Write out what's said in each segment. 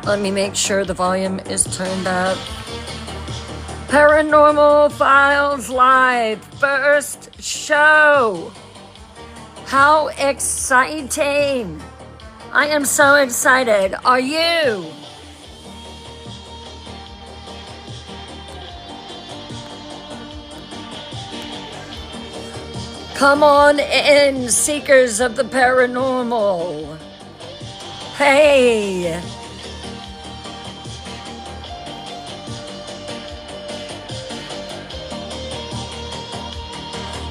Let me make sure the volume is turned up. Paranormal Files Live, first show. How exciting! I am so excited. Are you? Come on in, seekers of the paranormal. Hey!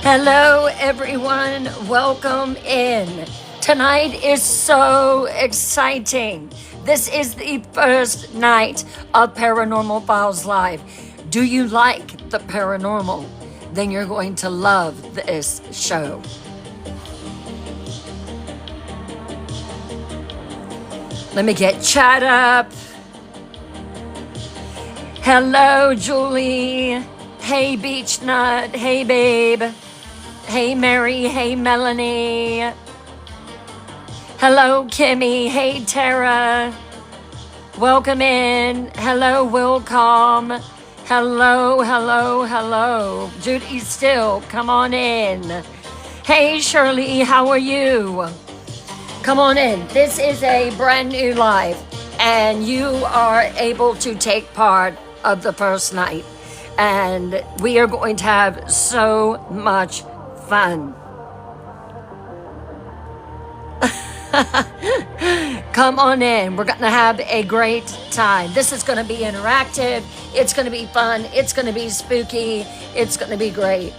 Hello, everyone. Welcome in. Tonight is so exciting. This is the first night of Paranormal Files Live. Do you like the paranormal? Then you're going to love this show. Let me get chat up. Hello, Julie. Hey, Beach Nut. Hey, babe. Hey, Mary. Hey, Melanie. Hello, Kimmy. Hey, Tara. Welcome in. Hello, Willcom. Hello, hello, hello. Judy Still, come on in. Hey, Shirley, how are you? Come on in. This is a brand new live, and you are able to take part of the first night. And we are going to have so much fun. Come on in. We're going to have a great time. This is going to be interactive. It's going to be fun. It's going to be spooky. It's going to be great.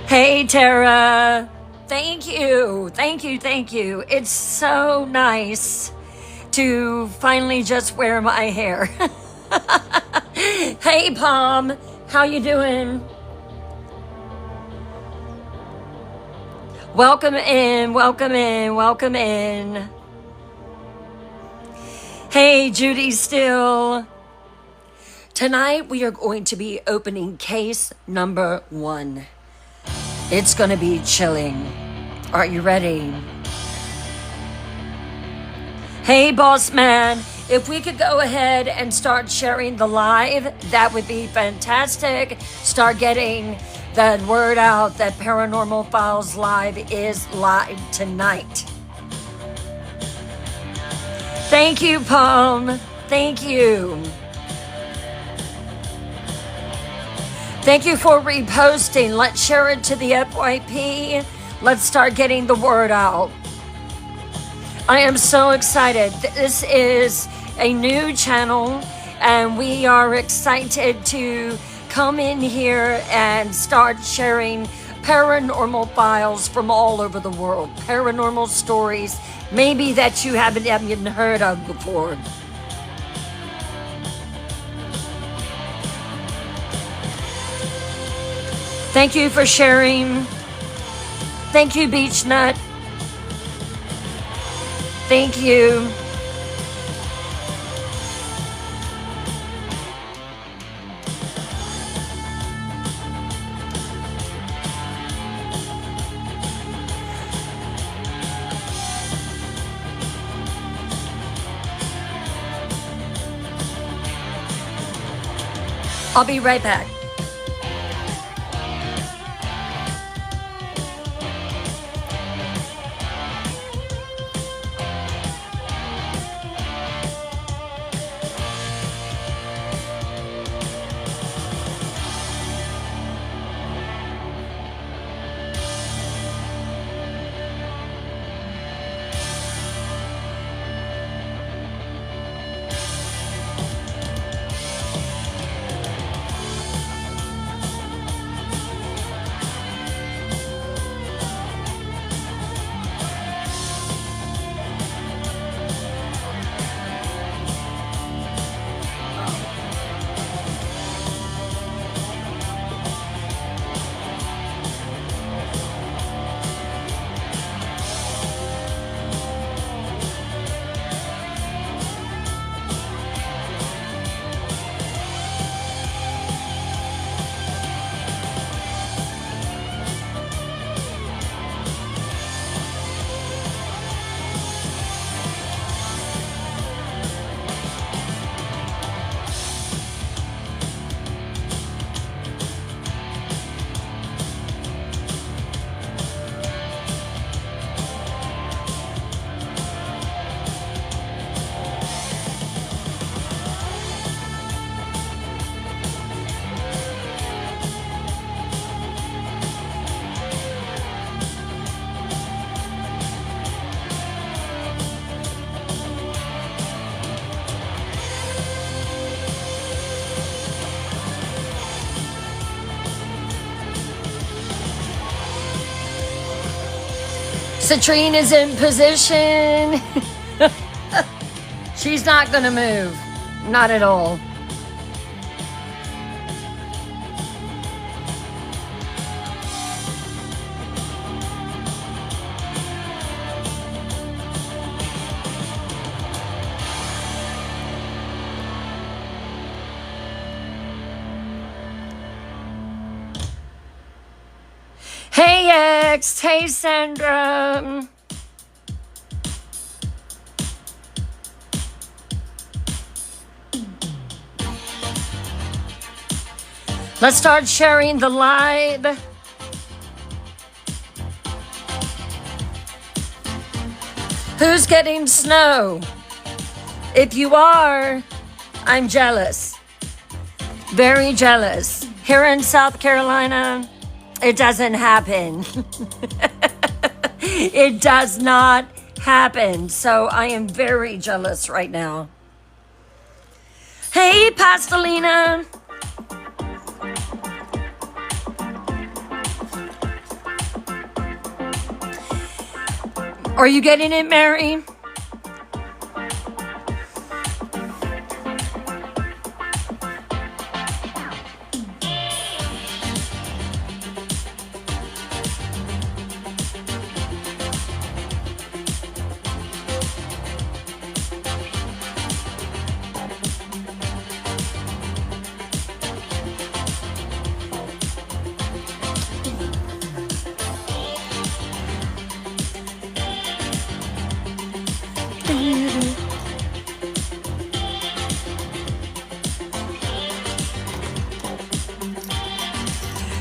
Hey, Tara. Thank you. Thank you. Thank you. It's so nice to finally just wear my hair. Hey, Palm. How you doing? Welcome in. Welcome in. Welcome in. Hey, Judy Still. Tonight we are going to be opening case number 1. It's going to be chilling. Are you ready? Hey, boss man, if we could go ahead and start sharing the live, that would be fantastic. Start getting the word out that Paranormal Files Live is live tonight. Thank you, Palm. Thank you. Thank you for reposting. Let's share it to the FYP. Let's start getting the word out. I am so excited. This is a new channel, and we are excited to come in here and start sharing paranormal files from all over the world. Paranormal stories, maybe that you haven't even heard of before. Thank you for sharing. Thank you, Beach Nut. Thank you. I'll be right back. Citrine is in position. She's not gonna move. Not at all. Hey X, hey Sandra. Let's start sharing the live. Who's getting snow? If you are, I'm jealous. Very jealous. Here in South Carolina, it doesn't happen. It does not happen. So I am very jealous right now. Hey, Pastelina. Are you getting it, Mary?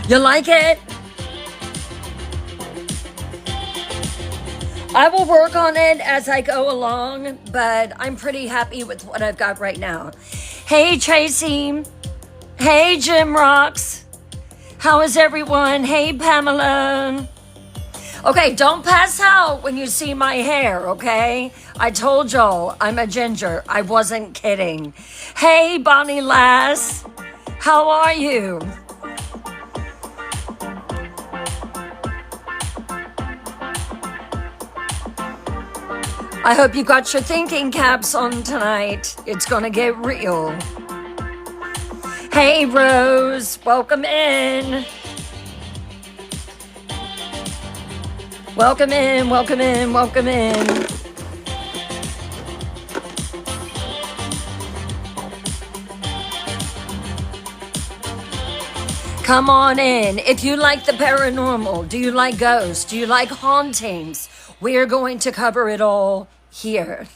You like it? I will work on it as I go along, but I'm pretty happy with what I've got right now. Hey, Tracy. Hey, Jim Rocks. How is everyone? Hey, Pamela. Okay, don't pass out when you see my hair, okay? I told y'all I'm a ginger. I wasn't kidding. Hey, Bonnie Lass. How are you? I hope you got your thinking caps on tonight. It's gonna get real. Hey, Rose. Welcome in. Welcome in, welcome in, welcome in. Come on in. If you like the paranormal, do you like ghosts? Do you like hauntings? We're going to cover it all here.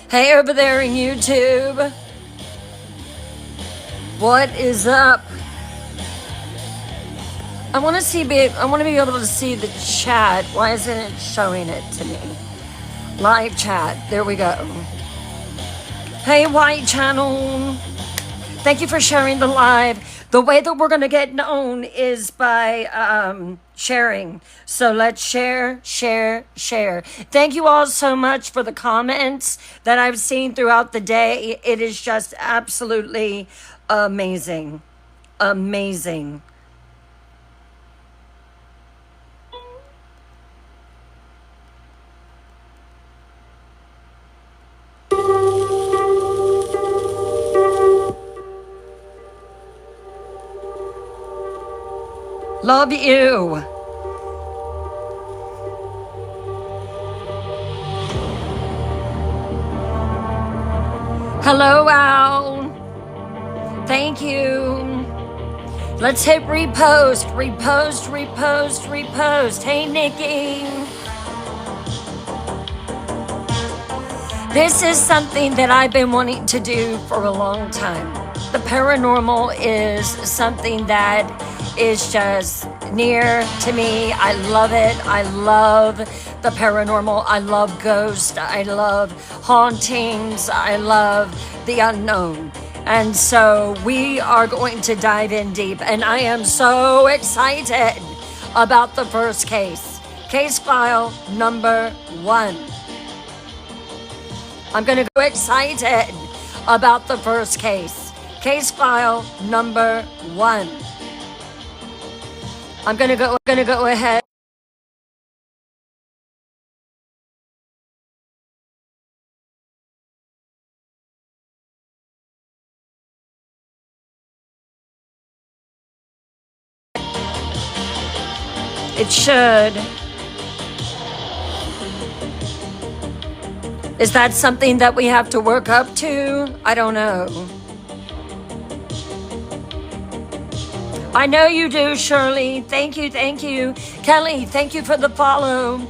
Hey, over there in YouTube. What is up? I want to be able to see the chat. Why isn't it showing it to me? Live chat. There we go. Hey, White Channel. Thank you for sharing the live. The way that we're going to get known is by sharing. So let's share, share, share. Thank you all so much for the comments that I've seen throughout the day. It is just absolutely amazing. Amazing. Love you. Hello, Al. Thank you. Let's hit repost, repost, repost, repost. Hey, Nikki. This is something that I've been wanting to do for a long time. The paranormal is something that is just near to me. I love it. I love the paranormal. I love ghosts. I love hauntings. I love the unknown. And so we are going to dive in deep. And I am so excited about the first case. Case file number 1. I'm going to go excited about the first case. Case file number 1. I'm going to go ahead. It should. Is that something that we have to work up to? I don't know. I know you do, Shirley. Thank you, thank you. Kelly, thank you for the follow.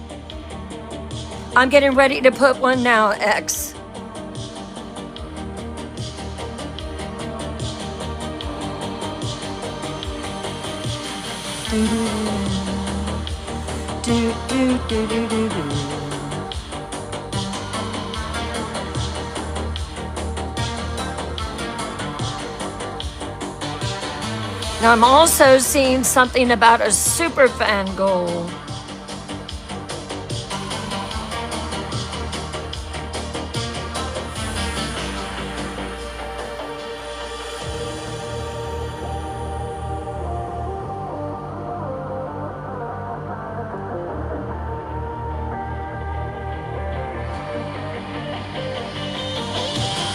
I'm getting ready to put one now, X. Do, do, do, do, do, do. Now I'm also seeing something about a super fan goal.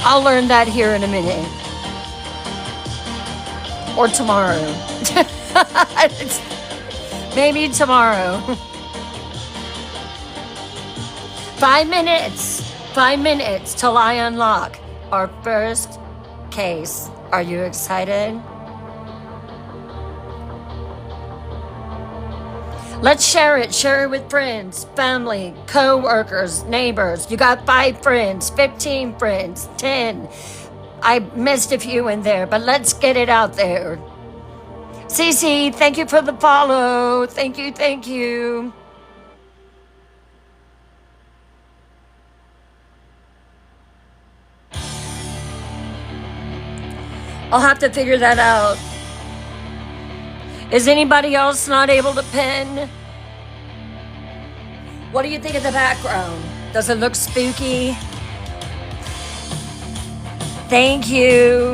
I'll learn that here in a minute. Or tomorrow. Maybe tomorrow. 5 minutes. 5 minutes till I unlock our first case. Are you excited? Let's share it. Share it with friends, family, co-workers, neighbors. You got 5 friends, 15 friends, 10. I missed a few in there, but let's get it out there. Cece, thank you for the follow. Thank you, thank you. I'll have to figure that out. Is anybody else not able to pin? What do you think of the background? Does it look spooky? Thank you.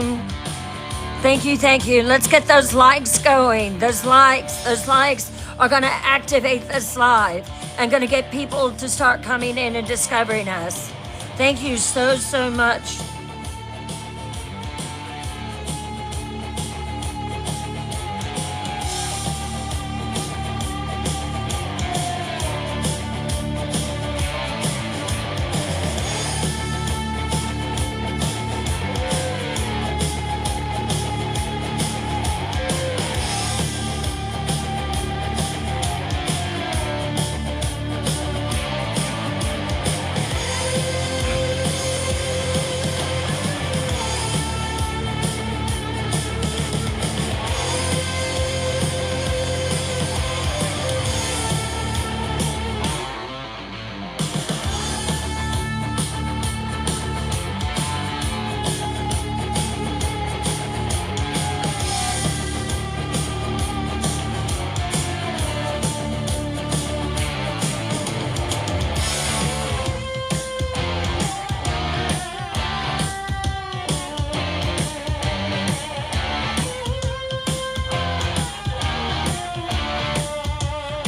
Thank you, thank you. Let's get those likes going. Those likes are gonna activate this live and gonna get people to start coming in and discovering us. Thank you so much.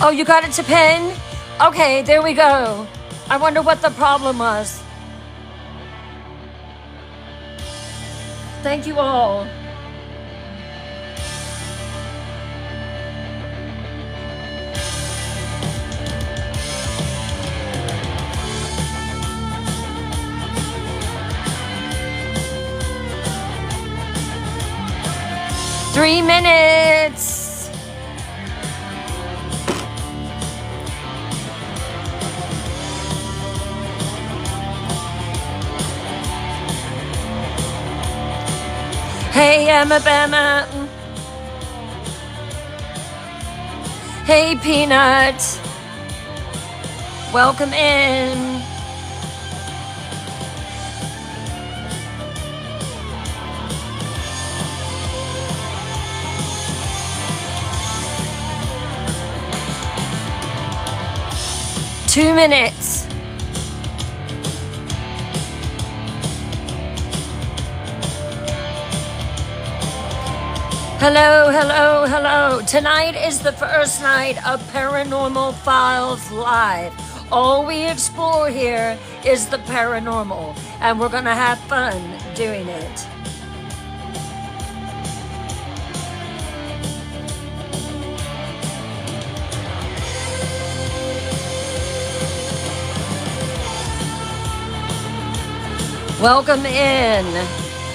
Oh, you got it to pin? Okay, there we go. I wonder what the problem was. Thank you all. Three minutes. Hey, Emma Bama. Hey, Peanut. Welcome in. Two minutes. Hello, hello, hello. Tonight is the first night of Paranormal Files Live. All we explore here is the paranormal, and we're gonna have fun doing it. Welcome in.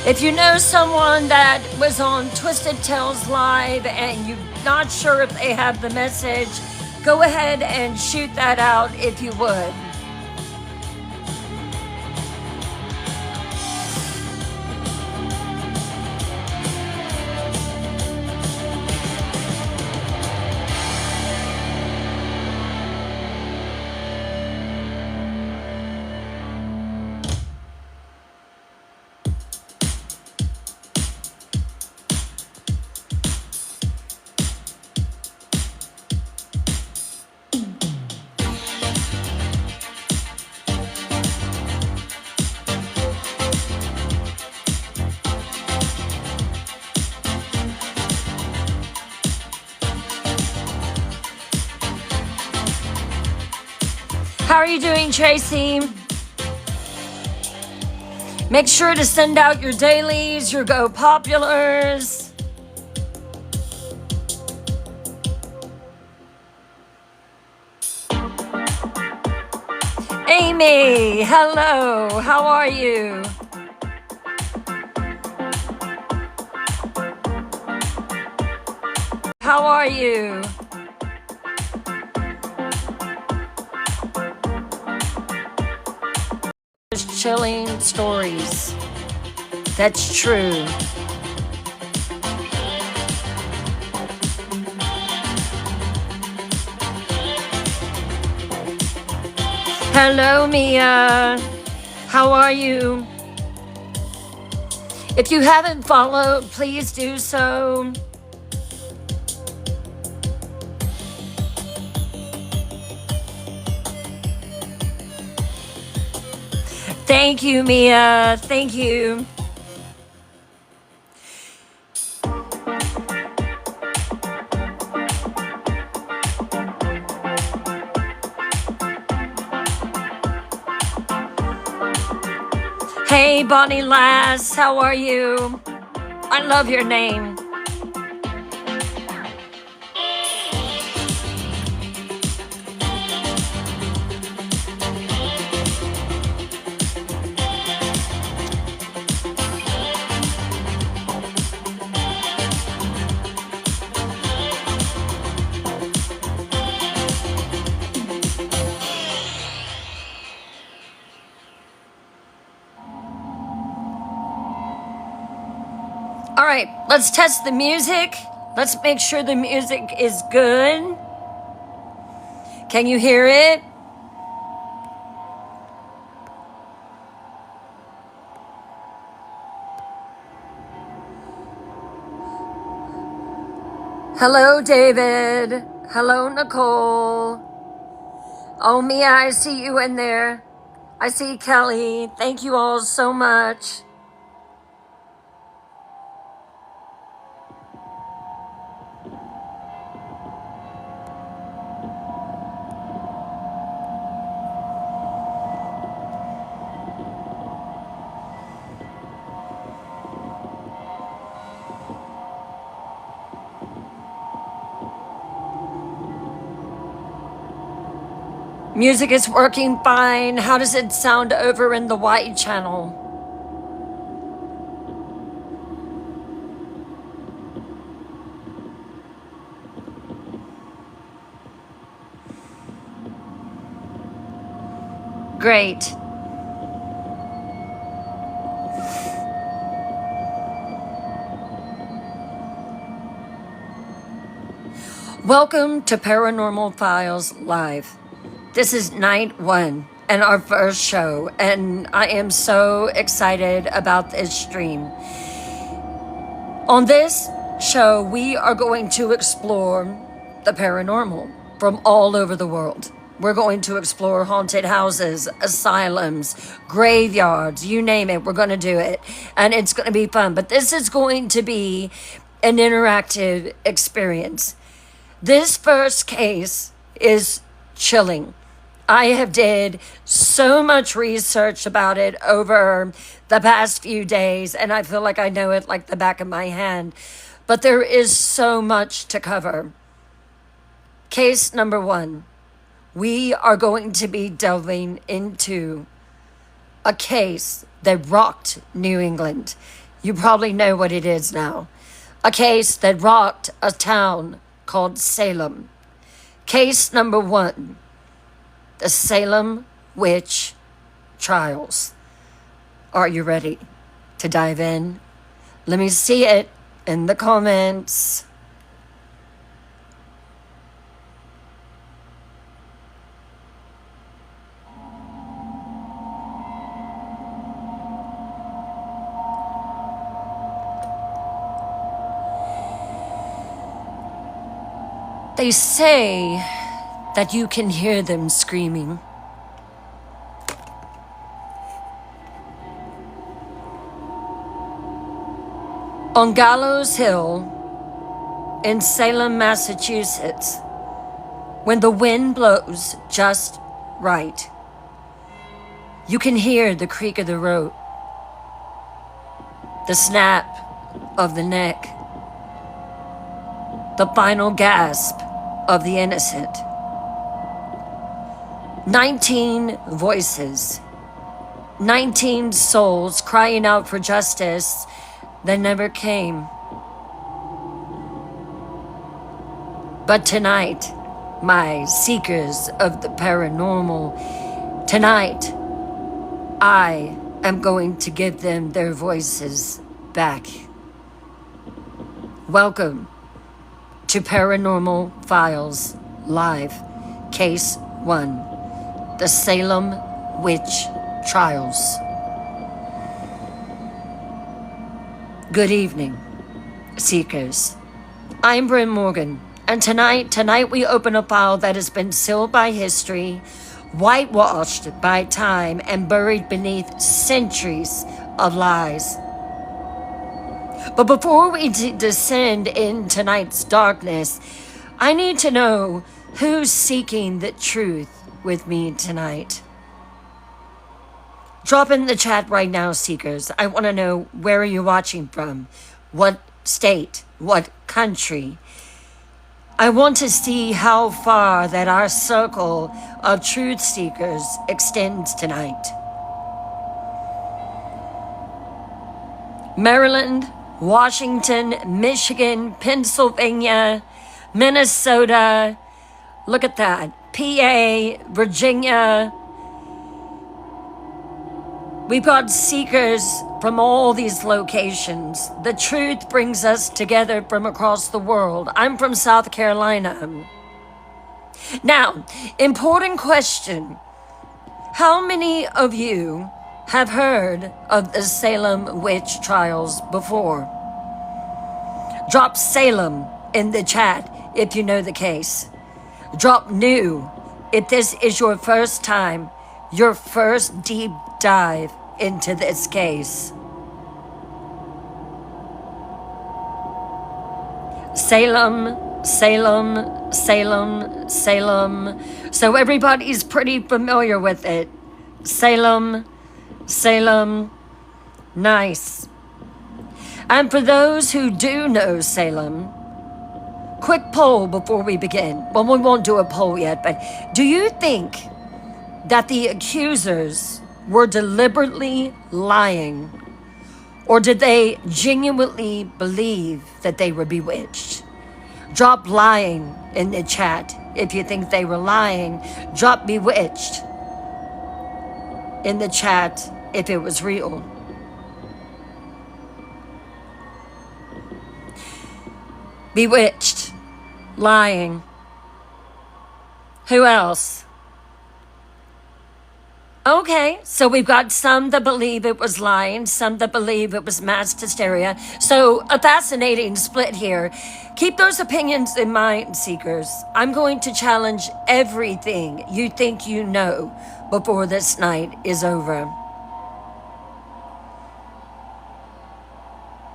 If you know someone that was on Twisted Tales Live and you're not sure if they have the message, go ahead and shoot that out if you would. How are you doing, Tracy? Make sure to send out your dailies, your Go Populars. Amy, hello. How are you? How are you? Chilling stories. That's true. Hello, Mia. How are you? If you haven't followed, please do so. Thank you, Mia. Thank you. Hey, Bonnie Lass, how are you? I love your name. All right, let's test the music. Let's make sure the music is good. Can you hear it? Hello, David. Hello, Nicole. Oh, Mia, I see you in there. I see Kelly. Thank you all so much. Music is working fine. How does it sound over in the white channel? Great. Welcome to Paranormal Files Live. This is night one and our first show, and I am so excited about this stream. On this show, we are going to explore the paranormal from all over the world. We're going to explore haunted houses, asylums, graveyards, you name it, we're going to do it. And it's going to be fun. But this is going to be an interactive experience. This first case is chilling. I have did so much research about it over the past few days, and I feel like I know it like the back of my hand. But there is so much to cover. Case number 1. We are going to be delving into a case that rocked New England. You probably know what it is now. A case that rocked a town called Salem. Case number 1. The Salem Witch Trials. Are you ready to dive in? Let me see it in the comments. They say that you can hear them screaming. On Gallows Hill in Salem, Massachusetts, when the wind blows just right, you can hear the creak of the rope, the snap of the neck, the final gasp of the innocent. 19 voices, 19 souls crying out for justice that never came. But tonight, my seekers of the paranormal, tonight, I am going to give them their voices back. Welcome to Paranormal Files Live, Case 1. The Salem Witch Trials. Good evening, seekers. I'm Bryn Morgan, and tonight we open a file that has been sealed by history, whitewashed by time, and buried beneath centuries of lies. But before we descend in tonight's darkness, I need to know who's seeking the truth with me tonight. Drop in the chat right now, seekers. I want to know, where are you watching from? What state? What country? I want to see how far that our circle of truth seekers extends tonight. Maryland, Washington, Michigan, Pennsylvania, Minnesota. Look at that. PA, Virginia. We've got seekers from all these locations. The truth brings us together from across the world. I'm from South Carolina. Now, important question. How many of you have heard of the Salem Witch Trials before? Drop Salem in the chat if you know the case. Drop new if this is your first time, your first deep dive into this case. Salem, Salem, Salem, Salem. So everybody's pretty familiar with it. Salem, Salem, nice. And for those who do know Salem, quick poll before we begin. Well, we won't do a poll yet, but do you think that the accusers were deliberately lying, or did they genuinely believe that they were bewitched? Drop lying in the chat if you think they were lying. Drop bewitched in the chat if it was real. Bewitched, lying. Who else? Okay, so we've got some that believe it was lying, some that believe it was mass hysteria. So a fascinating split here. Keep those opinions in mind, seekers. I'm going to challenge everything you think you know before this night is over.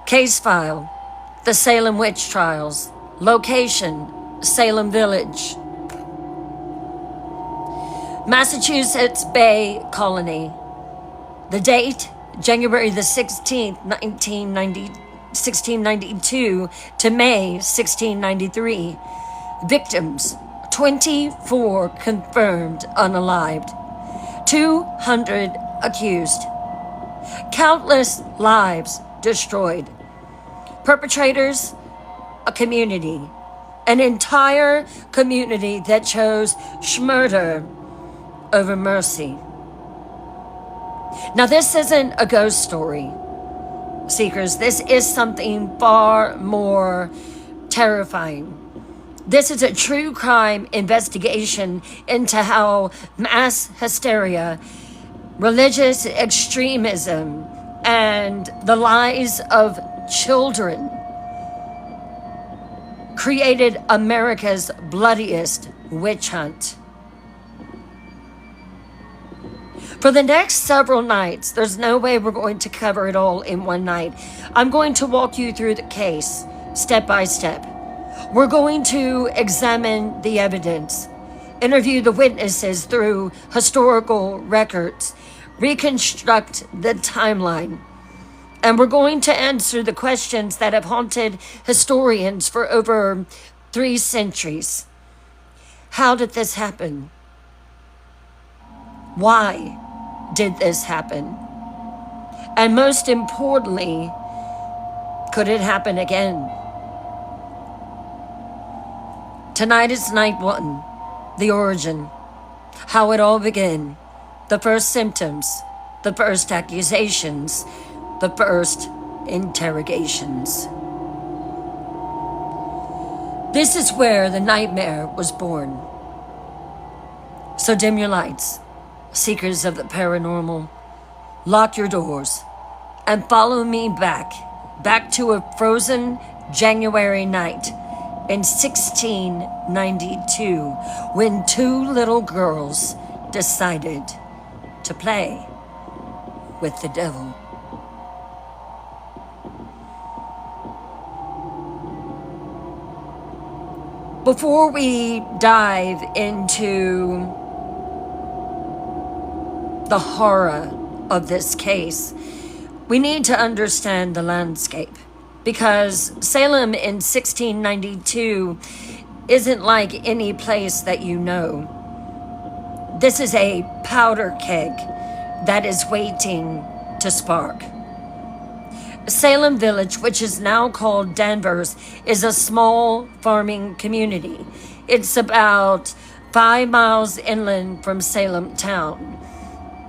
Case file. The Salem Witch Trials. Location, Salem Village. Massachusetts Bay Colony. The date, January the 16th, 1692 to May 1693. Victims, 24 confirmed unalived. 200 accused. Countless lives destroyed. Perpetrators, a community. An entire community that chose murder over mercy. Now, this isn't a ghost story, seekers. This is something far more terrifying. This is a true crime investigation into how mass hysteria, religious extremism, and the lies of children created America's bloodiest witch hunt. For the next several nights, there's no way we're going to cover it all in one night. I'm going to walk you through the case, step by step. We're going to examine the evidence, interview the witnesses through historical records, reconstruct the timeline, and we're going to answer the questions that have haunted historians for over 3 centuries. How did this happen? Why did this happen? And most importantly, could it happen again? Tonight is night 1, the origin, how it all began, the first symptoms, the first accusations, the first interrogations. This is where the nightmare was born. So dim your lights, seekers of the paranormal, lock your doors, and follow me back to a frozen January night in 1692, when 2 little girls decided to play with the devil. Before we dive into the horror of this case, we need to understand the landscape, because Salem in 1692 isn't like any place that you know. This is a powder keg that is waiting to spark. Salem Village, which is now called Danvers, is a small farming community. It's about 5 miles inland from Salem town,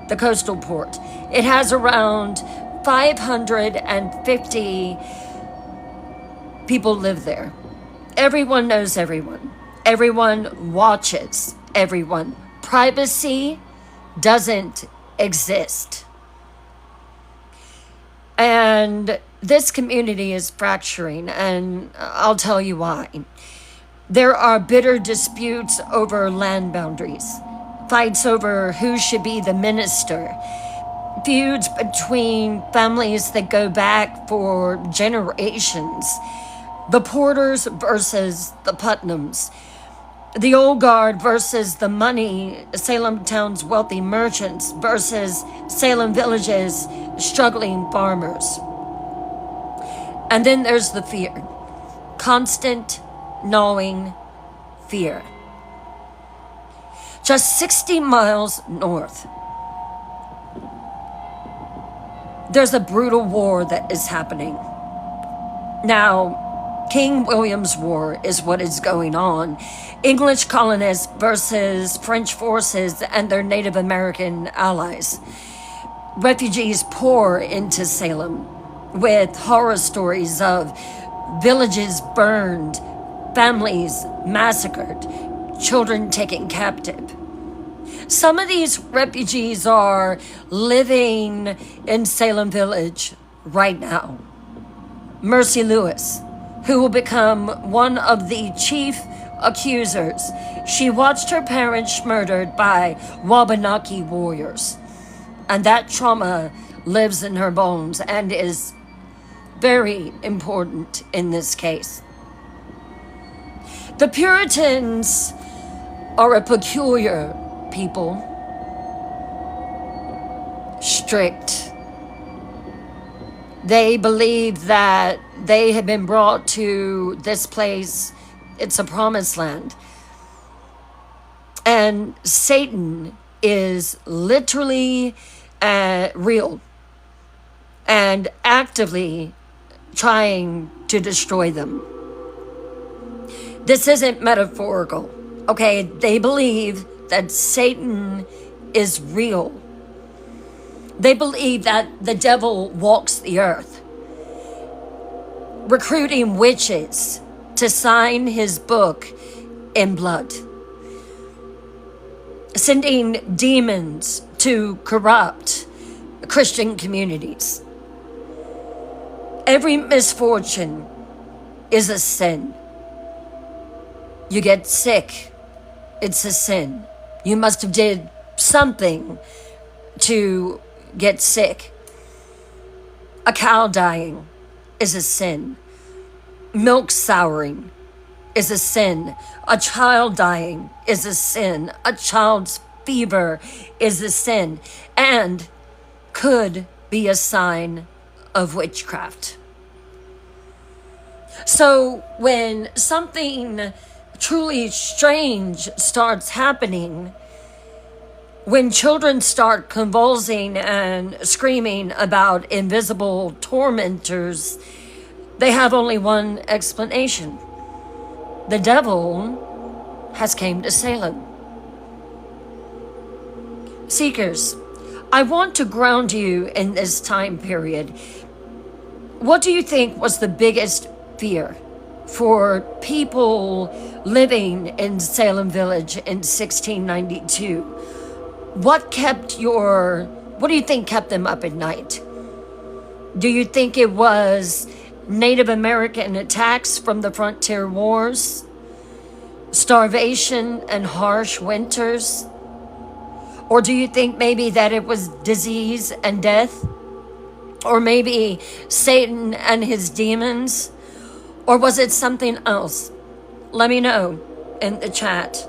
the coastal port. It has around 550 people live there. Everyone knows everyone. Everyone watches everyone. Privacy doesn't exist. And this community is fracturing, and I'll tell you why. There are bitter disputes over land boundaries, fights over who should be the minister, feuds between families that go back for generations, the Porters versus the Putnams, the old guard versus the money, Salem town's wealthy merchants versus Salem Village's struggling farmers. And then there's the fear, constant gnawing fear. Just 60 miles north, there's a brutal war that is happening. Now, King William's War is what is going on. English colonists versus French forces and their Native American allies. Refugees pour into Salem with horror stories of villages burned, families massacred, children taken captive. Some of these refugees are living in Salem Village right now. Mercy Lewis, who will become one of the chief accusers. She watched her parents murdered by Wabanaki warriors. And that trauma lives in her bones and is very important in this case. The Puritans are a peculiar people, strict. They believe that they have been brought to this place. It's a promised land. And Satan is literally real and actively trying to destroy them. This isn't metaphorical, okay? They believe that Satan is real. They believe that the devil walks the earth, recruiting witches to sign his book in blood, sending demons to corrupt Christian communities. Every misfortune is a sin. You get sick, it's a sin. You must have did something to get sick. A cow dying is a sin. Milk souring is a sin. A child dying is a sin. A child's fever is a sin, and could be a sign of witchcraft. So when something truly strange starts happening, when children start convulsing and screaming about invisible tormentors, they have only one explanation. The devil has came to Salem. Seekers, I want to ground you in this time period. What do you think was the biggest fear for people living in Salem Village in 1692? What do you think kept them up at night? Do you think it was Native American attacks from the frontier wars, starvation and harsh winters? Or do you think maybe that it was disease and death? Or maybe Satan and his demons? Or was it something else? Let me know in the chat.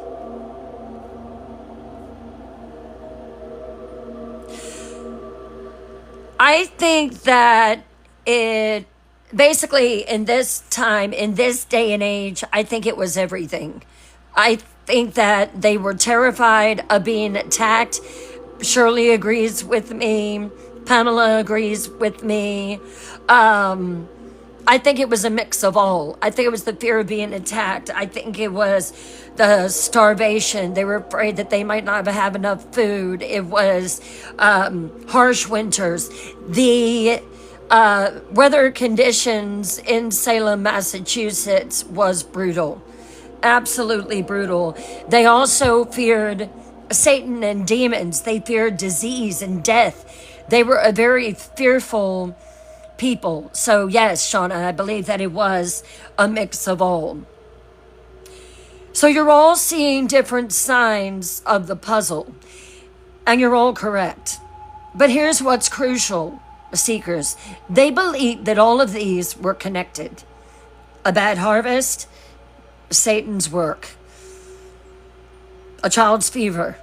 I think that it basically in this time, in this day and age, I think it was everything. I think that they were terrified of being attacked. Shirley agrees with me. Pamela agrees with me. I think it was a mix of all. I think it was the fear of being attacked. I think it was the starvation. They were afraid that they might not have enough food. It was harsh winters. The weather conditions in Salem, Massachusetts was brutal. Absolutely brutal. They also feared Satan and demons. They feared disease and death. They were a very fearful people. So yes, Shauna, I believe that it was a mix of all. So you're all seeing different signs of the puzzle, and you're all correct. But here's what's crucial, seekers. They believe that all of these were connected. A bad harvest, Satan's work. A child's fever,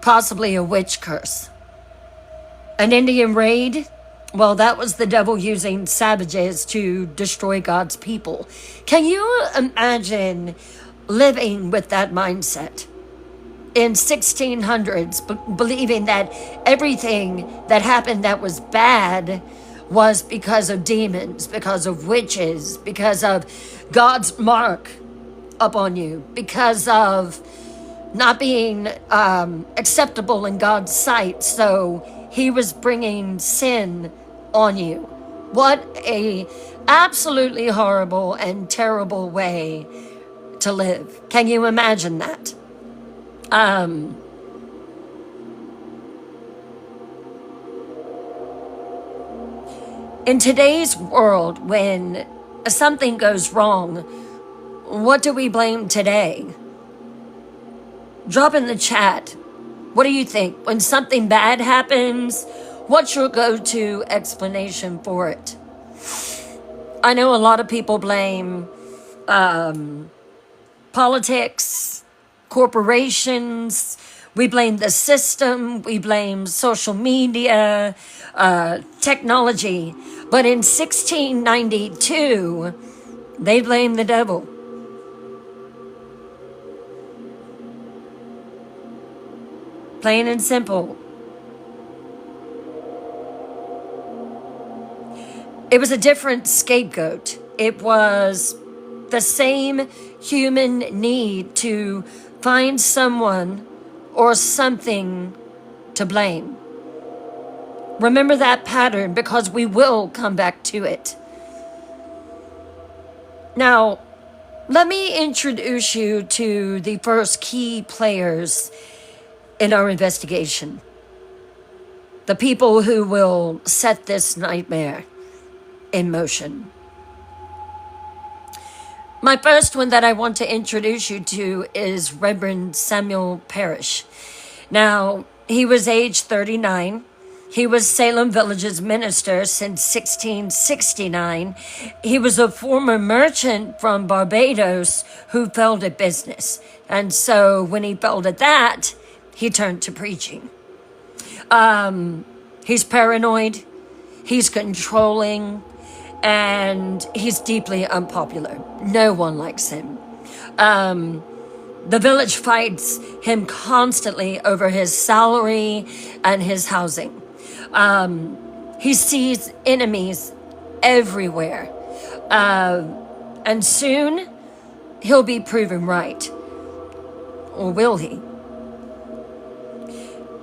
possibly a witch curse. An Indian raid, well, that was the devil using savages to destroy God's people. Can you imagine living with that mindset in 1600s, believing that everything that happened that was bad was because of demons, because of witches, because of God's mark upon you, because of not being acceptable in God's sight, so he was bringing sin on you? What a absolutely horrible and terrible way to live. Can you imagine that? In today's world, when something goes wrong, what do we blame today? Drop in the chat. What do you think? When something bad happens, what's your go-to explanation for it? I know a lot of people blame politics, corporations, we blame the system, we blame social media, technology. But in 1692, they blamed the devil. Plain and simple. It was a different scapegoat. It was the same human need to find someone or something to blame. Remember that pattern, because we will come back to it. Now, let me introduce you to the first key players in our investigation. The people who will set this nightmare in motion. My first one that I want to introduce you to is Reverend Samuel Parrish. Now, he was age 39. He was Salem Village's minister since 1669. He was a former merchant from Barbados who failed at business. And so when he failed at that, he turned to preaching. He's paranoid, he's controlling, and he's deeply unpopular. No one likes him. The village fights him constantly over his salary and his housing. He sees enemies everywhere. And soon he'll be proven right. Or will he?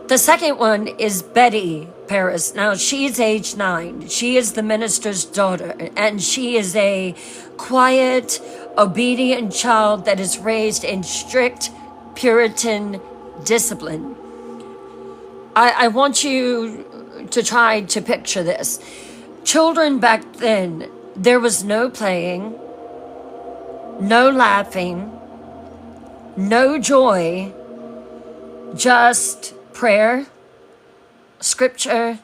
The second one is Betty Paris. Now, she's age 9. She is the minister's daughter, and she is a quiet, obedient child that is raised in strict Puritan discipline. I want you to try to picture this. Children back then, there was no playing, no laughing, no joy, just prayer, scripture,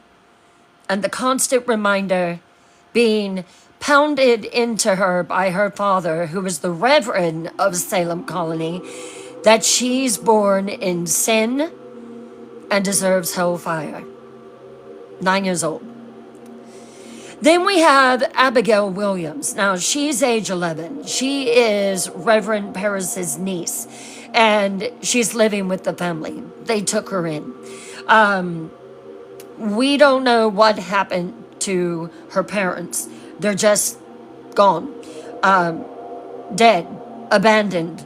and the constant reminder being pounded into her by her father, who was the Reverend of Salem Colony, that she's born in sin and deserves hellfire. 9 years old. Then we have Abigail Williams. Now, she's age 11. She is Reverend Paris's niece, and she's living with the family. They took her in. We don't know what happened to her parents. They're just gone. Dead, abandoned,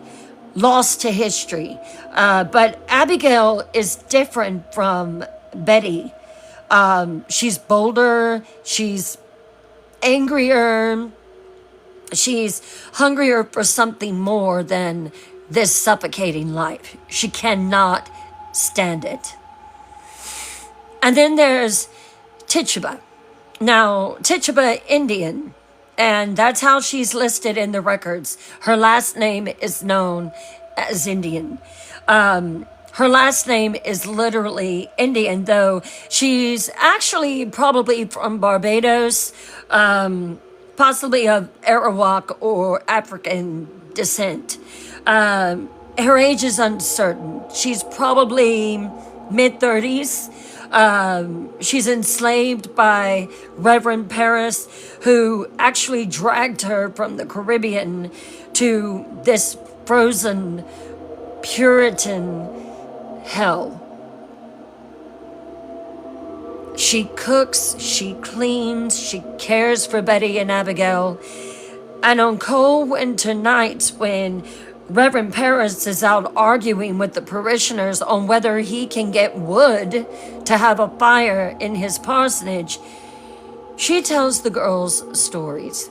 lost to history. But Abigail is different from Betty. She's bolder, she's angrier, she's hungrier for something more than this suffocating life. She cannot stand it. And then there's Tituba. Now, Tituba Indian, and that's how she's listed in the records. Her last name is known as Indian. Her last name is literally Indian, though she's actually probably from Barbados, possibly of Arawak or African descent. Her age is uncertain. She's probably mid-30s. She's enslaved by Reverend Paris, who actually dragged her from the Caribbean to this frozen Puritan hell. She cooks, she cleans, she cares for Betty and Abigail. And on cold winter nights, when Reverend Paris is out arguing with the parishioners on whether he can get wood to have a fire in his parsonage, she tells the girls stories.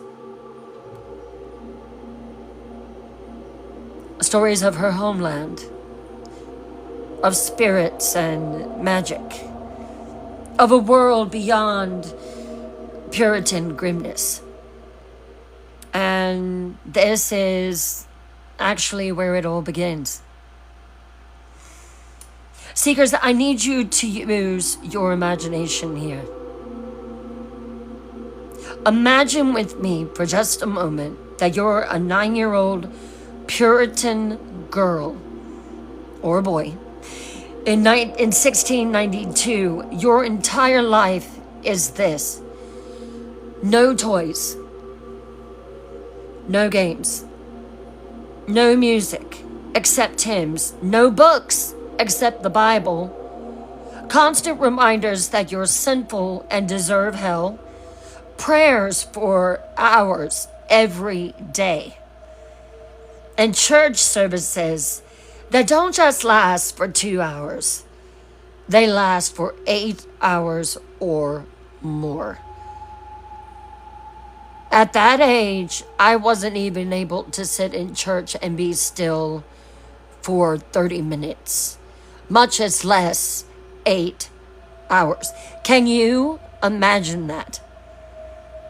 Stories of her homeland, of spirits and magic, of a world beyond Puritan grimness. And this is actually where it all begins. Seekers, I need you to use your imagination here. Imagine with me for just a moment that you're a 9-year-old Puritan girl or boy. In 1692, your entire life is this. No toys, no games, no music except hymns, no books except the Bible, constant reminders that you're sinful and deserve hell, prayers for hours every day, and church services that don't just last for 2 hours, they last for 8 hours or more. At that age, I wasn't even able to sit in church and be still for 30 minutes, much as less 8 hours. Can you imagine that?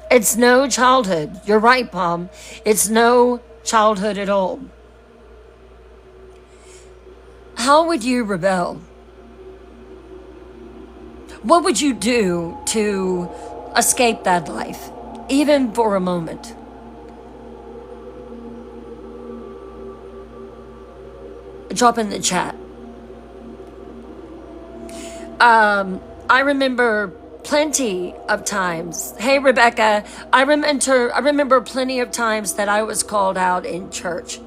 It's no childhood. You're right, Palm. It's no childhood at all. How would you rebel? What would you do to escape that life, even for a moment? Drop in the chat. I remember plenty of times. Hey, Rebecca, I remember plenty of times that I was called out in church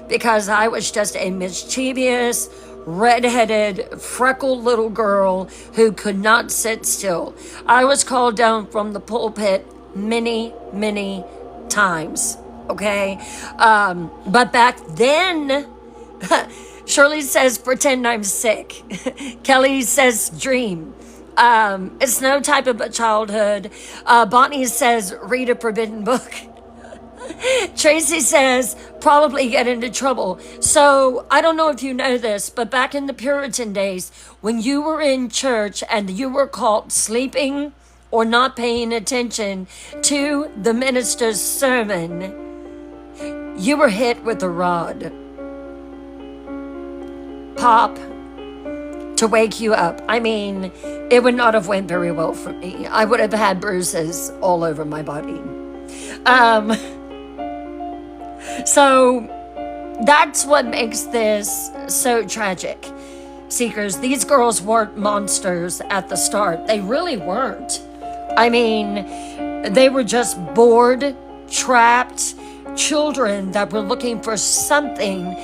because I was just a mischievous, red-headed, freckled little girl who could not sit still. I was called down from the pulpit many, many times, okay? But back then, Shirley says, pretend I'm sick. Kelly says, dream. It's no type of a childhood. Bonnie says, read a forbidden book. Tracy says, probably get into trouble. So I don't know if you know this, but back in the Puritan days, when you were in church and you were caught sleeping or not paying attention to the minister's sermon, you were hit with a rod. Pop, to wake you up. I mean, it would not have went very well for me. I would have had bruises all over my body. So that's what makes this so tragic. Seekers, these girls weren't monsters at the start. They really weren't. I mean, they were just bored, trapped children that were looking for something,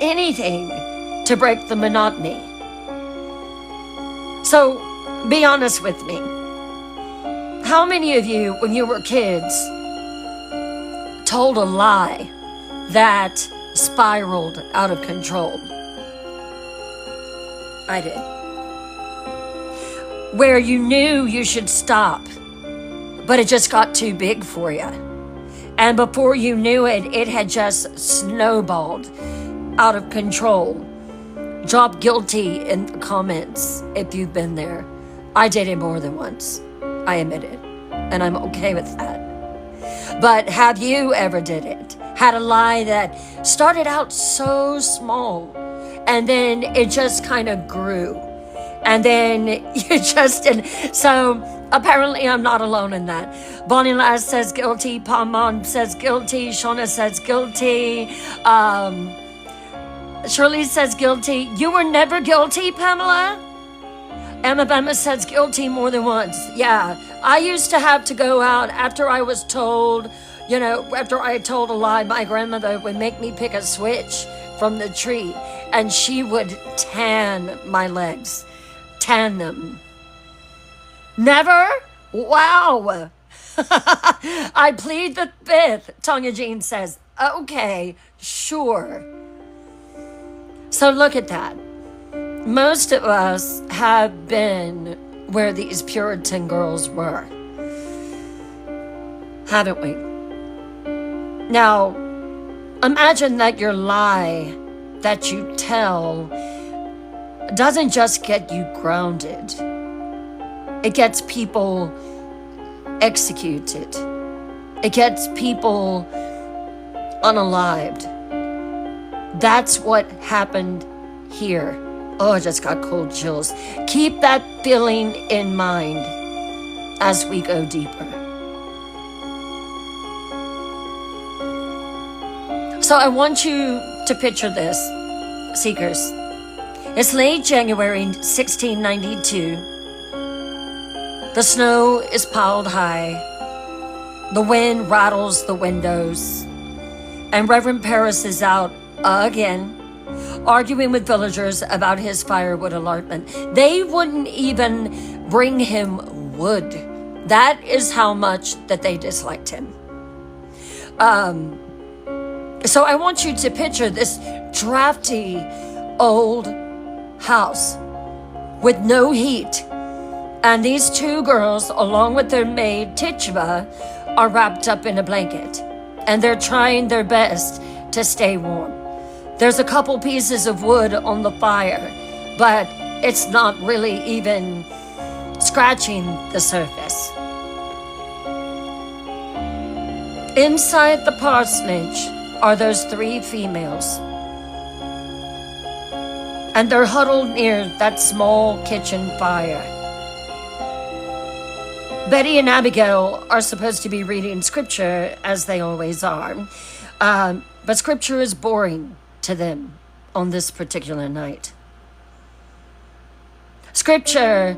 anything, to break the monotony. So, be honest with me. How many of you, when you were kids, told a lie that spiraled out of control? I did. Where you knew you should stop, but it just got too big for you. And before you knew it, it had just snowballed out of control. Drop guilty in the comments if you've been there. I did it more than once. I admit it. And I'm okay with that. But have you ever did it? Had a lie that started out so small and then it just kind of grew. And then you just did. So apparently I'm not alone in that. Bonnie Lass says guilty. Palmon says guilty. Shauna says guilty. Shirley says guilty. You were never guilty, Pamela? Emma says guilty more than once. Yeah, I used to have to go out after I was told, after I told a lie. My grandmother would make me pick a switch from the tree, and she would tan my legs. Tan them. Never? Wow. I plead the fifth, Tonya Jean says. Okay, sure. So look at that. Most of us have been where these Puritan girls were, haven't we? Now, imagine that your lie that you tell doesn't just get you grounded. It gets people executed. It gets people unalived. That's what happened here. Oh, I just got cold chills. Keep that feeling in mind as we go deeper. So I want you to picture this, seekers. It's late January 1692. The snow is piled high. The wind rattles the windows. And Reverend Paris is out again, arguing with villagers about his firewood allotment. They wouldn't even bring him wood. That is how much that they disliked him. So I want you to picture this drafty old house with no heat. And these two girls, along with their maid, Tituba, are wrapped up in a blanket. And they're trying their best to stay warm. There's a couple pieces of wood on the fire, but it's not really even scratching the surface. Inside the parsonage are those three females. And they're huddled near that small kitchen fire. Betty and Abigail are supposed to be reading scripture, as they always are. But scripture is boring to them on this particular night. Scripture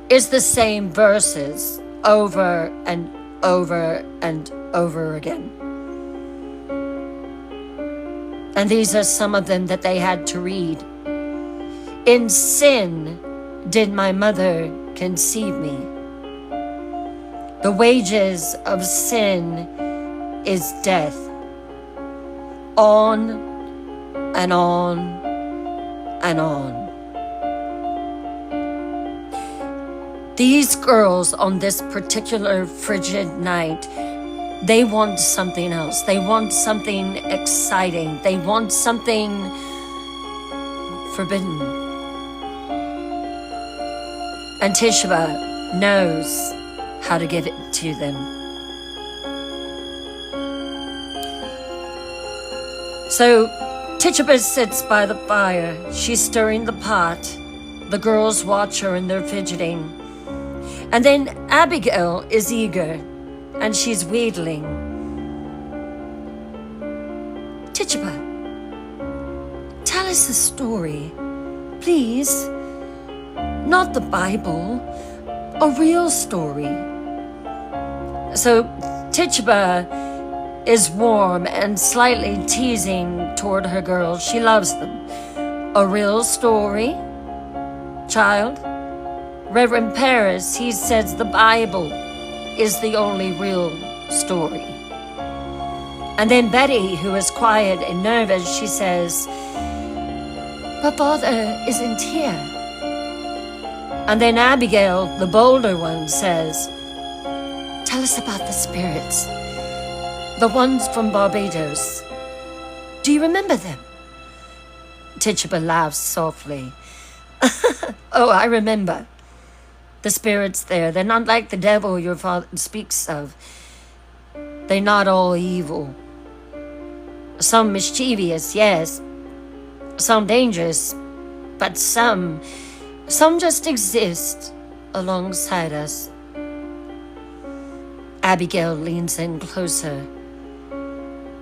is the same verses over and over and over again. And these are some of them that they had to read. In sin did my mother conceive me. The wages of sin is death. On and on and on. These girls on this particular frigid night, they want something else. They want something exciting. They want something forbidden. And Tituba knows how to give it to them. So Tituba sits by the fire. She's stirring the pot. The girls watch her and they're fidgeting. And then Abigail is eager and she's wheedling. Tituba, tell us a story, please. Not the Bible, a real story. So Tituba is warm and slightly teasing toward her girls. She loves them. A real story, child? Reverend Paris, he says the Bible is the only real story. And then Betty, who is quiet and nervous, she says, but Father isn't here. And then Abigail, the bolder one, says, tell us about the spirits. The ones from Barbados. Do you remember them? Tituba laughs softly. Oh, I remember. The spirits there, they're not like the devil your father speaks of. They're not all evil. Some mischievous, yes. Some dangerous, but some just exist alongside us. Abigail leans in closer.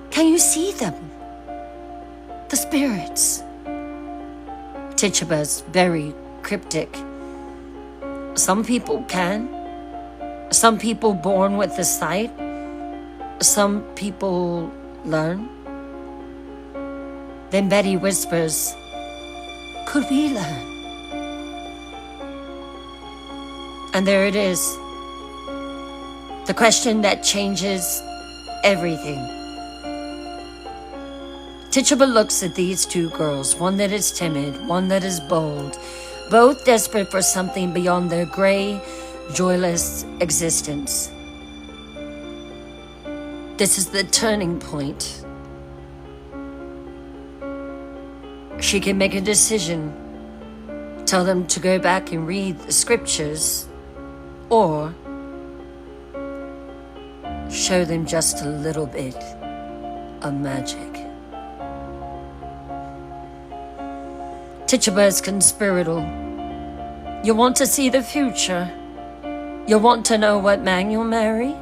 Can you see them? The spirits. Tituba's very cryptic. Some people can. Some people born with the sight. Some people learn. Then Betty whispers, could we learn? And there it is. The question that changes everything. Tituba looks at these two girls, one that is timid, one that is bold, both desperate for something beyond their gray, joyless existence. This is the turning point. She can make a decision, tell them to go back and read the scriptures, or show them just a little bit of magic. Tituba is conspiratorial. You want to see the future? You want to know what man you'll marry?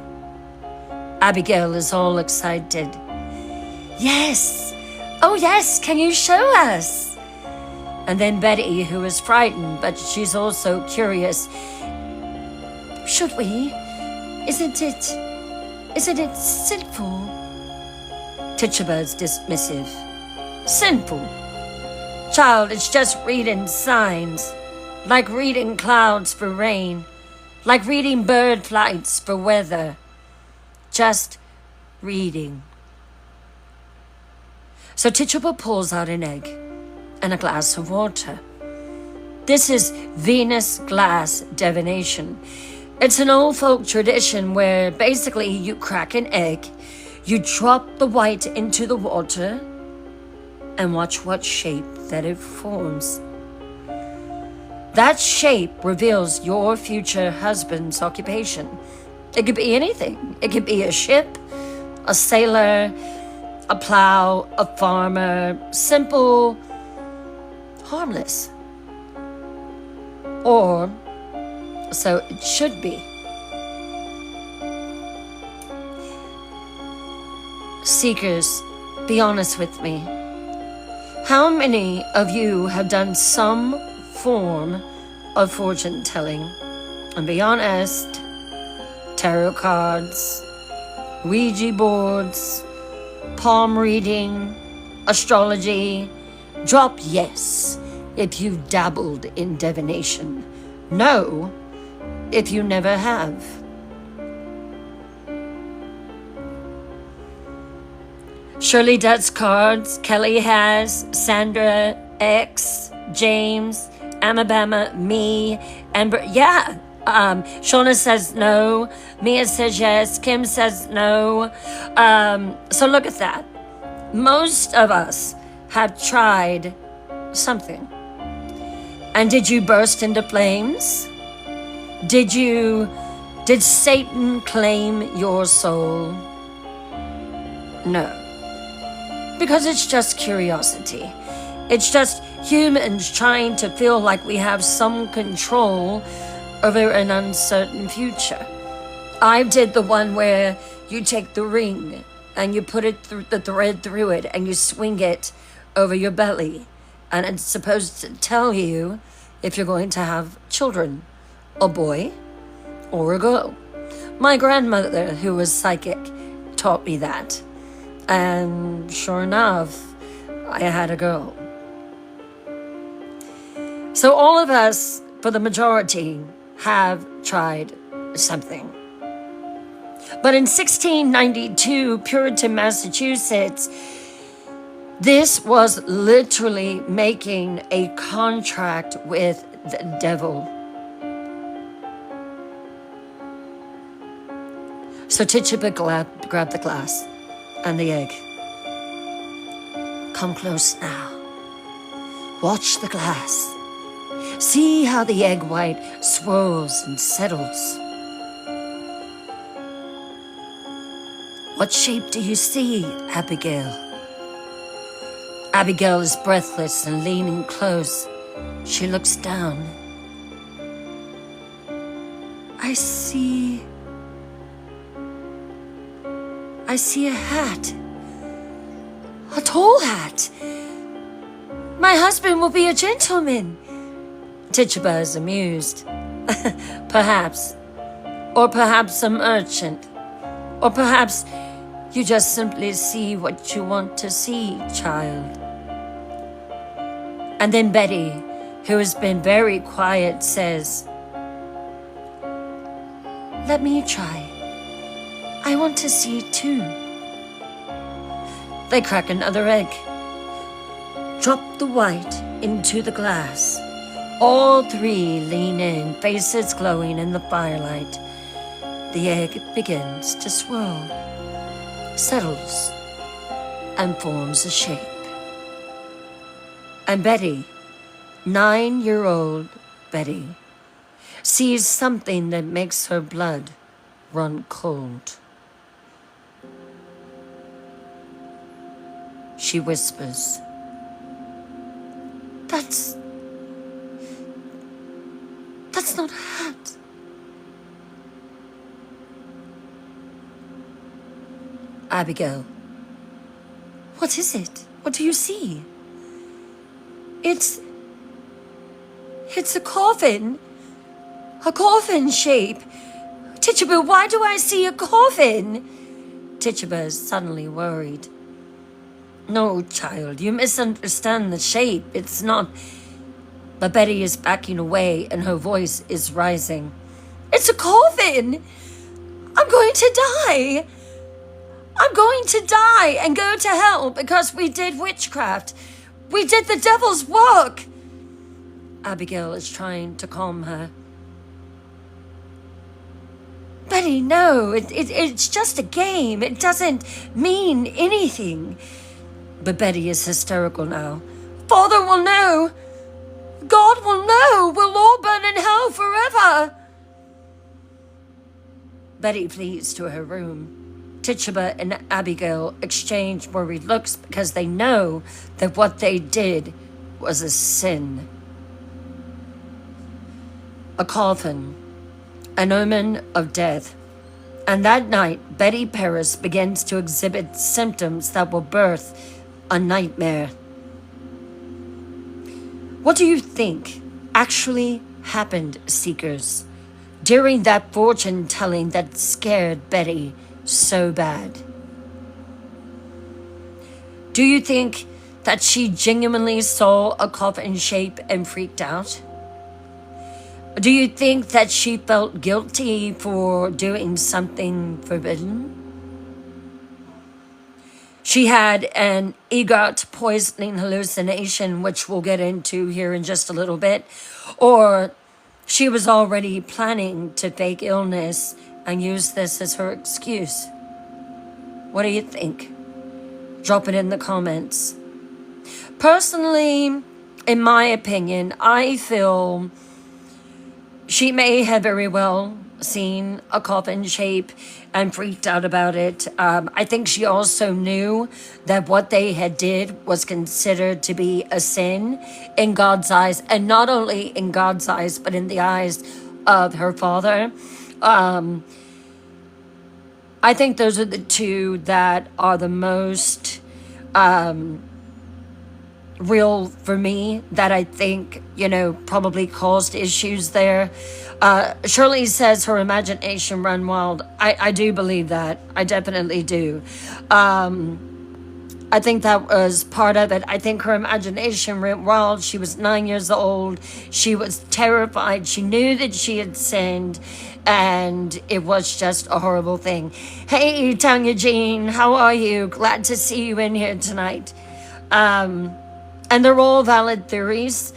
Abigail is all excited. Yes, Oh yes, can you show us? And then Betty, who is frightened, but she's also curious. Should we? Isn't it sinful? Tituba's dismissive. Sinful? Child, it's just reading signs. Like reading clouds for rain. Like reading bird flights for weather. Just reading. So Tituba pulls out an egg and a glass of water. This is Venus glass divination. It's an old folk tradition where basically you crack an egg, you drop the white into the water, and watch what shape that it forms. That shape reveals your future husband's occupation. It could be anything. It could be a ship, a sailor, a plow, a farmer, simple, harmless. Or so it should be. Seekers, be honest with me. How many of you have done some form of fortune telling? And be honest, tarot cards, Ouija boards, palm reading, astrology. Drop yes if you've dabbled in divination. No if you never have. Shirley does cards, Kelly has, Sandra, X, James, Alabama, me, Amber, yeah. Shauna says no, Mia says yes, Kim says no. So look at that. Most of us have tried something. And did you burst into flames? Did Satan claim your soul? No. Because it's just curiosity. It's just humans trying to feel like we have some control over an uncertain future. I did the one where you take the ring and you put it through the thread through it and you swing it over your belly. And it's supposed to tell you if you're going to have children, a boy or a girl. My grandmother, who was psychic, taught me that. And sure enough, I had a girl. So all of us, for the majority, have tried something. But in 1692, Puritan, Massachusetts, this was literally making a contract with the devil. So Tituba grabbed the glass and the egg. Come close now. Watch the glass. See how the egg white swirls and settles. What shape do you see, Abigail? Abigail is breathless and leaning close. She looks down. I see a hat. A tall hat. My husband will be a gentleman. Tituba is amused. Perhaps. Or perhaps a merchant. Or perhaps you just simply see what you want to see, child. And then Betty, who has been very quiet, says, let me try. I want to see too. They crack another egg. Drop the white into the glass. All three lean in, faces glowing in the firelight. The egg begins to swirl, settles, and forms a shape. And Betty, 9-year-old Betty, sees something that makes her blood run cold. She whispers, That's not a hat. Abigail, what is it? What do you see? It's a coffin. A coffin shape. Tituba, why do I see a coffin? Tituba is suddenly worried. No, child, you misunderstand the shape. It's not. But Betty is backing away and her voice is rising. It's a coffin! I'm going to die! I'm going to die and go to hell because we did witchcraft. We did the devil's work. Abigail is trying to calm her. Betty, no, it's just a game. It doesn't mean anything. But Betty is hysterical now. Father will know. God will know. We'll all burn in hell forever. Betty flees to her room. Tituba and Abigail exchange worried looks because they know that what they did was a sin. A coffin, an omen of death. And that night, Betty Paris begins to exhibit symptoms that will birth a nightmare. What do you think actually happened, Seekers, during that fortune telling that scared Betty so bad? Do you think that she genuinely saw a coffin shape and freaked out? Do you think that she felt guilty for doing something forbidden? She had an EGOT poisoning hallucination, which we'll get into here in just a little bit, or she was already planning to fake illness and use this as her excuse. What do you think? Drop it in the comments. Personally, in my opinion, I feel she may have very well seen a coffin shape and freaked out about it. I think she also knew that what they had did was considered to be a sin in God's eyes, and not only in God's eyes, but in the eyes of her father. I think those are the two that are the most real for me, that I think, probably caused issues there. Shirley says her imagination ran wild. I do believe that. I definitely do. I think that was part of it. I think her imagination went wild. She was 9 years old. She was terrified. She knew that she had sinned, and it was just a horrible thing. Hey, Tanya Jean, how are you? Glad to see you in here tonight. And they're all valid theories.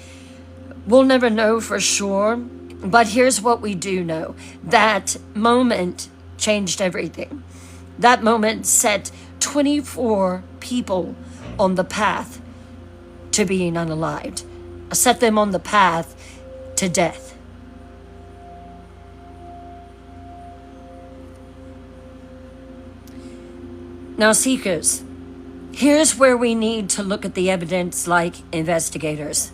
We'll never know for sure. But here's what we do know. That moment changed everything. That moment set 24 people on the path to being unalived. Set them on the path to death. Now, Seekers, here's where we need to look at the evidence like investigators.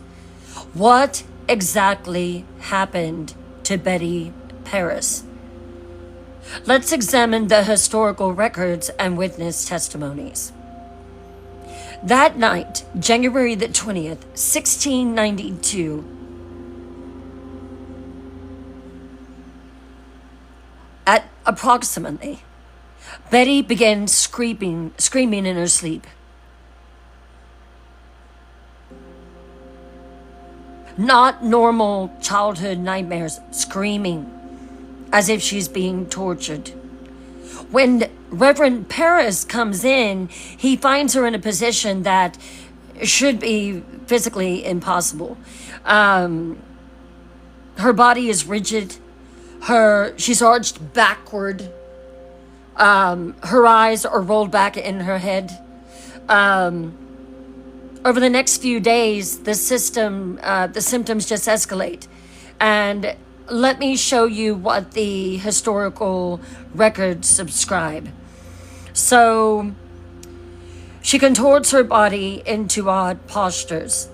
What exactly happened to Betty Paris? Let's examine the historical records and witness testimonies. That night, January the 20th, 1692, at approximately, Betty began screaming in her sleep. Not normal childhood nightmares, screaming as if she's being tortured. When Reverend Paris comes in, he finds her in a position that should be physically impossible. Her body is rigid. She's arched backward. Her eyes are rolled back in her head. Over the next few days, the symptoms just escalate. And let me show you what the historical records subscribe. So, she contorts her body into odd postures.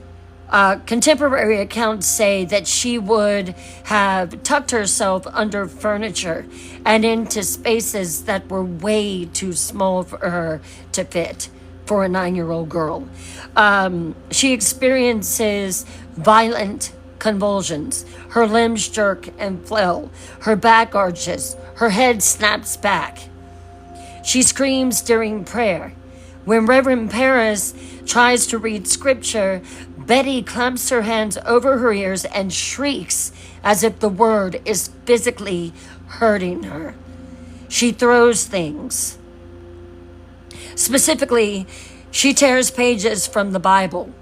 Contemporary accounts say that she would have tucked herself under furniture and into spaces that were way too small for her to fit. for a 9-year-old girl. She experiences violent convulsions. Her limbs jerk and flail. Her back arches. Her head snaps back. She screams during prayer. When Reverend Paris tries to read scripture, Betty clamps her hands over her ears and shrieks as if the word is physically hurting her. She throws things. Specifically, she tears pages from the Bible,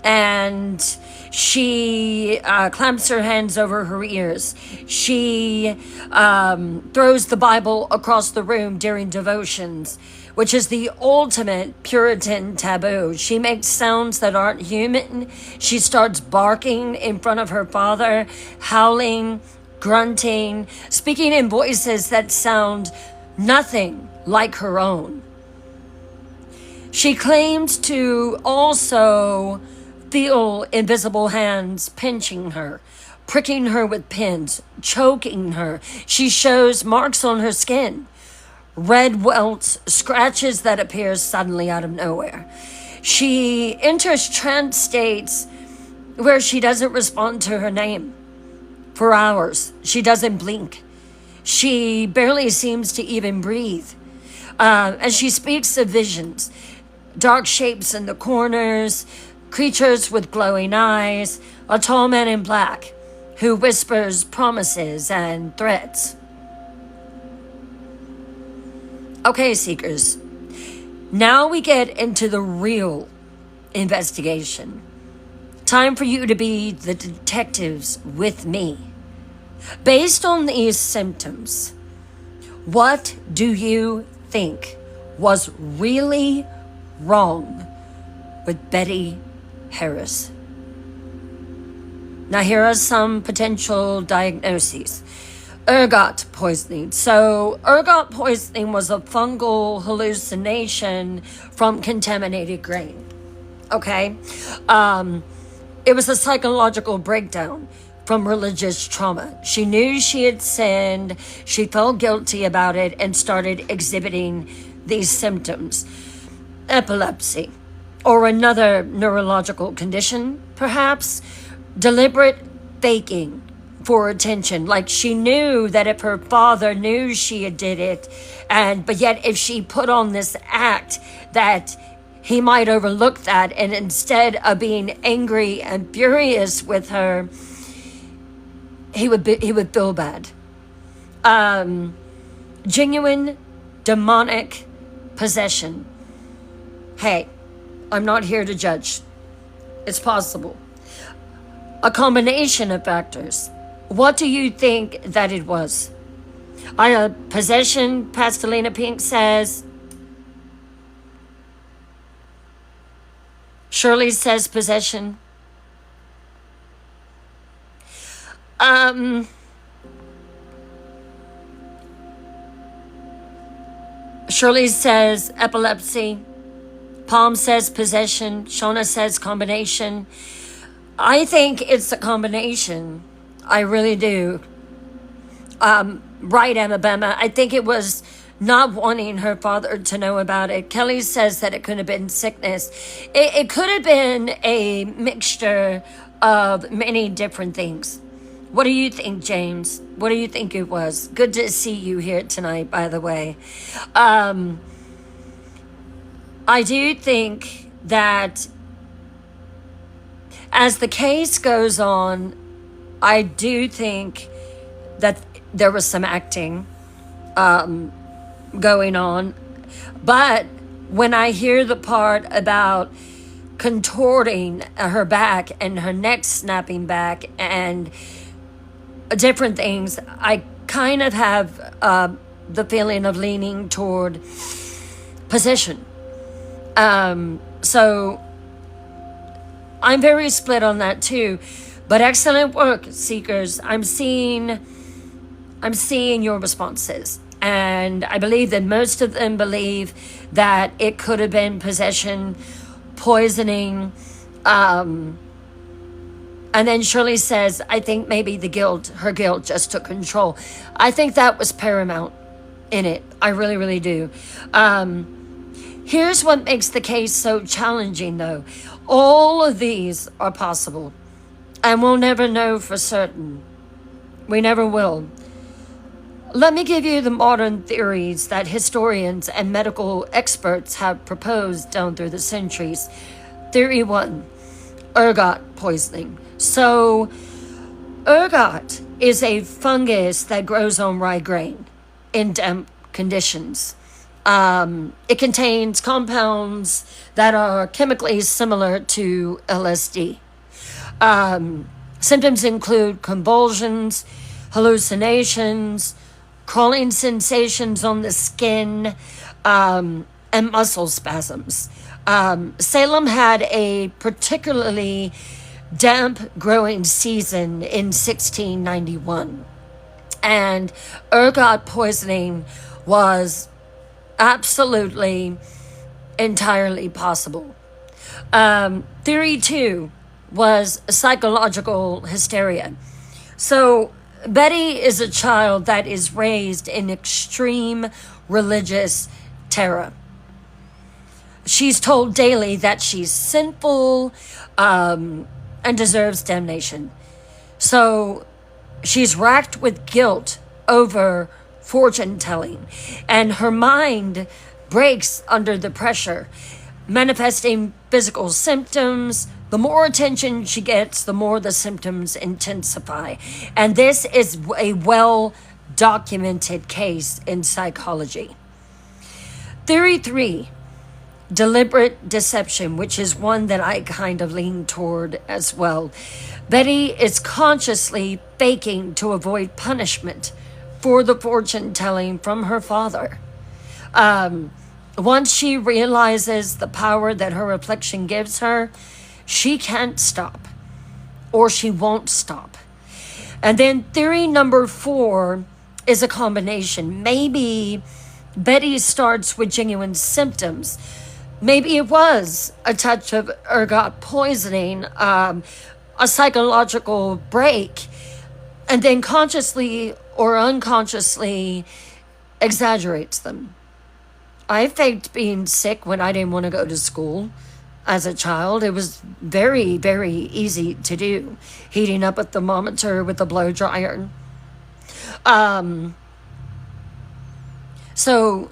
and she clamps her hands over her ears. She throws the Bible across the room during devotions, which is the ultimate Puritan taboo. She makes sounds that aren't human. She starts barking in front of her father, howling, grunting, speaking in voices that sound nothing like her own. She claims to also feel invisible hands pinching her, pricking her with pins, choking her. She shows marks on her skin, red welts, scratches that appear suddenly out of nowhere. She enters trance states where she doesn't respond to her name for hours. She doesn't blink. She barely seems to even breathe. As she speaks of visions, dark shapes in the corners, creatures with glowing eyes, a tall man in black who whispers promises and threats. Okay, Seekers, now we get into the real investigation. Time for you to be the detectives with me. Based on these symptoms, what do you think was really wrong with Betty Harris? Now, here are some potential diagnoses. Ergot poisoning. So, ergot poisoning was a fungal hallucination from contaminated grain. Okay? It was a psychological breakdown from religious trauma. She knew she had sinned. She felt guilty about it and started exhibiting these symptoms. Epilepsy, or another neurological condition, perhaps. Deliberate faking for attention. Like she knew that if her father knew she had did it, but yet if she put on this act, that he might overlook that, and instead of being angry and furious with her, he would feel bad. Genuine demonic possession. Hey, I'm not here to judge. It's possible. A combination of factors. What do you think that it was? Possession, Pastelina Pink says. Shirley says possession. Shirley says epilepsy. Palm says possession. Shona says combination. I think it's a combination. I really do. Right, Emma Bema. I think it was not wanting her father to know about it. Kelly says that it could have been sickness. It could have been a mixture of many different things. What do you think, James? What do you think it was? Good to see you here tonight, by the way. I do think that as the case goes on, I do think that there was some acting going on. But when I hear the part about contorting her back and her neck snapping back and different things, I kind of have the feeling of leaning toward possession. So I'm very split on that too. But excellent work, Seekers. I'm seeing your responses. And I believe that most of them believe that it could have been possession, poisoning. And then Shirley says, I think maybe her guilt just took control. I think that was paramount in it. I really, really do. Here's what makes the case so challenging, though. All of these are possible, and we'll never know for certain. We never will. Let me give you the modern theories that historians and medical experts have proposed down through the centuries. Theory 1, ergot poisoning. So, ergot is a fungus that grows on rye grain in damp conditions. It contains compounds that are chemically similar to LSD. Symptoms include convulsions, hallucinations, crawling sensations on the skin, and muscle spasms. Salem had a particularly damp growing season in 1691, and ergot poisoning was absolutely entirely possible. Theory 2 was psychological hysteria. So Betty is a child that is raised in extreme religious terror. She's told daily that she's sinful and deserves damnation. So she's racked with guilt over fortune telling, and her mind breaks under the pressure, manifesting physical symptoms. The more attention she gets, the more the symptoms intensify. And this is a well-documented case in psychology. Theory 3, deliberate deception, which is one that I kind of lean toward as well. Betty is consciously faking to avoid punishment for the fortune telling from her father. Once she realizes the power that her affliction gives her, she can't stop, or she won't stop. And then theory number 4 is a combination. Maybe Betty starts with genuine symptoms. Maybe it was a touch of ergot poisoning, a psychological break, and then consciously or unconsciously exaggerates them. I faked being sick when I didn't want to go to school. As a child, it was very, very easy to do. Heating up a thermometer with a blow dryer. So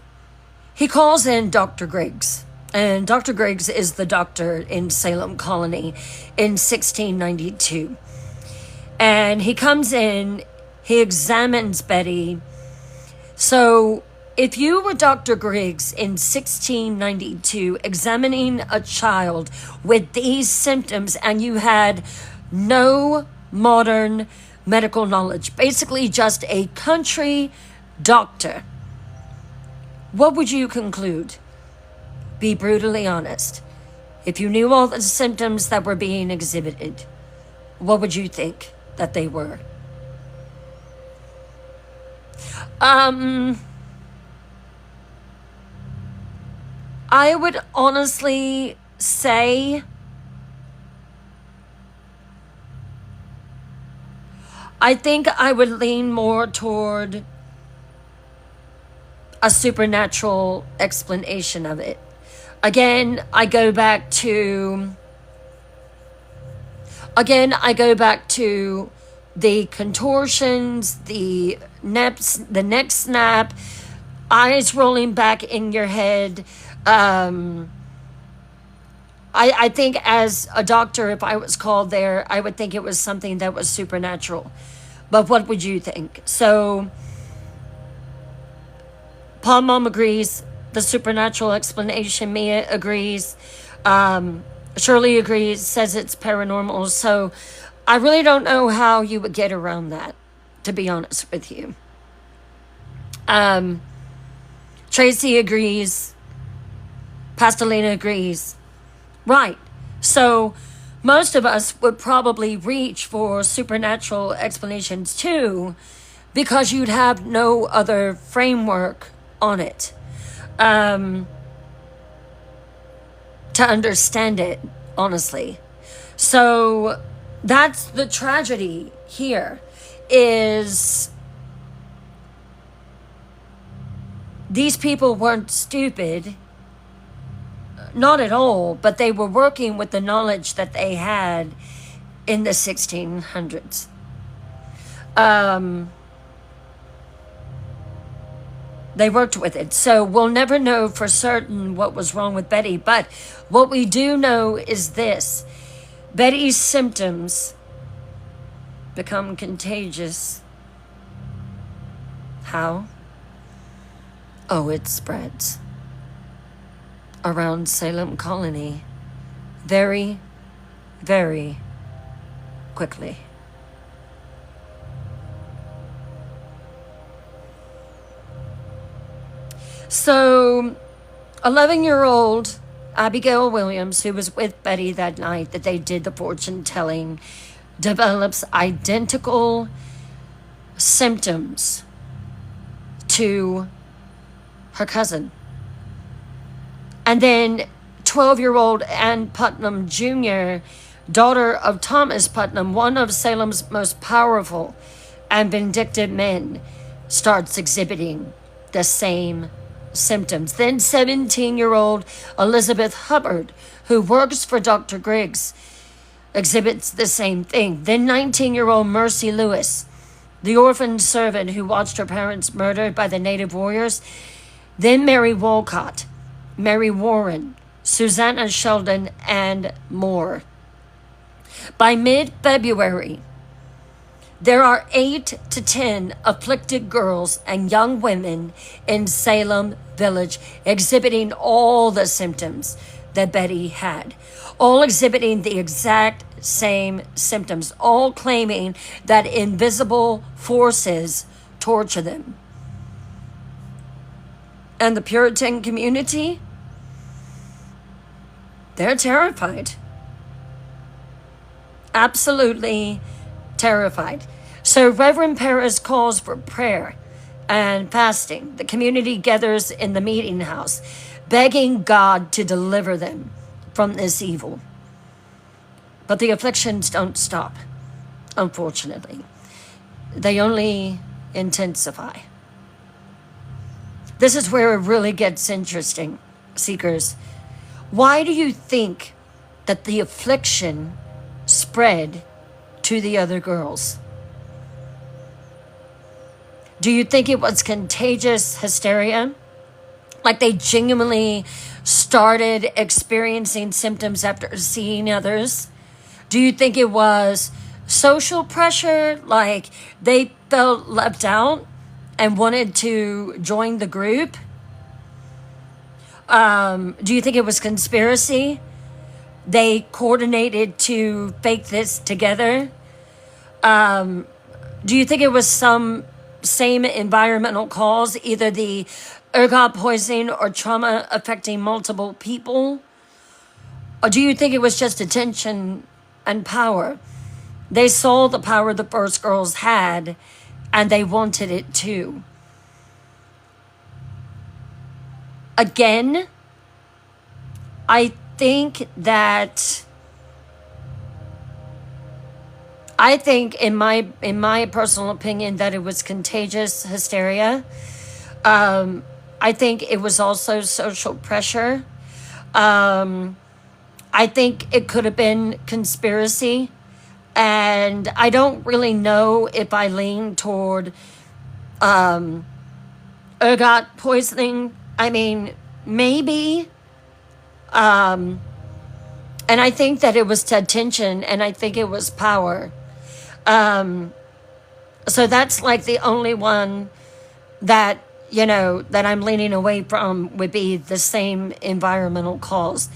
he calls in Dr. Griggs. And Dr. Griggs is the doctor in Salem Colony in 1692. And he comes in, he examines Betty. So if you were Dr. Griggs in 1692 examining a child with these symptoms and you had no modern medical knowledge, basically just a country doctor, what would you conclude? Be brutally honest. If you knew all the symptoms that were being exhibited, what would you think that they were? I would honestly say I think I would lean more toward a supernatural explanation of it. Again, I go back to the contortions, the neck snap, eyes rolling back in your head. I think as a doctor, if I was called there, I would think it was something that was supernatural. But what would you think? So, Paul Mom agrees. The supernatural explanation. Mia agrees. Shirley agrees, says it's paranormal. So, I really don't know how you would get around that, to be honest with you. Tracy agrees. Pastelina agrees. Right. So most of us would probably reach for supernatural explanations too, because you'd have no other framework on it to understand it, honestly. So that's the tragedy here, is these people weren't stupid. Not at all, but they were working with the knowledge that they had in the 1600s. They worked with it. So we'll never know for certain what was wrong with Betty. But what we do know is this. Betty's symptoms become contagious. How? Oh, it spreads around Salem colony very, very quickly. So, 11-year-old Abigail Williams, who was with Betty that night that they did the fortune telling, develops identical symptoms to her cousin. And then 12-year-old Ann Putnam Jr., daughter of Thomas Putnam, one of Salem's most powerful and vindictive men, starts exhibiting the same symptoms. Then 17-year-old Elizabeth Hubbard, who works for Dr. Griggs, exhibits the same thing. Then 19-year-old Mercy Lewis, the orphan servant who watched her parents murdered by the native warriors. Then Mary Walcott, Mary Warren, Susanna Sheldon, and more. By mid-February, there are 8 to 10 afflicted girls and young women in Salem Village exhibiting all the symptoms that Betty had, all exhibiting the exact same symptoms, all claiming that invisible forces torture them. And the Puritan community, they're terrified. Absolutely terrified. So Reverend Paris calls for prayer and fasting. The community gathers in the meeting house, begging God to deliver them from this evil. But the afflictions don't stop, unfortunately. They only intensify. This is where it really gets interesting, seekers. Why do you think that the affliction spread to the other girls? Do you think it was contagious hysteria? Like they genuinely started experiencing symptoms after seeing others? Do you think it was social pressure? Like they felt left out and wanted to join the group? Do you think it was conspiracy? They coordinated to fake this together? Do you think it was some same environmental cause, either the ergot poisoning or trauma affecting multiple people? Or do you think it was just attention and power? They saw the power the first girls had, and they wanted it too. Again, I think in my personal opinion that it was contagious hysteria. I think it was also social pressure. I think it could have been conspiracy. And I don't really know if I lean toward ergot poisoning. I mean, maybe. And I think that it was attention, and I think it was power. So that's like the only one that, that I'm leaning away from would be the same environmental cause.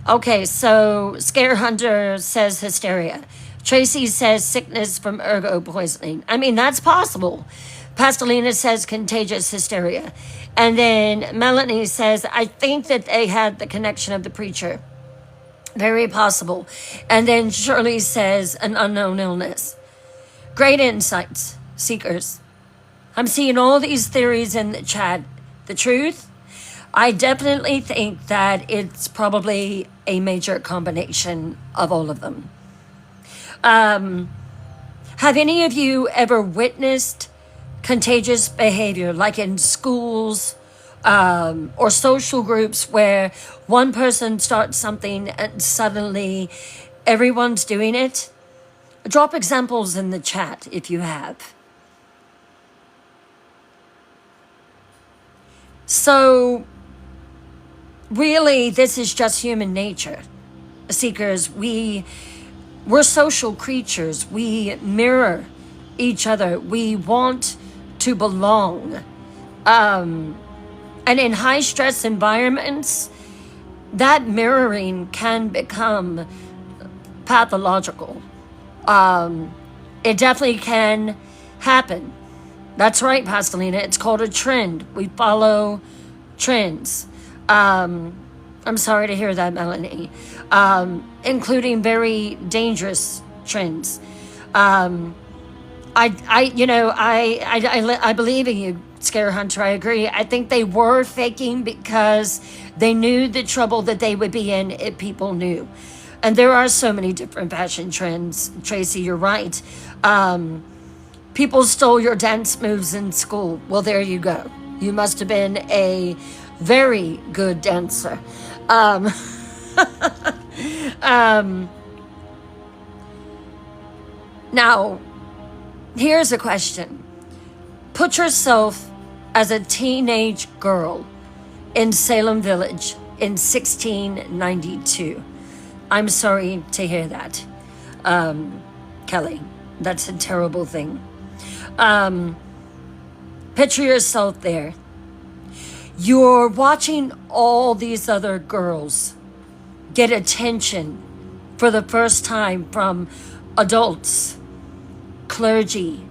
Okay, so Scare Hunter says hysteria. Tracy says sickness from ergo poisoning. I mean, that's possible. Pastelina says contagious hysteria. And then Melanie says, I think that they had the connection of the preacher. Very possible. And then Shirley says an unknown illness. Great insights, seekers. I'm seeing all these theories in the chat. The truth, I definitely think that it's probably a major combination of all of them. Have any of you ever witnessed contagious behavior, like in schools or social groups where one person starts something and suddenly everyone's doing it. Drop examples in the chat if you have. So really, this is just human nature. Seekers, we're social creatures. We mirror each other. We want to belong. And in high stress environments, that mirroring can become pathological. It definitely can happen. That's right, Pastelina. It's called a trend. We follow trends. I'm sorry to hear that, Melanie. Including very dangerous trends. I believe in you, Scare Hunter. I agree. I think they were faking because they knew the trouble that they would be in if people knew. And there are so many different fashion trends. Tracy, you're right. People stole your dance moves in school. Well, there you go. You must have been a very good dancer. Now, here's a question. Put yourself as a teenage girl in Salem Village in 1692. I'm sorry to hear that, Kelly. That's a terrible thing. Picture yourself there. You're watching all these other girls get attention for the first time from adults, clergy,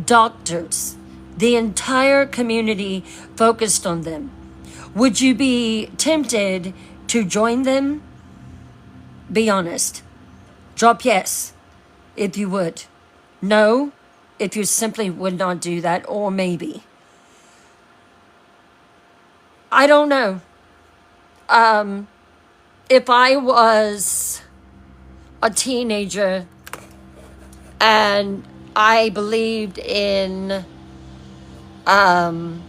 doctors, the entire community focused on them. Would you be tempted to join them? Be honest. Drop yes if you would. No if you simply would not do that, or maybe. I don't know. If I was a teenager and I believed in and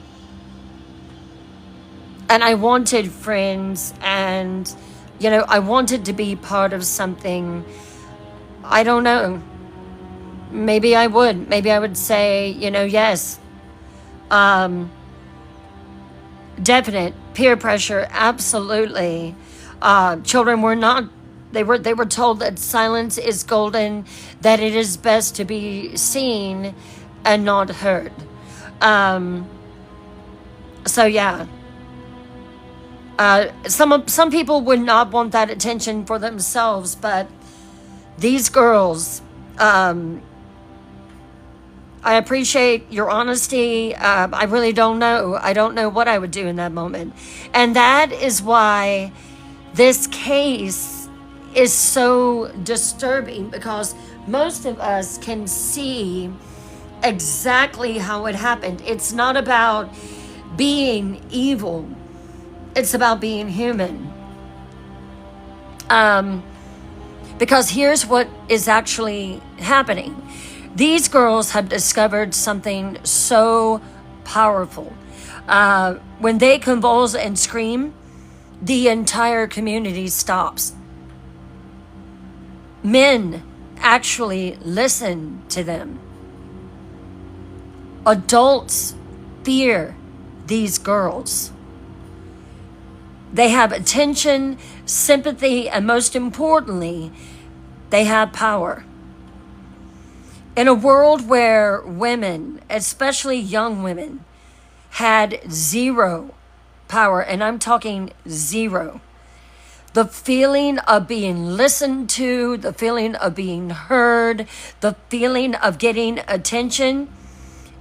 I wanted friends, and I wanted to be part of something, I don't know, maybe I would say yes. Definite peer pressure, absolutely. Children were not, they were told that silence is golden, that it is best to be seen and not heard. So yeah. Some people would not want that attention for themselves, but these girls, I appreciate your honesty. I really don't know. I don't know what I would do in that moment. And that is why this case is so disturbing, because most of us can see exactly how it happened. It's not about being evil. It's about being human. Because here's what is actually happening. These girls have discovered something so powerful. When they convulse and scream, the entire community stops. Men actually listen to them. Adults fear these girls. They have attention, sympathy, and most importantly, they have power. In a world where women, especially young women, had zero power, and I'm talking zero, the feeling of being listened to, the feeling of being heard, the feeling of getting attention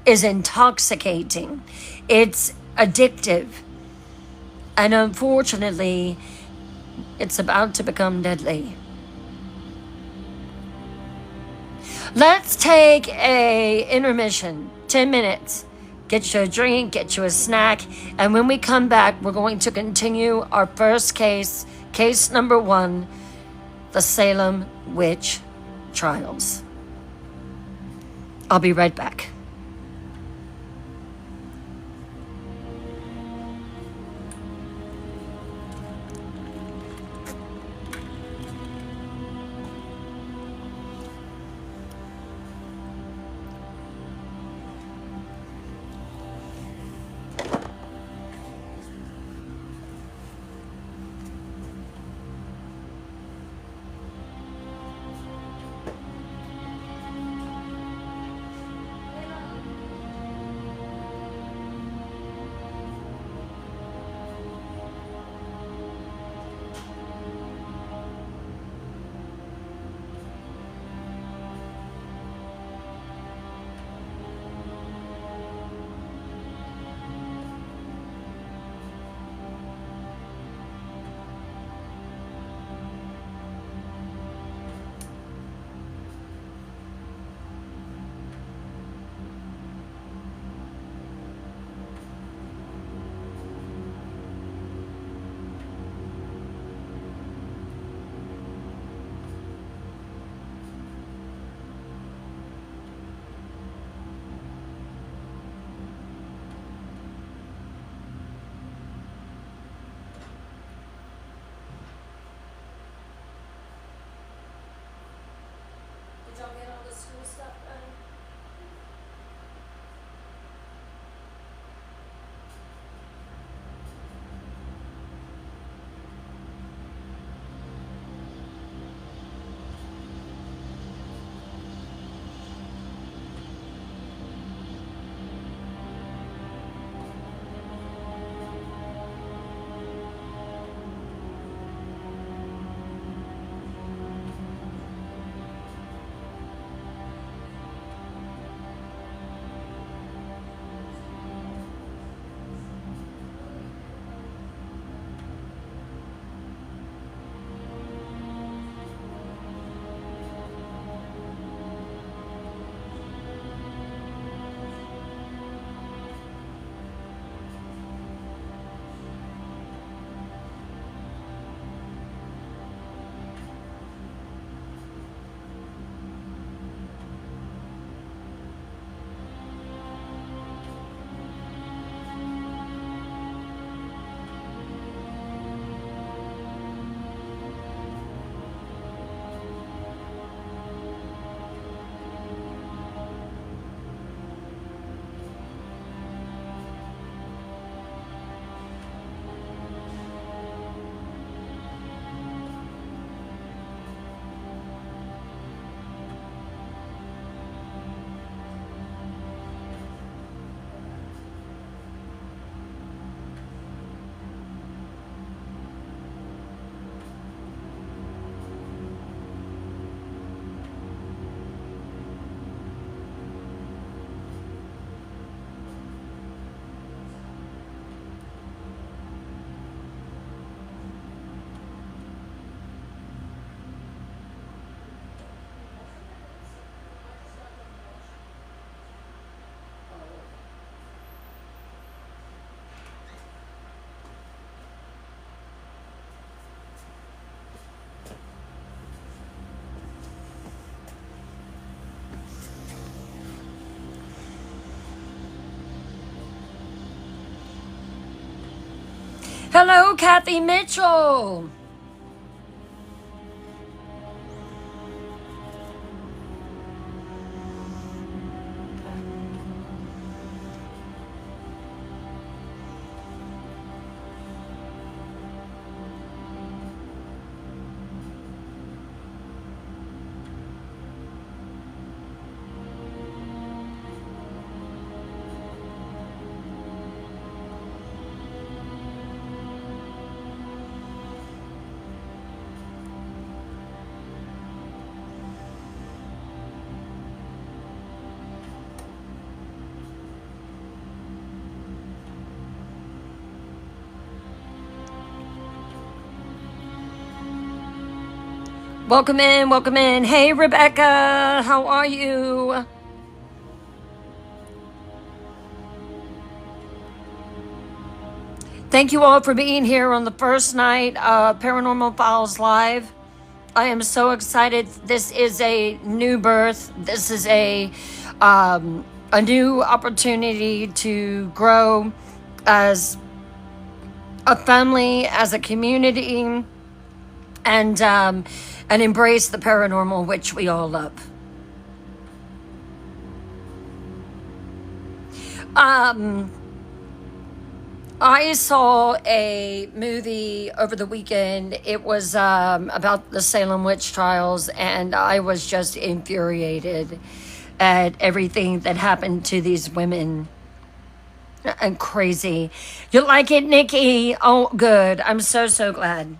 is intoxicating. It's addictive. And unfortunately, it's about to become deadly. Let's take a intermission, 10 minutes. Get you a drink, get you a snack, and when we come back, we're going to continue our first case, case number 1, the Salem Witch Trials. I'll be right back. Hello, Kathy Mitchell. Welcome in, welcome in. Hey, Rebecca, how are you? Thank you all for being here on the first night of Paranormal Files Live. I am so excited. This is a new birth. This is a new opportunity to grow as a family, as a community, and embrace the paranormal, which we all love. I saw a movie over the weekend. It was about the Salem witch trials, and I was just infuriated at everything that happened to these women. And crazy. You like it, Nikki? Oh, good. I'm so glad.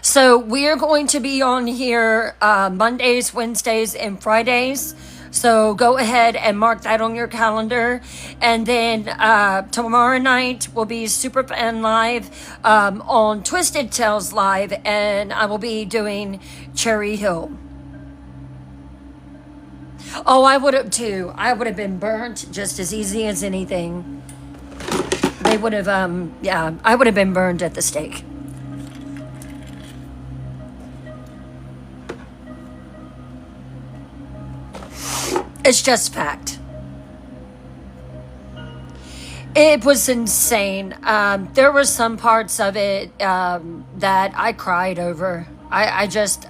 So we're going to be on here Mondays, Wednesdays, and Fridays. So go ahead and mark that on your calendar. And then tomorrow night will be Superfan Live on Twisted Tales Live. And I will be doing Cherry Hill. Oh, I would have too. I would have been burnt just as easy as anything. They would have, yeah, I would have been burned at the stake. It's just fact. It was insane. There were some parts of it that I cried over. I just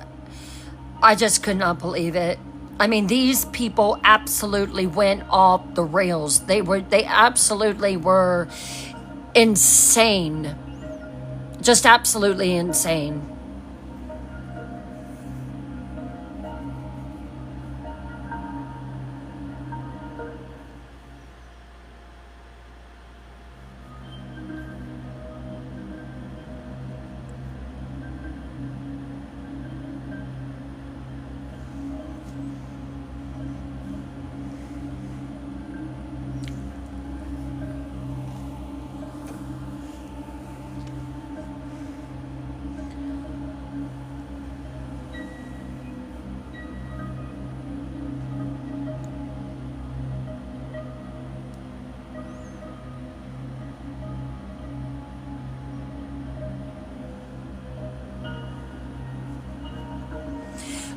could not believe it. I mean, these people absolutely went off the rails. They absolutely were insane. Just absolutely insane.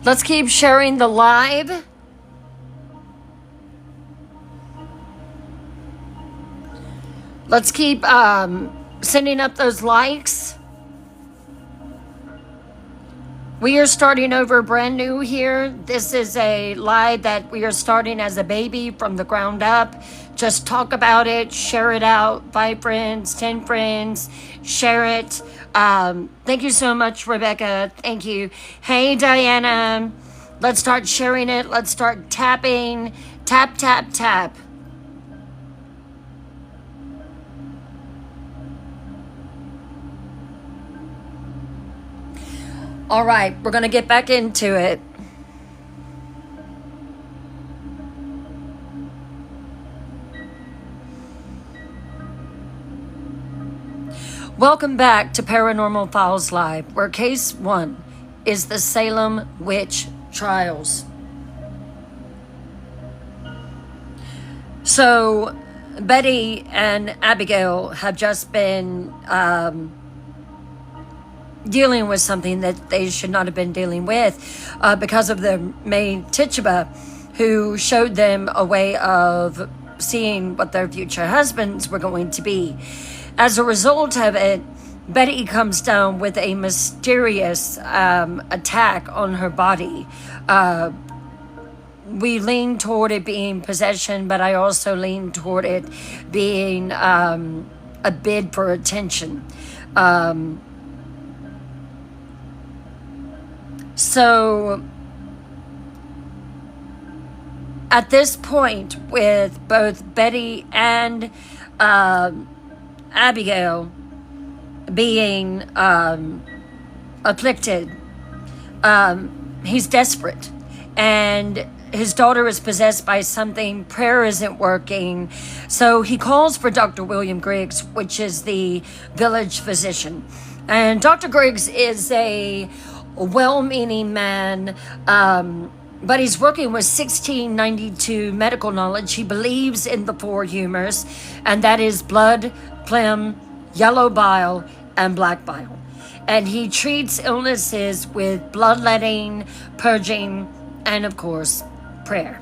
Let's keep sharing the live. Let's keep sending up those likes. We are starting over brand new here. This is a live that we are starting as a baby from the ground up. Just talk about it, share it out, 5 friends, 10 friends, share it. Thank you so much, Rebecca. Thank you. Hey, Diana. Let's start sharing it. Let's start tapping. Tap, tap, tap. All right, we're going to get back into it. Welcome back to Paranormal Files Live, where case 1 is the Salem witch trials. So, Betty and Abigail have just been dealing with something that they should not have been dealing with because of the maid Tituba, who showed them a way of seeing what their future husbands were going to be. As a result of it, Betty comes down with a mysterious attack on her body. We lean toward it being possession, but I also lean toward it being a bid for attention. So at this point, with both Betty and Abigail being afflicted, he's desperate, and his daughter is possessed by something. Prayer isn't working, so he calls for Dr. William Griggs, which is the village physician. And Dr. Griggs is a well-meaning man, but he's working with 1692 medical knowledge. He believes in the four humors, and that is blood, phlegm, yellow bile, and black bile. And he treats illnesses with bloodletting, purging, and of course, prayer.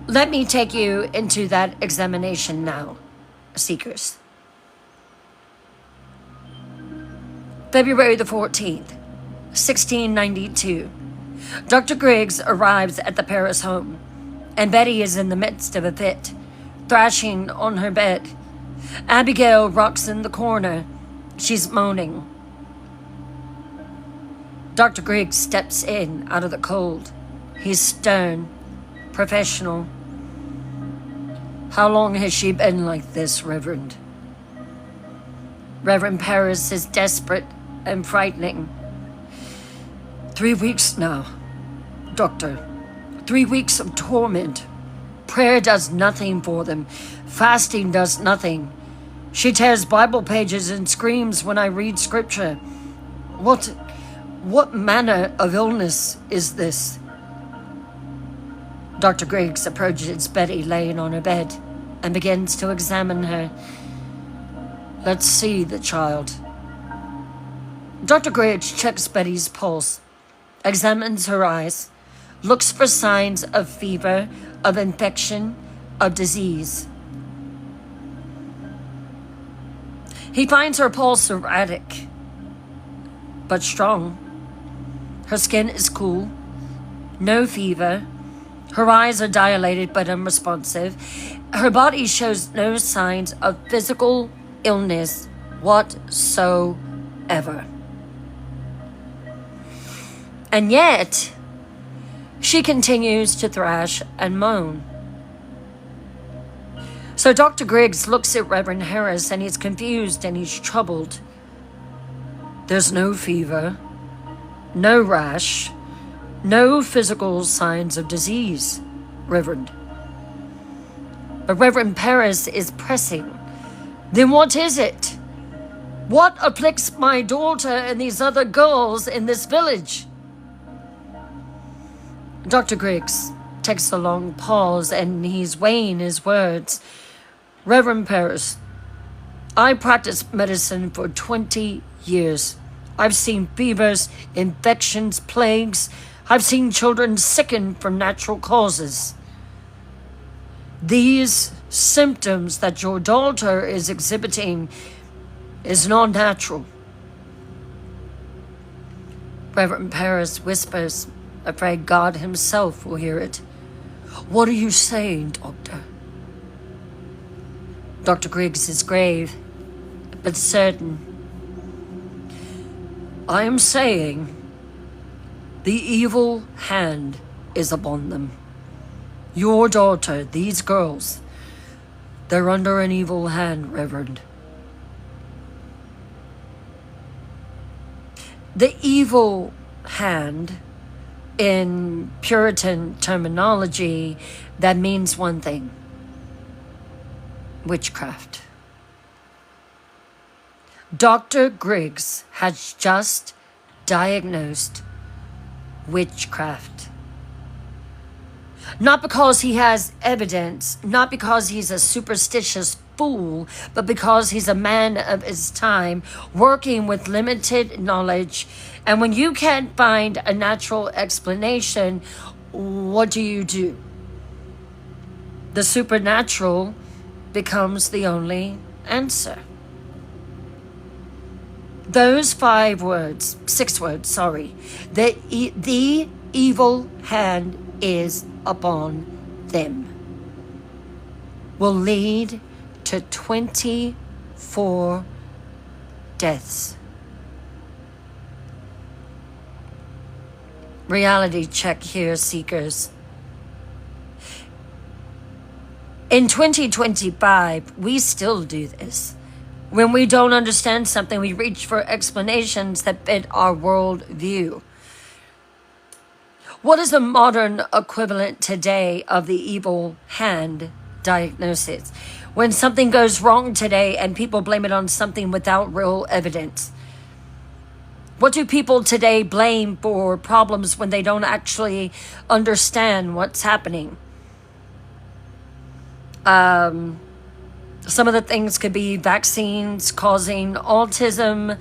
Let me take you into that examination now, seekers. February the 14th, 1692. Dr. Griggs arrives at the Paris home, and Betty is in the midst of a fit, thrashing on her bed. Abigail rocks in the corner. She's moaning. Dr. Griggs steps in out of the cold. He's stern, professional. How long has she been like this, Reverend? Reverend Paris is desperate and frightening. 3 weeks now, Doctor. 3 weeks of torment. Prayer does nothing for them. Fasting does nothing. She tears Bible pages and screams when I read scripture. What manner of illness is this? Dr. Griggs approaches Betty laying on her bed and begins to examine her. Let's see the child. Dr. Griggs checks Betty's pulse, examines her eyes, looks for signs of fever, of infection, of disease. He finds her pulse erratic, but strong. Her skin is cool, no fever. Her eyes are dilated but unresponsive. Her body shows no signs of physical illness whatsoever. And yet, she continues to thrash and moan. So Dr. Griggs looks at Reverend Harris, and he's confused and he's troubled. There's no fever, no rash, no physical signs of disease, Reverend. But Reverend Paris is pressing. Then what is it? What afflicts my daughter and these other girls in this village? Dr. Griggs takes a long pause, and he's weighing his words. Reverend Paris, I practiced medicine for 20 years. I've seen fevers, infections, plagues. I've seen children sicken from natural causes. These symptoms that your daughter is exhibiting is not natural. Reverend Paris whispers, afraid God himself will hear it. What are you saying, Doctor? Dr. Griggs is grave, but certain. I am saying the evil hand is upon them. Your daughter, these girls, they're under an evil hand, Reverend. The evil hand, in Puritan terminology, that means one thing: witchcraft. Dr. Griggs has just diagnosed witchcraft. Not because he has evidence, not because he's a superstitious fool, but because he's a man of his time, working with limited knowledge. And when you can't find a natural explanation, what do? The supernatural becomes the only answer. Those 6 words, the evil hand is upon them, will lead to 24 deaths. Reality check here, seekers. In 2025, we still do this. When we don't understand something, we reach for explanations that fit our world view. What is the modern equivalent today of the evil hand diagnosis? When something goes wrong today and people blame it on something without real evidence. What do people today blame for problems when they don't actually understand what's happening? Some of the things could be vaccines causing autism,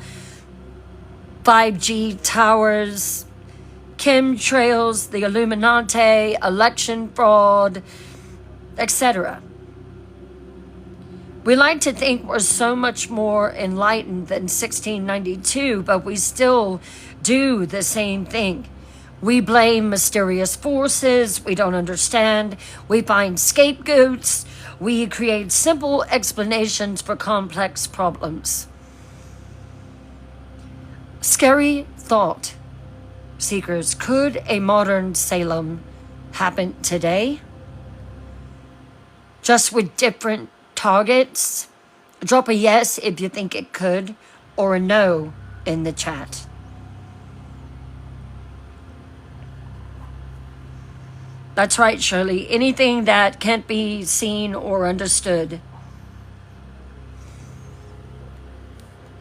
5G towers, chemtrails, the Illuminati, election fraud, etc. We like to think we're so much more enlightened than 1692, but we still do the same thing. We blame mysterious forces we don't understand. We find scapegoats. We create simple explanations for complex problems. Scary thought, seekers. Could a modern Salem happen today? Just with different targets? Drop a yes if you think it could, or a no in the chat. That's right, Shirley. Anything that can't be seen or understood.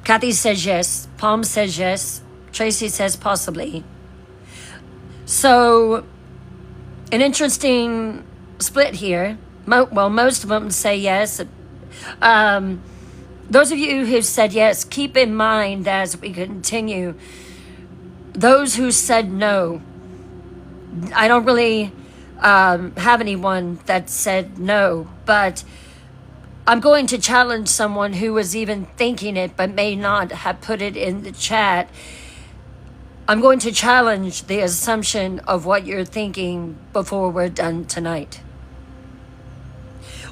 Kathy says yes. Palm says yes. Tracy says possibly. So, an interesting split here. Most of them say yes. Those of you who said yes, keep in mind as we continue, those who said no, I don't really have anyone that said no, but I'm going to challenge someone who was even thinking it but may not have put it in the chat. I'm going to challenge the assumption of what you're thinking before we're done tonight.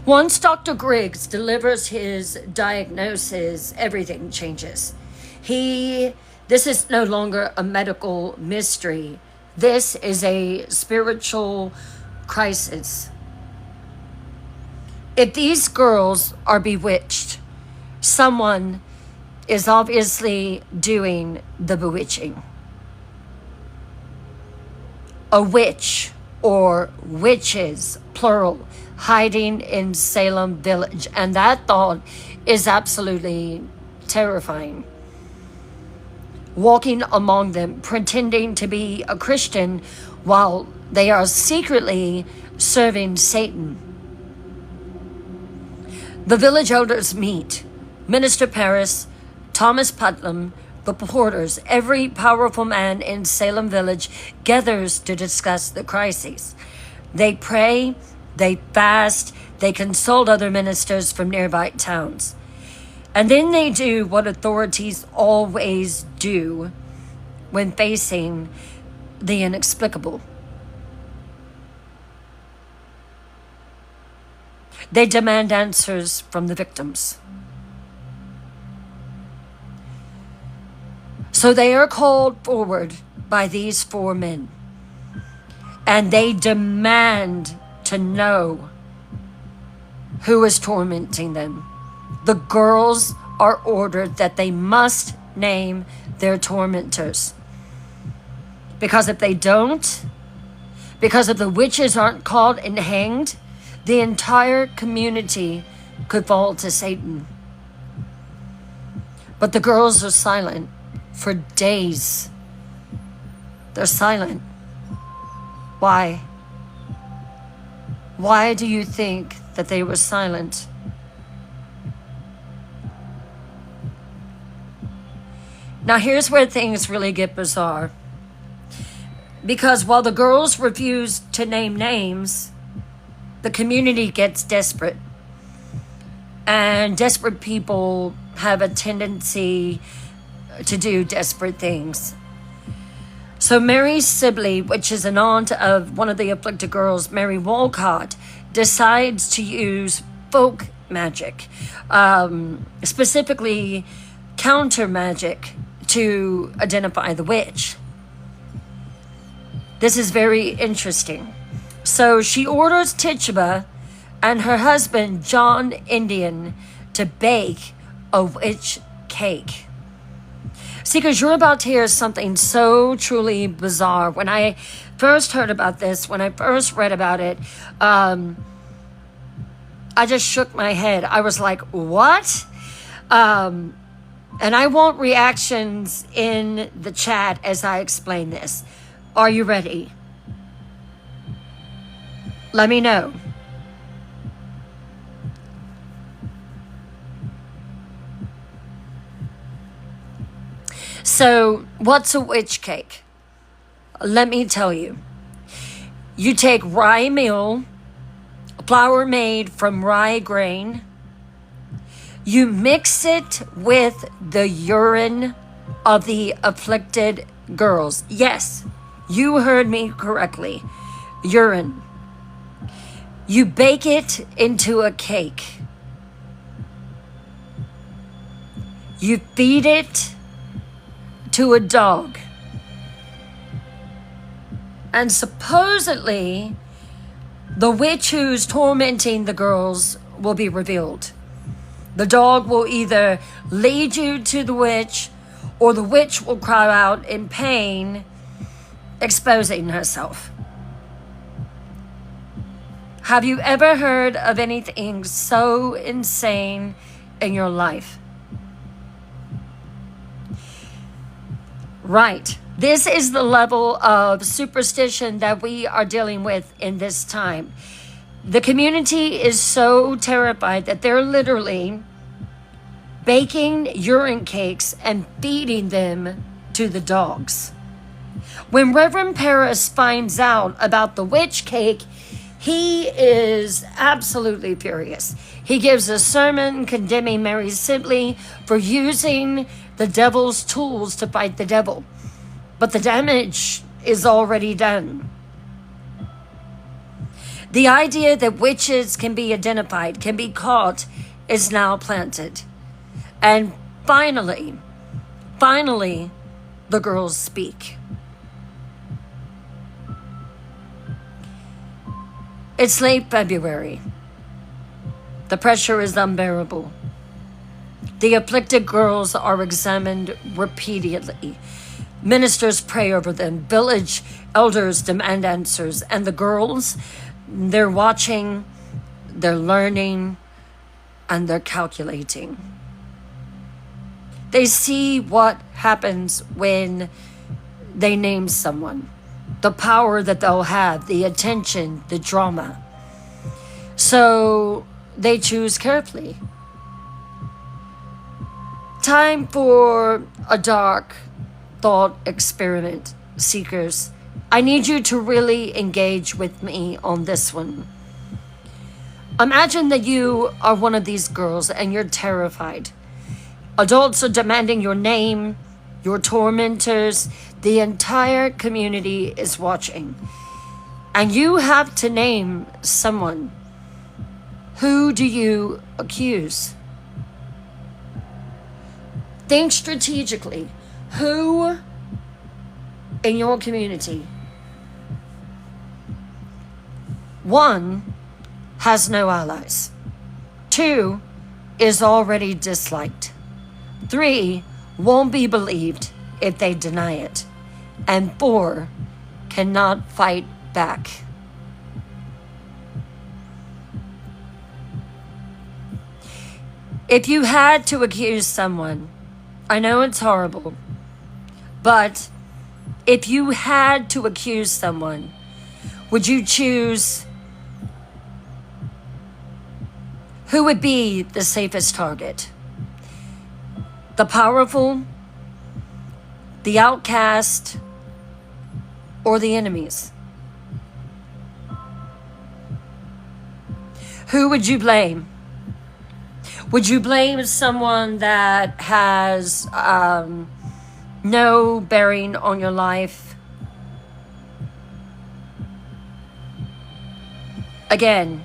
Once Dr. Griggs delivers his diagnosis, everything changes. This is no longer a medical mystery. This is a spiritual crisis. If these girls are bewitched, someone is obviously doing the bewitching. A witch or witches, plural, hiding in Salem village. And that thought is absolutely terrifying. Walking among them, pretending to be a Christian while they are secretly serving Satan. The village elders meet. Minister Paris, Thomas Putnam, the porters, every powerful man in Salem village gathers to discuss the crisis. They pray, they fast, they consult other ministers from nearby towns. And then they do what authorities always do when facing the inexplicable. They demand answers from the victims. So they are called forward by these 4 men. And they demand to know who is tormenting them. The girls are ordered that they must name their tormentors. Because if they don't, because if the witches aren't caught and hanged, the entire community could fall to Satan. But the girls are silent for days. They're silent. Why? Why do you think that they were silent? Now here's where things really get bizarre. Because while the girls refuse to name names, the community gets desperate. And desperate people have a tendency to do desperate things. So Mary Sibley, which is an aunt of one of the afflicted girls, Mary Walcott, decides to use folk magic, specifically counter magic, to identify the witch. This is very interesting. So she orders Tituba and her husband, John Indian, to bake a witch cake. See, because you're about to hear something so truly bizarre. When I first heard about this, when I first read about it, I just shook my head. I was like, what? And I want reactions in the chat as I explain this. Are you ready? Let me know. So, what's a witch cake? Let me tell you. You take rye meal, flour made from rye grain. You mix it with the urine of the afflicted girls. Yes, you heard me correctly. Urine. You bake it into a cake. You feed it to a dog. And supposedly, the witch who's tormenting the girls will be revealed. The dog will either lead you to the witch, or the witch will cry out in pain, exposing herself. Have you ever heard of anything so insane in your life? Right. This is the level of superstition that we are dealing with in this time. The community is so terrified that they're literally baking urine cakes and feeding them to the dogs. When Reverend Paris finds out about the witch cake, he is absolutely furious. He gives a sermon condemning Mary Sibley for using the devil's tools to fight the devil. But the damage is already done. The idea that witches can be identified, can be caught, is now planted. And finally, the girls speak. It's late February. The pressure is unbearable. The afflicted girls are examined repeatedly. Ministers pray over them. Village elders demand answers. And the girls, they're watching, they're learning, and they're calculating. They see what happens when they name someone. The power that they'll have, the attention, the drama. So they choose carefully. Time for a dark thought experiment, seekers. I need you to really engage with me on this one. Imagine that you are one of these girls and you're terrified. Adults are demanding your name, your tormentors. The entire community is watching. And you have to name someone. Who do you accuse? Think strategically. Who in your community? 1 has no allies. 2 is already disliked. 3 won't be believed if they deny it. And 4 cannot fight back. If you had to accuse someone, I know it's horrible, but if you had to accuse someone, would you choose who would be the safest target? The powerful, the outcast, or the enemies? Who would you blame? Would you blame someone that has no bearing on your life? Again,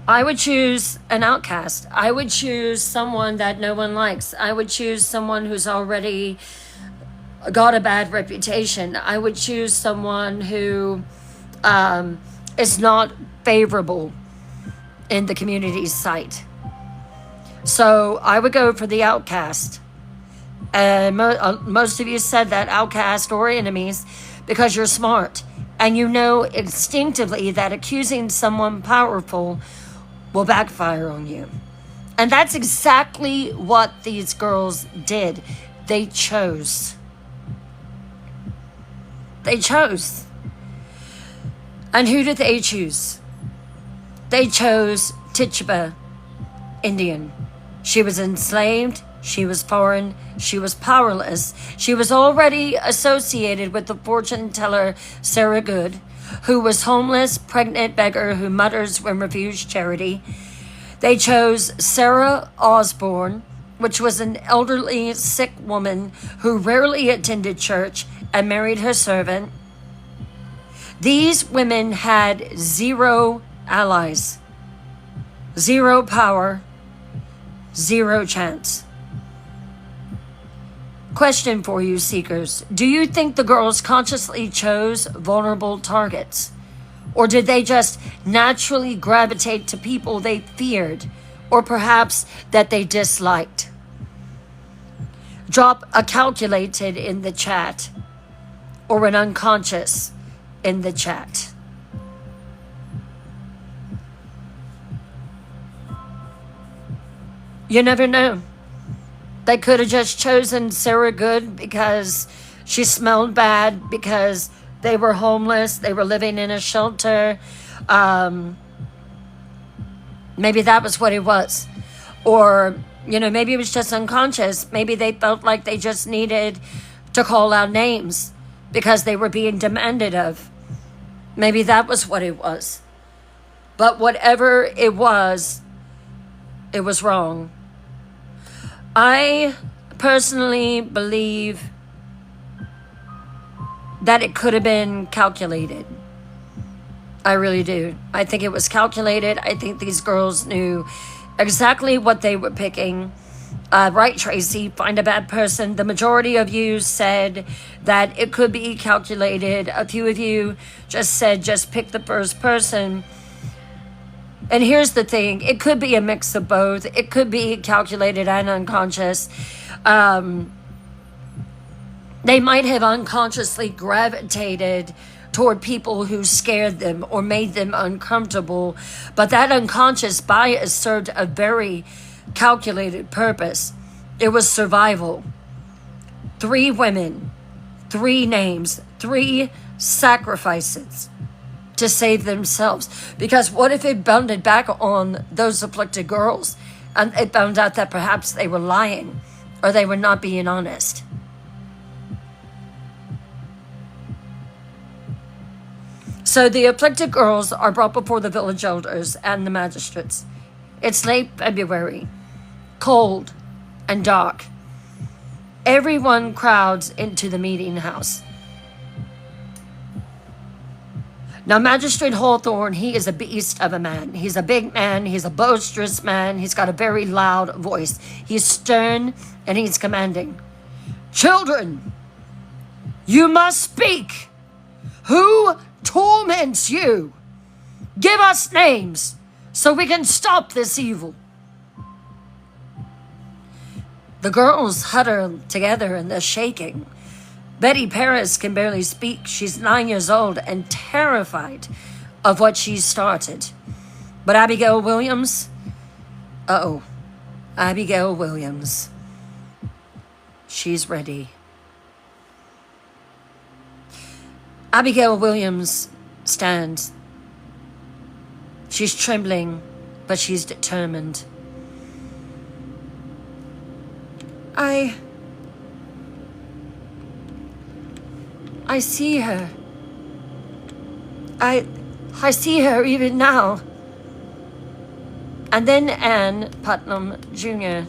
I would choose an outcast. I would choose someone that no one likes. I would choose someone who's already got a bad reputation. I would choose someone who is not favorable in the community's sight. So I would go for the outcast. And most of you said that, outcast or enemies, because you're smart. And you know instinctively that accusing someone powerful will backfire on you. And that's exactly what these girls did. They chose. They chose. And who did they choose? They chose Tituba, Indian. She was enslaved. She was foreign. She was powerless. She was already associated with the fortune teller Sarah Good, who was homeless, pregnant beggar who mutters when refused charity. They chose Sarah Osborne, which was an elderly, sick woman who rarely attended church and married her servant. These women had zero allies, zero power, zero chance. Question for you, seekers. Do you think the girls consciously chose vulnerable targets? Or did they just naturally gravitate to people they feared, or perhaps that they disliked? Drop a calculated in the chat, or an unconscious in the chat. You never know. They could have just chosen Sarah Good because she smelled bad, because they were homeless, they were living in a shelter. Maybe that was what it was. Or, maybe it was just unconscious. Maybe they felt like they just needed to call out names because they were being demanded of. Maybe that was what it was. But whatever it was wrong. I personally believe that it could have been calculated. I really do. I think it was calculated. I think these girls knew exactly what they were picking. Right, Tracy, find a bad person. The majority of you said that it could be calculated. A few of you just said just pick the first person. And here's the thing. It could be a mix of both. It could be calculated and unconscious. They might have unconsciously gravitated toward people who scared them or made them uncomfortable. But that unconscious bias served a very calculated purpose. It was survival. 3 women, 3 names, 3 sacrifices to save themselves. Because what if it bounded back on those afflicted girls and they found out that perhaps they were lying or they were not being honest? So the afflicted girls are brought before the village elders and the magistrates. It's late February, cold and dark. Everyone crowds into the meeting house. Now, Magistrate Hawthorne, he is a beast of a man. He's a big man. He's a boisterous man. He's got a very loud voice. He's stern and he's commanding. Children, you must speak. Who torments you? Give us names so we can stop this evil. The girls huddle together and they're shaking. Betty Paris can barely speak. She's 9 years old and terrified of what she's started. But Abigail Williams, Abigail Williams, she's ready. Abigail Williams stands. She's trembling, but she's determined. I see her. I see her even now. And then Ann Putnam Jr.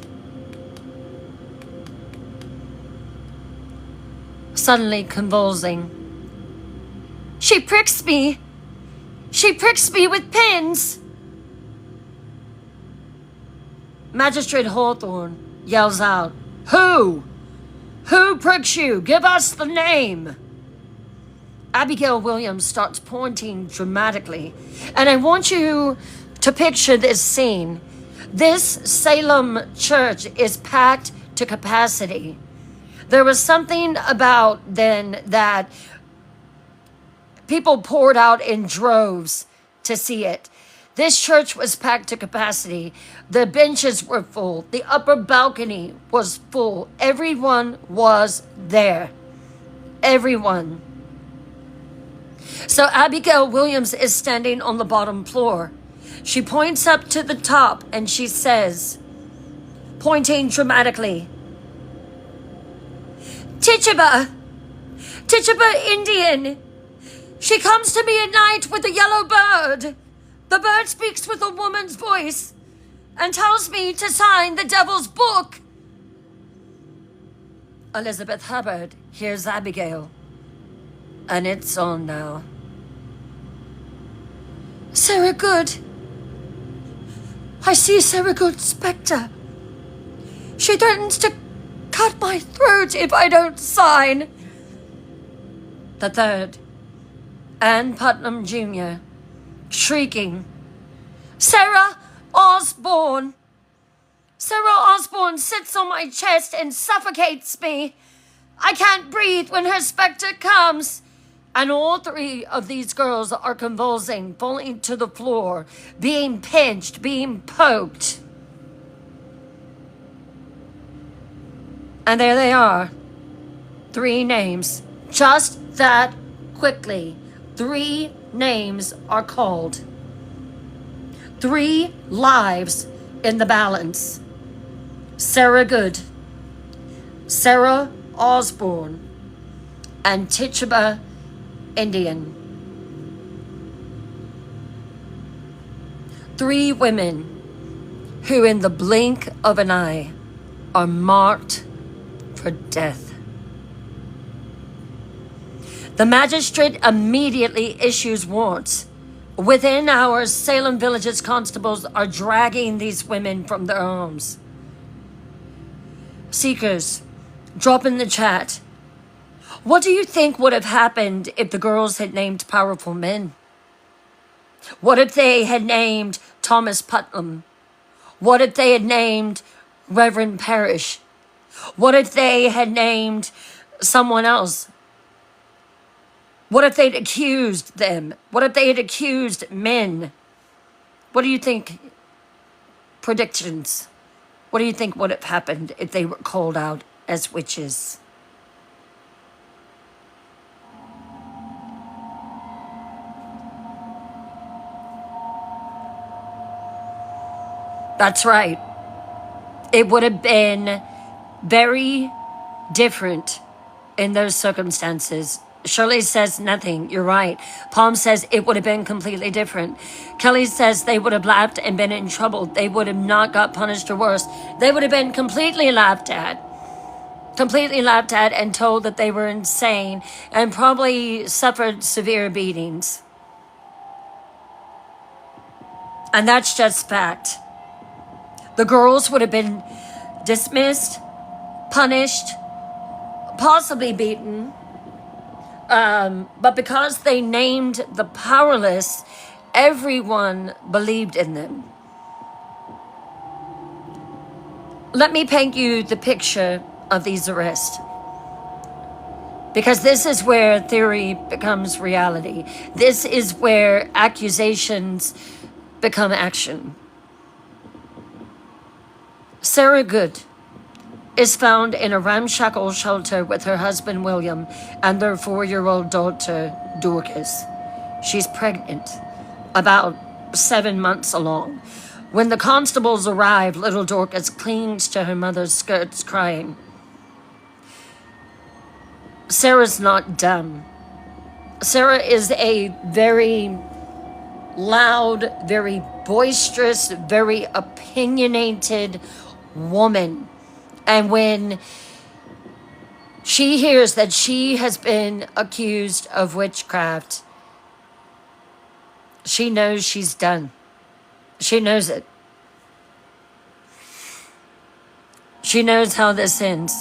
suddenly convulsing. She pricks me. She pricks me with pins. Magistrate Hawthorne yells out, Who? Who pricks you? Give us the name. Abigail Williams starts pointing dramatically. And I want you to picture this scene. This Salem church is packed to capacity. There was something about then that people poured out in droves to see it. This church was packed to capacity. The benches were full. The upper balcony was full. Everyone was there. Everyone. So Abigail Williams is standing on the bottom floor. She points up to the top and she says, pointing dramatically, Tituba Indian. She comes to me at night with a yellow bird. The bird speaks with a woman's voice and tells me to sign the devil's book. Elizabeth Hubbard hears Abigail, and it's on now. Sarah Good. I see Sarah Good's spectre. She threatens to cut my throat if I don't sign. The third, Ann Putnam Jr., shrieking, Sarah Osborne! Sarah Osborne sits on my chest and suffocates me. I can't breathe when her spectre comes. And all three of these girls are convulsing, falling to the floor, being pinched, being poked. And there they are. 3 names. Just that quickly. 3 names are called. 3 lives in the balance. Sarah Good, Sarah Osborne, and Tituba Indian. 3 women who in the blink of an eye are marked for death. The magistrate immediately issues warrants. Within hours, Salem Village's constables are dragging these women from their homes. Seekers, drop in the chat. What do you think would have happened if the girls had named powerful men? What if they had named Thomas Putnam? What if they had named Reverend Parrish? What if they had named someone else? What if they'd accused them? What if they had accused men? What do you think? Predictions. What do you think would have happened if they were called out as witches? That's right. It would have been very different in those circumstances. Shirley says nothing. You're right. Palm says it would have been completely different. Kelly says they would have laughed and been in trouble. They would have not got punished or worse. They would have been completely laughed at. Completely laughed at and told that they were insane and probably suffered severe beatings. And that's just fact. The girls would have been dismissed, punished, possibly beaten. But because they named the powerless, everyone believed in them. Let me paint you the picture of these arrests. Because this is where theory becomes reality. This is where accusations become action. Sarah Good is found in a ramshackle shelter with her husband William and their 4-year-old daughter Dorcas. She's pregnant, about 7 months along. When the constables arrive, little Dorcas clings to her mother's skirts, crying. Sarah's not dumb. Sarah is a very loud, very boisterous, very opinionated woman. And when she hears that she has been accused of witchcraft, she knows she's done. She knows it. She knows how this ends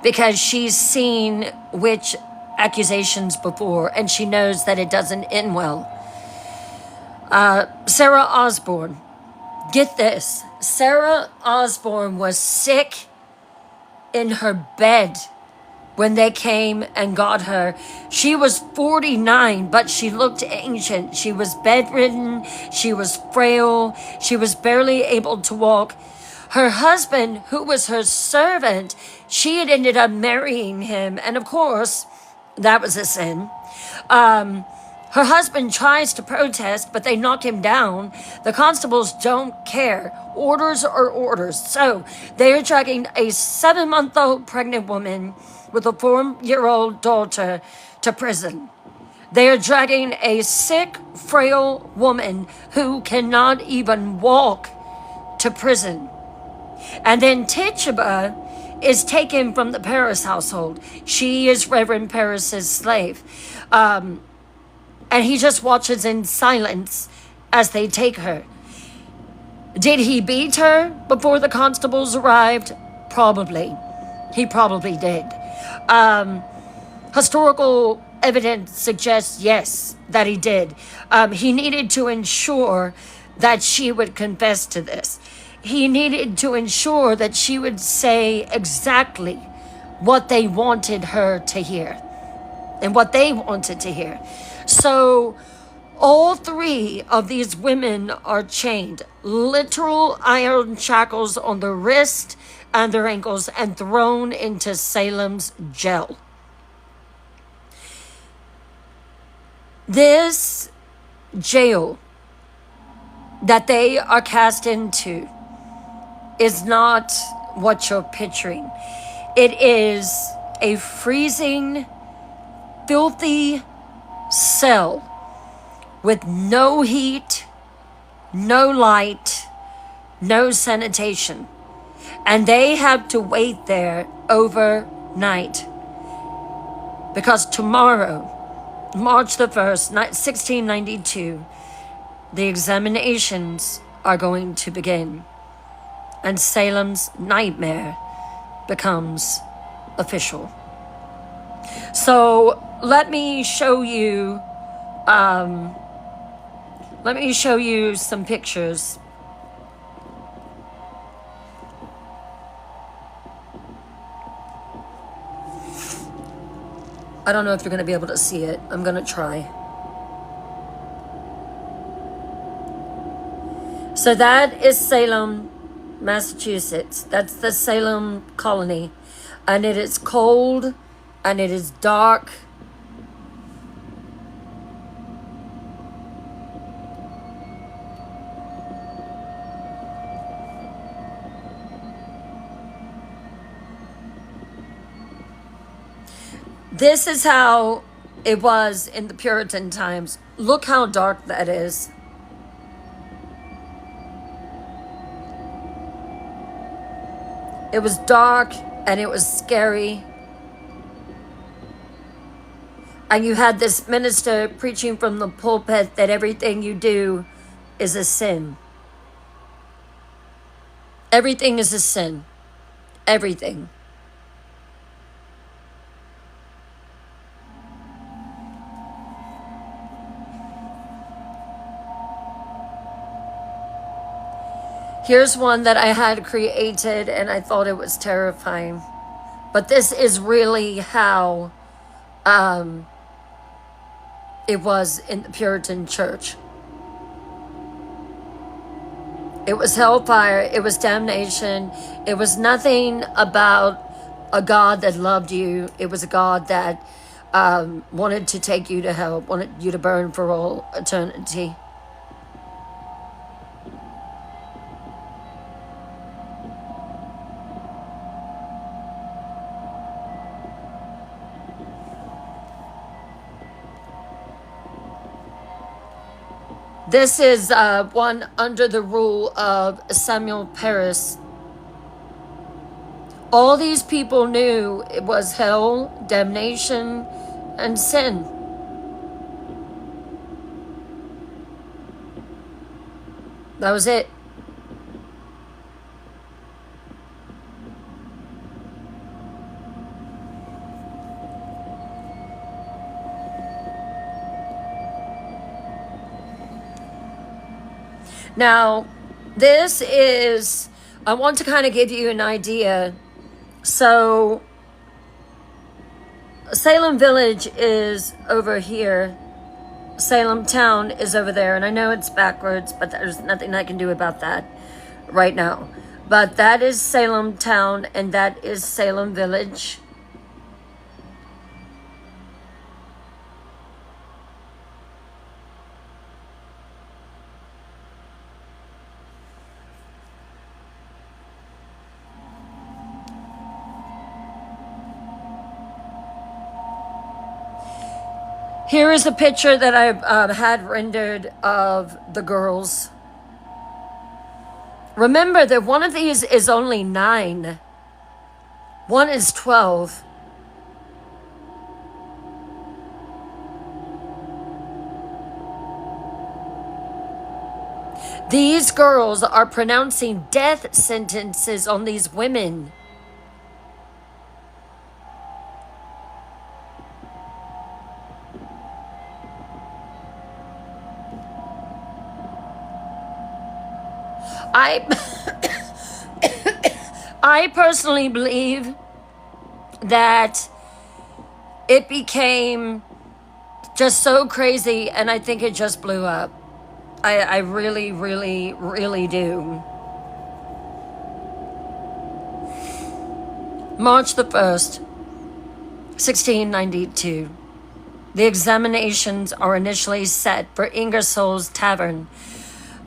because she's seen witch accusations before and she knows that it doesn't end well. Sarah Osborne, get this. Sarah Osborne was sick in her bed when they came and got her. She was 49, but she looked ancient. She was bedridden. She was frail. She was barely able to walk. Her husband, who was her servant, she had ended up marrying him. And of course, that was a sin. Her husband tries to protest, but they knock him down. The constables don't care. Orders are orders. So they are dragging a 7-month-old pregnant woman with a 4-year-old daughter to prison. They are dragging a sick, frail woman who cannot even walk to prison. And then Tituba is taken from the Paris household. She is Reverend Paris's slave. And he just watches in silence as they take her. Did he beat her before the constables arrived? Probably. He probably did. Historical evidence suggests, yes, that he did. He needed to ensure that she would confess to this. He needed to ensure that she would say exactly what they wanted her to hear and what they wanted to hear. So all 3 of these women are chained, literal iron shackles on their wrist and their ankles, and thrown into Salem's jail. This jail that they are cast into is not what you're picturing. It is a freezing, filthy cell with no heat, no light, no sanitation. And they have to wait there overnight because tomorrow, March the 1st, 1692, the examinations are going to begin and Salem's nightmare becomes official. So let me show you some pictures. I don't know if you're going to be able to see it. I'm going to try. So that is Salem, Massachusetts. That's the Salem colony. And it is cold and it is dark. This is how it was in the Puritan times. Look how dark that is. It was dark and it was scary. And you had this minister preaching from the pulpit that everything you do is a sin. Everything is a sin. Everything. Here's one that I had created and I thought it was terrifying. But this is really how it was in the Puritan church. It was hellfire. It was damnation. It was nothing about a God that loved you. It was a God that wanted to take you to hell, wanted you to burn for all eternity. This is one under the rule of Samuel Paris. All these people knew it was hell, damnation, and sin. That was it. Now, this is, I want to kind of give you an idea. So, Salem Village is over here. Salem Town is over there. And I know it's backwards, but there's nothing I can do about that right now. But that is Salem Town, and that is Salem Village. Here is a picture that I had rendered of the girls. Remember that one of these is only 9. One is 12. These girls are pronouncing death sentences on these women. I personally believe that it became just so crazy, and I think it just blew up. I really, really, really do. March the 1st, 1692. The examinations are initially set for Ingersoll's Tavern.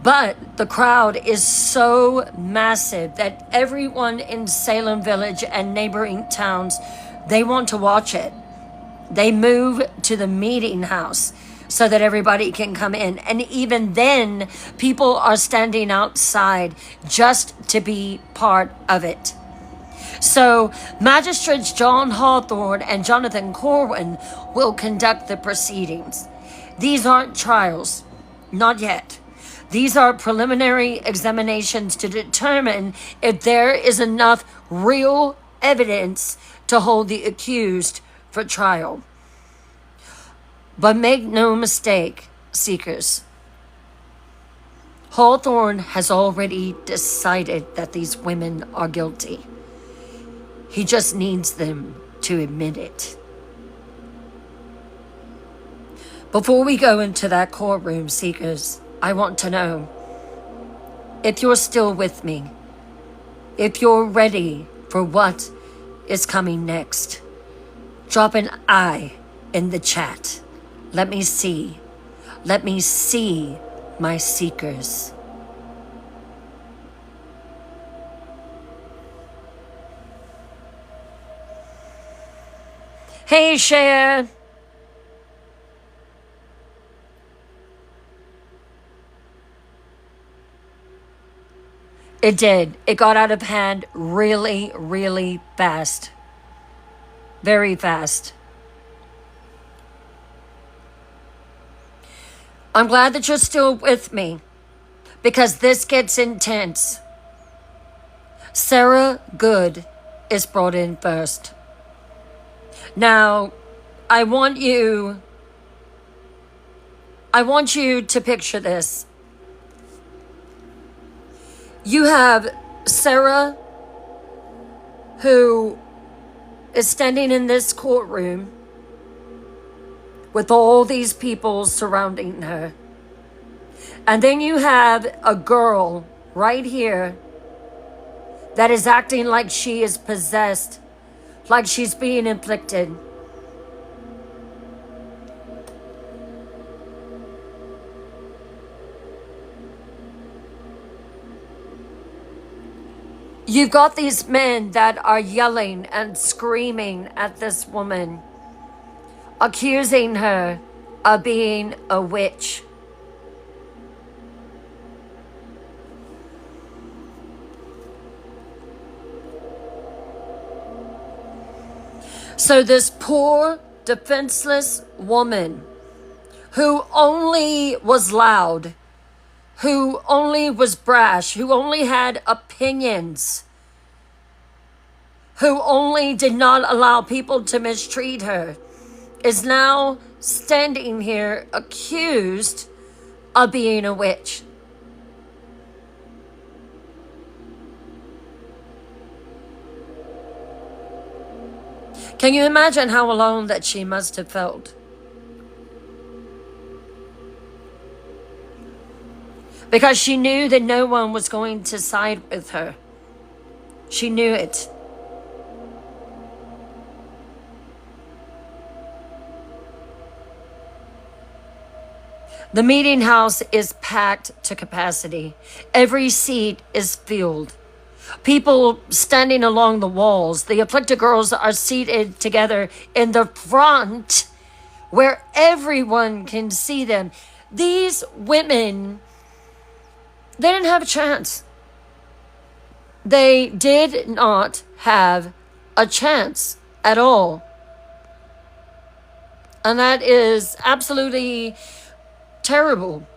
But the crowd is so massive that everyone in Salem Village and neighboring towns, they want to watch it. They move to the meeting house so that everybody can come in. And even then, people are standing outside just to be part of it. So, Magistrates John Hawthorne and Jonathan Corwin will conduct the proceedings. These aren't trials, not yet. These are preliminary examinations to determine if there is enough real evidence to hold the accused for trial. But make no mistake, seekers. Hawthorne has already decided that these women are guilty. He just needs them to admit it. Before we go into that courtroom, seekers, I want to know if you're still with me, if you're ready for what is coming next. Drop an I in the chat. Let me see. Let me see my seekers. Hey, Cher. It did. It got out of hand really, really fast. Very fast. I'm glad that you're still with me, because this gets intense. Sarah Good is brought in first. Now, I want you to picture this. You have Sarah, who is standing in this courtroom with all these people surrounding her. And then you have a girl right here that is acting like she is possessed, like she's being inflicted. You've got these men that are yelling and screaming at this woman, accusing her of being a witch. So this poor, defenseless woman who only was loud, who only was brash, who only had opinions, who only did not allow people to mistreat her, is now standing here accused of being a witch. Can you imagine how alone that she must have felt? Because she knew that no one was going to side with her. She knew it. The meeting house is packed to capacity. Every seat is filled. People standing along the walls. The afflicted girls are seated together in the front where everyone can see them. These women, they didn't have a chance. They did not have a chance at all. And that is absolutely terrible.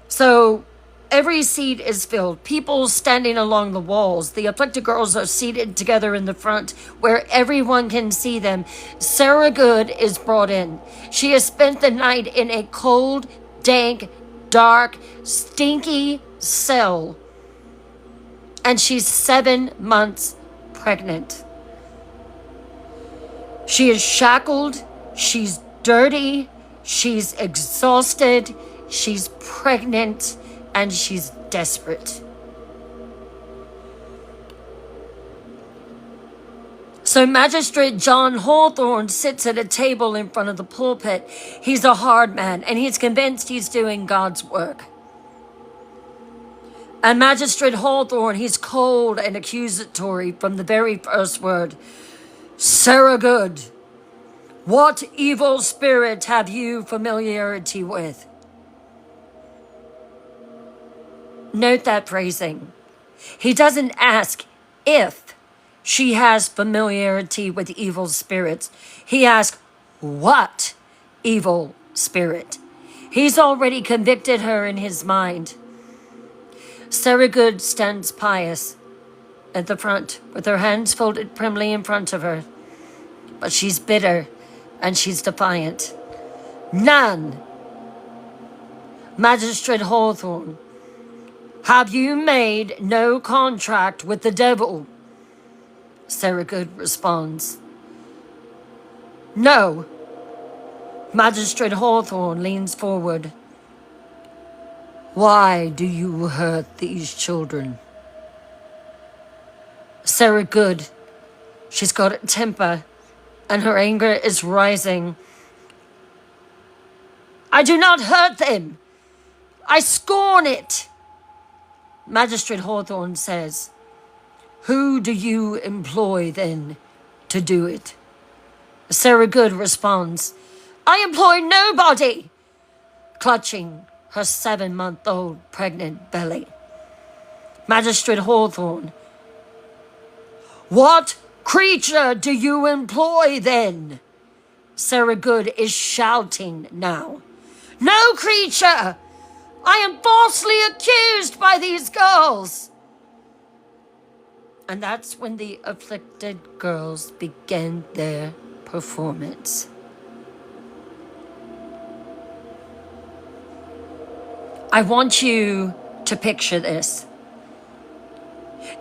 So every seat is filled. People standing along the walls. The afflicted girls are seated together in the front where everyone can see them. Sarah Good is brought in. She has spent the night in a cold, dank, dark, stinky cell. And she's 7 months pregnant. She is shackled. She's dirty. She's exhausted. She's pregnant. And she's desperate. So Magistrate John Hawthorne sits at a table in front of the pulpit. He's a hard man, and he's convinced he's doing God's work. And Magistrate Hawthorne, he's cold and accusatory from the very first word. Sarah Good, what evil spirit have you familiarity with? Note that phrasing. He doesn't ask if she has familiarity with evil spirits. He asks, what evil spirit? He's already convicted her in his mind. Sarah Good stands pious at the front with her hands folded primly in front of her. But she's bitter and she's defiant. None. Magistrate Hawthorne, have you made no contract with the devil? Sarah Good responds, no. Magistrate Hawthorne leans forward. Why do you hurt these children? Sarah Good, she's got a temper and her anger is rising. I do not hurt them. I scorn it. Magistrate Hawthorne says, who do you employ then to do it? Sarah Good responds, I employ nobody, clutching her 7-month-old pregnant belly. Magistrate Hawthorne, what creature do you employ then? Sarah Good is shouting now. No creature! I am falsely accused by these girls. And that's when the afflicted girls began their performance. I want you to picture this.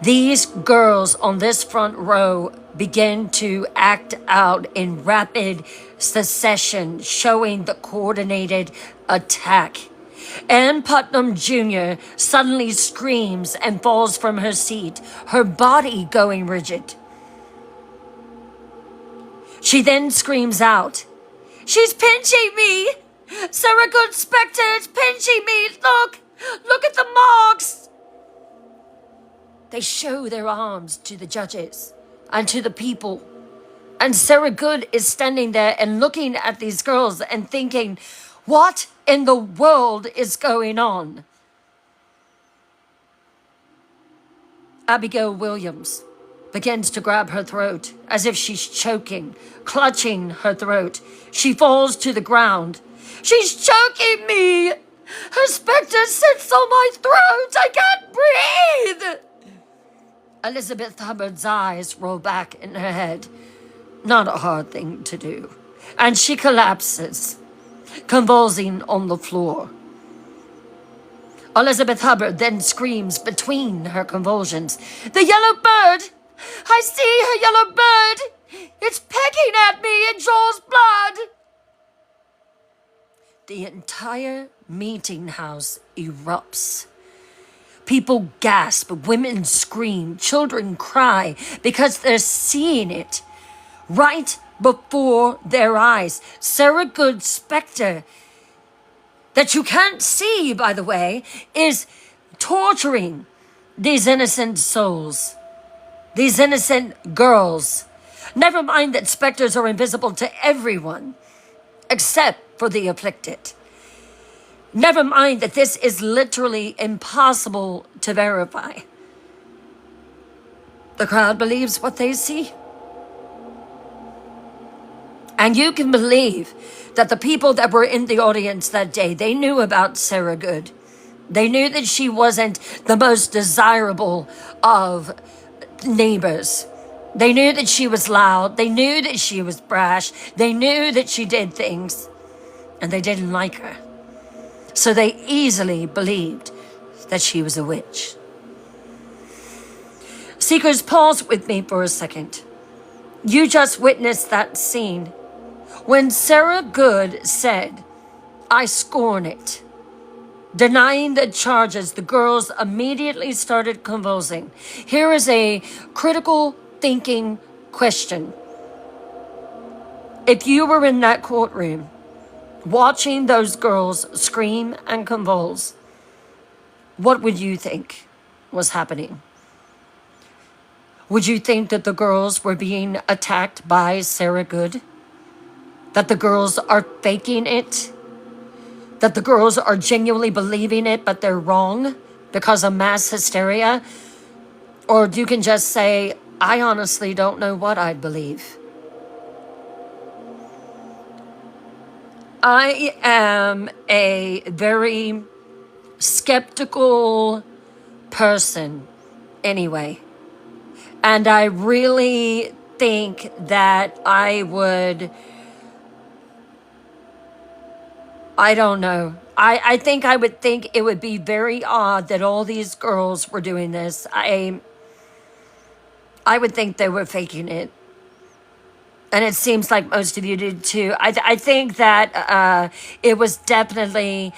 These girls on this front row begin to act out in rapid succession, showing the coordinated attack. Ann Putnam Jr. suddenly screams and falls from her seat, her body going rigid. She then screams out, she's pinching me! Sarah Good Spectre is pinching me! Look at the marks! They show their arms to the judges and to the people. And Sarah Good is standing there and looking at these girls and thinking, what in the world is going on? Abigail Williams, begins to grab her throat as if she's choking, clutching her throat. She falls to the ground. She's choking me! Her specter sits on my throat! I can't breathe! Elizabeth Hubbard's eyes roll back in her head. Not a hard thing to do. And she collapses, convulsing on the floor. Elizabeth Hubbard then screams between her convulsions, "The yellow bird! I see her yellow bird! It's pecking at me! It draws blood!" The entire meeting house erupts. People gasp, women scream, children cry because they're seeing it right before their eyes. Sarah Good's specter, that you can't see, by the way, is torturing these innocent souls, these innocent girls. Never mind that specters are invisible to everyone, except for the afflicted. Never mind that this is literally impossible to verify. The crowd believes what they see. And you can believe that the people that were in the audience that day, they knew about Sarah Good. They knew that she wasn't the most desirable of neighbors. They knew that she was loud. They knew that she was brash. They knew that she did things, and they didn't like her. So they easily believed that she was a witch. Seekers, pause with me for a second. You just witnessed that scene when Sarah Good said, "I scorn it." Denying the charges, the girls immediately started convulsing. Here is a critical thinking question. If you were in that courtroom, watching those girls scream and convulse, what would you think was happening? Would you think that the girls were being attacked by Sarah Good? That the girls are faking it? That the girls are genuinely believing it, but they're wrong because of mass hysteria? Or you can just say, I honestly don't know what I'd believe. I am a very skeptical person anyway. And I really think that I don't know. I think I would think it would be very odd that all these girls were doing this. I would think they were faking it. And it seems like most of you did too. I think that it was definitely,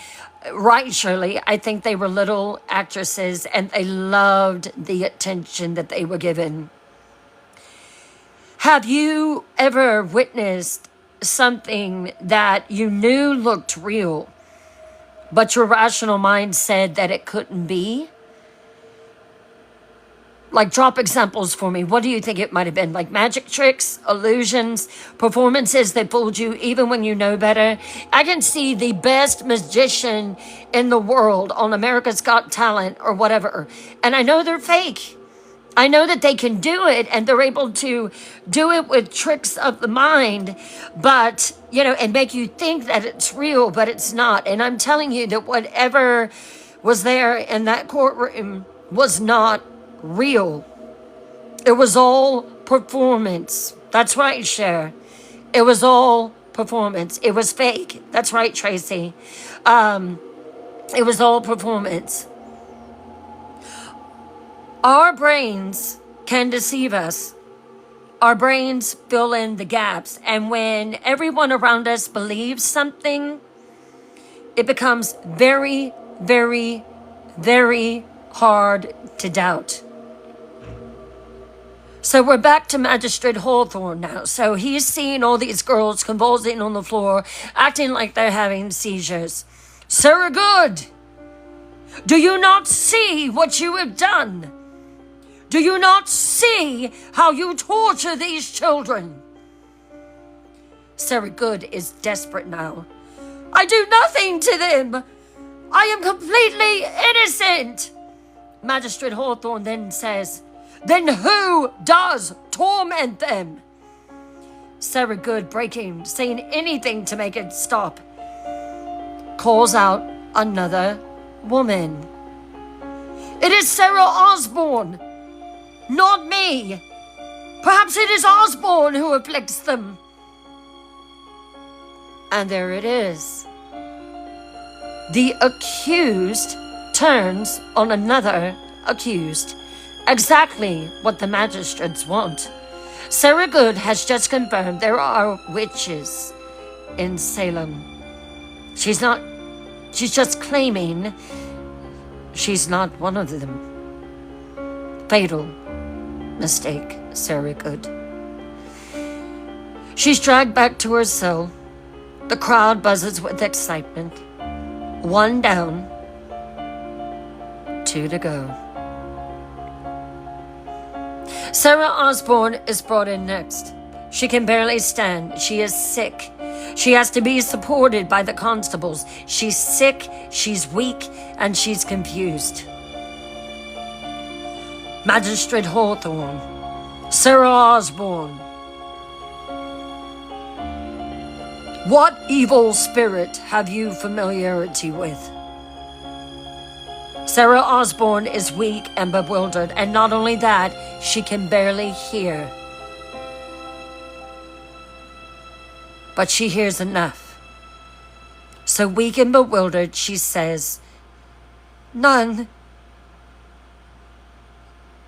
right, Shirley, I think they were little actresses and they loved the attention that they were given. Have you ever witnessed something that you knew looked real, but your rational mind said that it couldn't be? Like, drop examples for me. What do you think it might have been? Like magic tricks, illusions, performances that fooled you even when you know better? I can see the best magician in the world on America's Got Talent or whatever, and I know they're fake. I know that they can do it, and they're able to do it with tricks of the mind, but, and make you think that it's real, but it's not. And I'm telling you that whatever was there in that courtroom was not real. It was all performance. That's right, Cher. It was all performance. It was fake. That's right, Tracy. It was all performance. Our brains can deceive us. Our brains fill in the gaps. And when everyone around us believes something, it becomes very, very, very hard to doubt. So we're back to Magistrate Hawthorne now. So he's seeing all these girls convulsing on the floor, acting like they're having seizures. Sarah Good, do you not see what you have done? Do you not see how you torture these children? Sarah Good is desperate now. I do nothing to them. I am completely innocent. Magistrate Hawthorne then says, then who does torment them? Sarah Good, breaking, saying anything to make it stop, calls out another woman. It is Sarah Osborne, not me. Perhaps it is Osborne who afflicts them. And there it is. The accused turns on another accused. Exactly what the magistrates want. Sarah Good has just confirmed there are witches in Salem. She's just claiming she's not one of them. Fatal mistake, Sarah Good. She's dragged back to her cell. The crowd buzzes with excitement. One down, two to go. Sarah Osborne is brought in next. She can barely stand. She is sick. She has to be supported by the constables. She's sick, she's weak, and she's confused. Magistrate Hawthorne, Sarah Osborne. What evil spirit have you familiarity with? Sarah Osborne is weak and bewildered, and not only that, she can barely hear. But she hears enough. So weak and bewildered, she says, "None.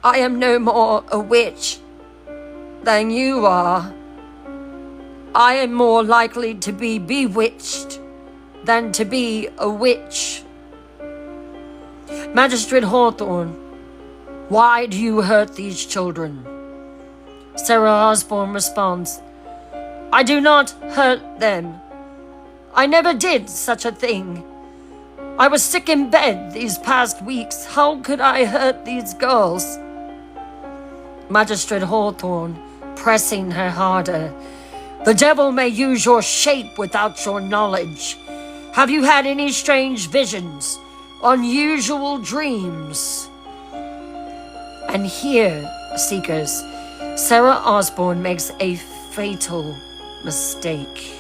I am no more a witch than you are. I am more likely to be bewitched than to be a witch." Magistrate Hawthorne, why do you hurt these children? Sarah Osborne responds, "I do not hurt them. I never did such a thing. I was sick in bed these past weeks. How could I hurt these girls?" Magistrate Hawthorne, pressing her harder, "The devil may use your shape without your knowledge. Have you had any strange visions? Unusual dreams?" And here, seekers, Sarah Osborne makes a fatal mistake.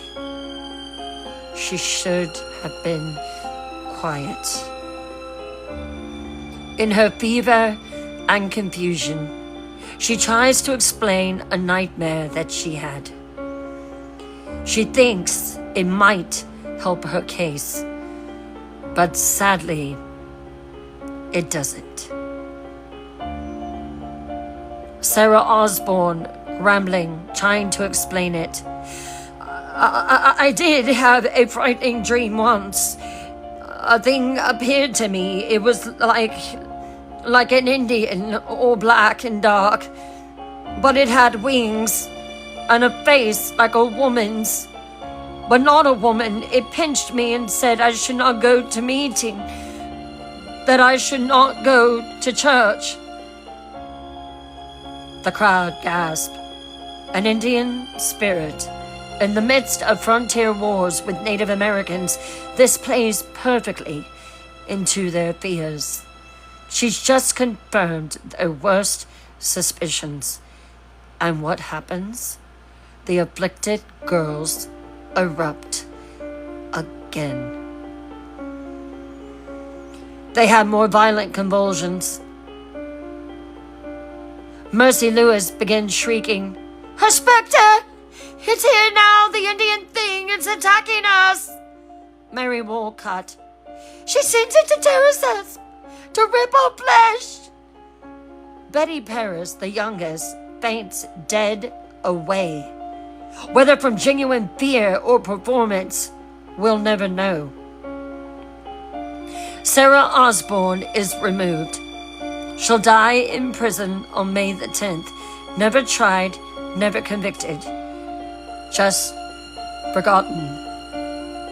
She should have been quiet. In her fever and confusion, she tries to explain a nightmare that she had. She thinks it might help her case, but sadly, it doesn't. Sarah Osborne, rambling, trying to explain it. I did have a frightening dream once. A thing appeared to me. It was like an Indian, all black and dark, but it had wings and a face like a woman's, but not a woman. It pinched me and said I should not go to meeting, that I should not go to church. The crowd gasped. An Indian spirit. In the midst of frontier wars with Native Americans, this plays perfectly into their fears. She's just confirmed their worst suspicions. And what happens? The afflicted girls erupt again. They have more violent convulsions. Mercy Lewis begins shrieking, "Her specter! It's here now! The Indian thing! It's attacking us!" Mary Walcott, "She sends it to terrorize us, to rip our flesh!" Betty Paris, the youngest, faints dead away. Whether from genuine fear or performance, we'll never know. Sarah Osborne is removed. She'll die in prison on May the 10th. Never tried, never convicted. Just forgotten.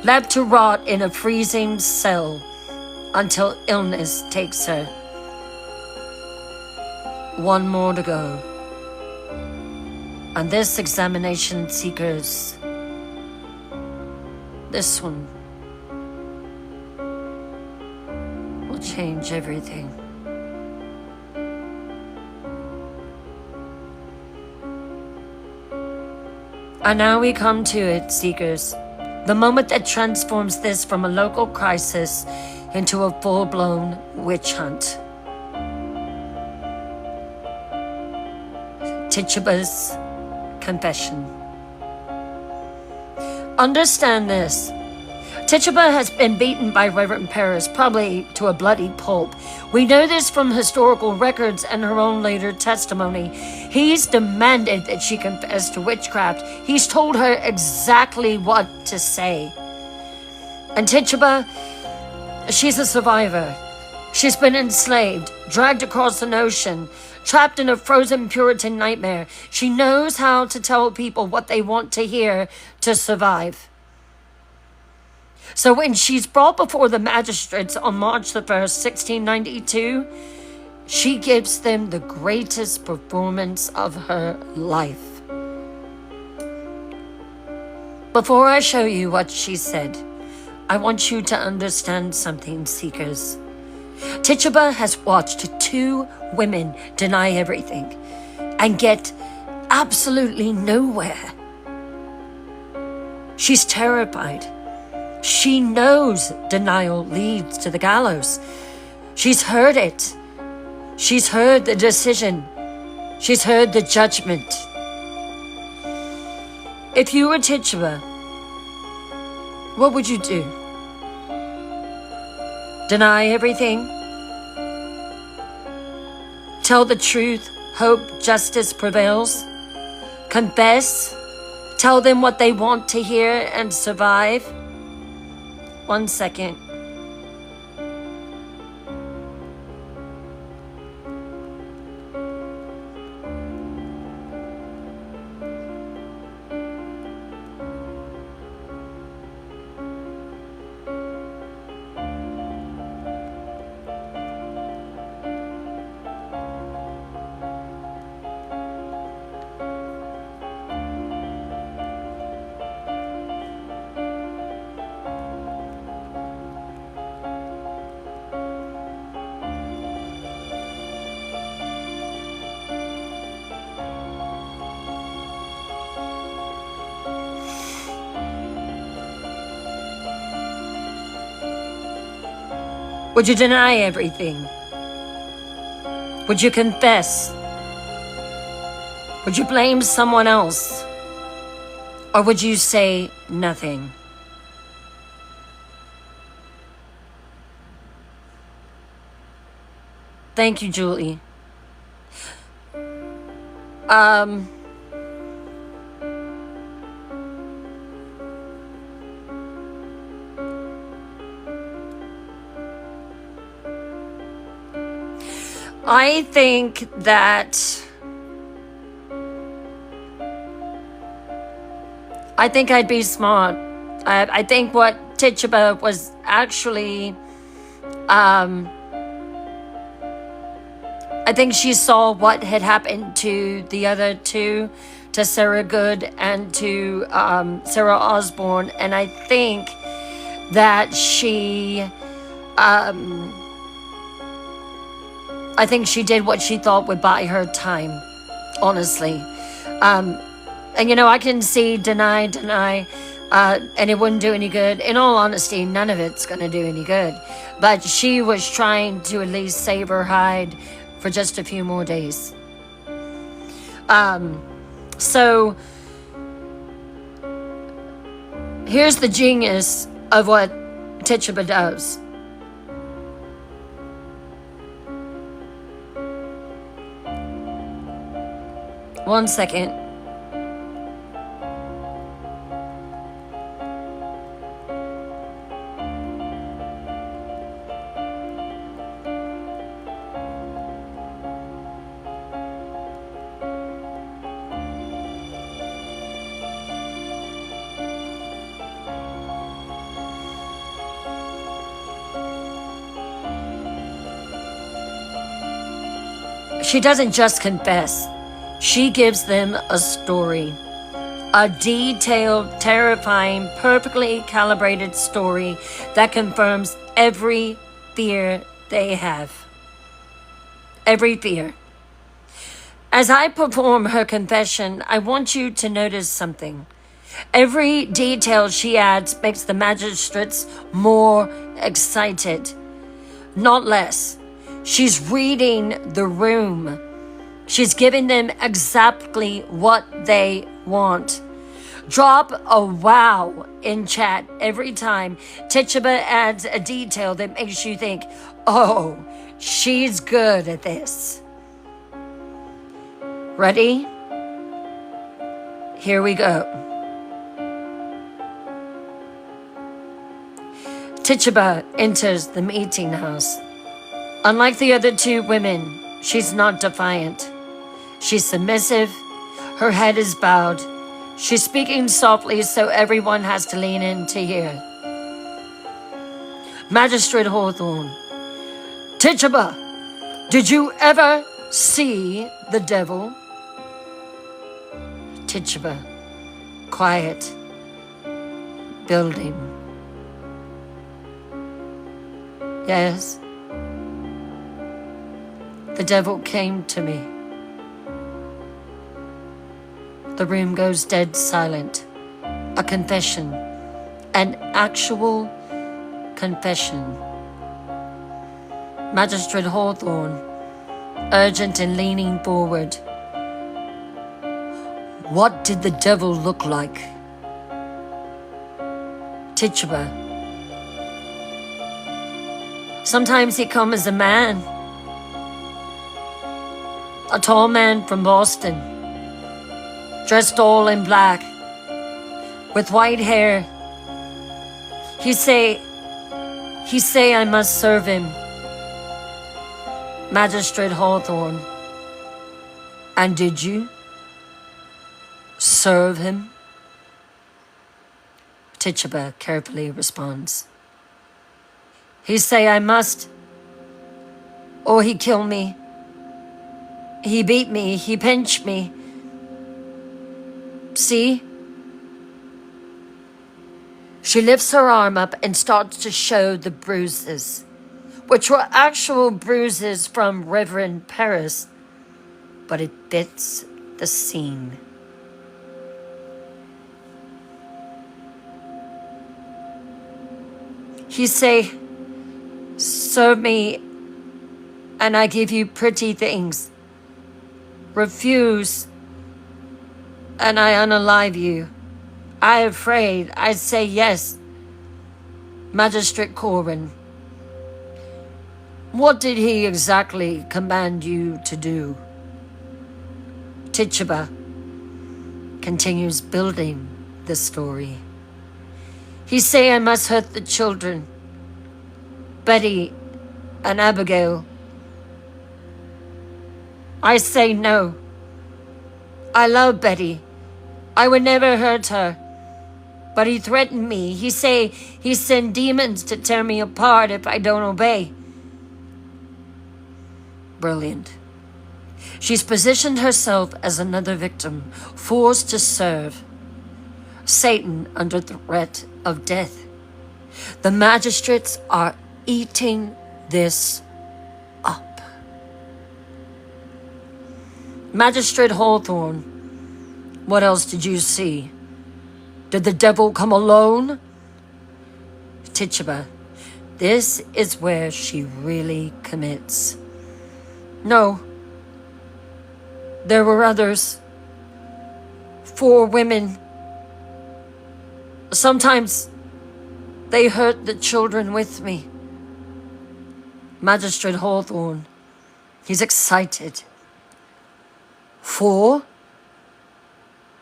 Left to rot in a freezing cell until illness takes her. One more to go. And this examination, seekers, this one will change everything. And now we come to it, Seekers. The moment that transforms this from a local crisis into a full-blown witch hunt. Tituba's confession. Understand this. Tituba has been beaten by Reverend Paris, probably to a bloody pulp. We know this from historical records and her own later testimony. He's demanded that she confess to witchcraft. He's told her exactly what to say. And Tituba, she's a survivor. She's been enslaved, dragged across an ocean, trapped in a frozen Puritan nightmare. She knows how to tell people what they want to hear to survive. So when she's brought before the magistrates on March the 1st, 1692, she gives them the greatest performance of her life. Before I show you what she said, I want you to understand something, Seekers. Tituba has watched 2 women deny everything and get absolutely nowhere. She's terrified. She knows denial leads to the gallows. She's heard it. She's heard the decision. She's heard the judgment. If you were Tituba, what would you do? Deny everything? Tell the truth, hope justice prevails? Confess? Tell them what they want to hear and survive? 1 second. Would you deny everything? Would you confess? Would you blame someone else? Or would you say nothing? Thank you, Julie. I think I'd be smart. I think what Tituba was actually, I think she saw what had happened to the other 2, to Sarah Good and to Sarah Osborne, and I think that I think she did what she thought would buy her time, honestly. And I can see deny, and it wouldn't do any good. In all honesty, none of it's going to do any good. But she was trying to at least save her hide for just a few more days. So here's the genius of what Tituba does. One second. She doesn't just confess. She gives them a story. A detailed, terrifying, perfectly calibrated story that confirms every fear they have. Every fear. As I perform her confession, I want you to notice something. Every detail she adds makes the magistrates more excited, not less. She's reading the room. She's giving them exactly what they want. Drop a wow in chat every time Tituba adds a detail that makes you think, oh, she's good at this. Ready? Here we go. Tituba enters the meeting house. Unlike the other two women, she's not defiant. She's submissive. Her head is bowed. She's speaking softly so everyone has to lean in to hear. Magistrate Hawthorne. Tituba, did you ever see the devil? Tituba, quiet, building. Yes, the devil came to me. The room goes dead silent. A confession, an actual confession. Magistrate Hawthorne, urgent and leaning forward. What did the devil look like? Tituba. Sometimes he come as a man. A tall man from Boston, dressed all in black, with white hair. He say I must serve him. Magistrate Hawthorne. And did you serve him? Tituba carefully responds. He say I must, or he kill me. He beat me, he pinched me. See? She lifts her arm up and starts to show the bruises, which were actual bruises from Reverend Paris, but it fits the scene. He say, serve me and I give you pretty things. Refuse and I unalive you. I afraid, I say yes. Magistrate Corbin, what did he exactly command you to do? Tituba continues building the story. He say I must hurt the children, Betty and Abigail. I say no. I love Betty. I would never hurt her. But he threatened me. He say he send demons to tear me apart if I don't obey. Brilliant. She's positioned herself as another victim, forced to serve Satan under threat of death. The magistrates are eating this up. Magistrate Hawthorne, what else did you see? Did the devil come alone? Tituba, this is where she really commits. No. There were others. 4 women. Sometimes they hurt the children with me. Magistrate Hawthorne, he's excited. 4?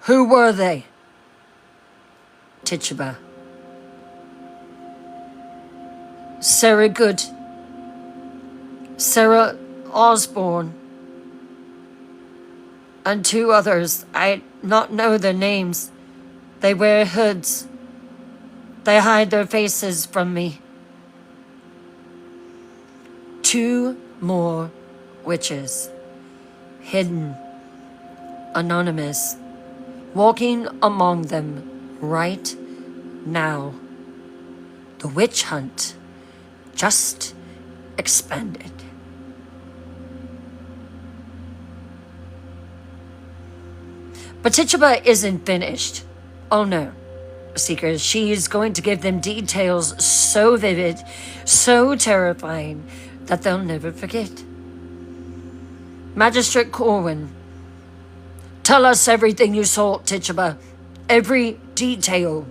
Who were they? Tituba. Sarah Good, Sarah Osborne, and 2 others. I not know their names. They wear hoods. They hide their faces from me. 2 more witches, hidden, anonymous, walking among them right now. The witch hunt just expanded. But Tituba isn't finished. Oh no, Seekers. She is going to give them details so vivid, so terrifying, that they'll never forget. Magistrate Corwin, tell us everything you saw, Tituba. Every detail.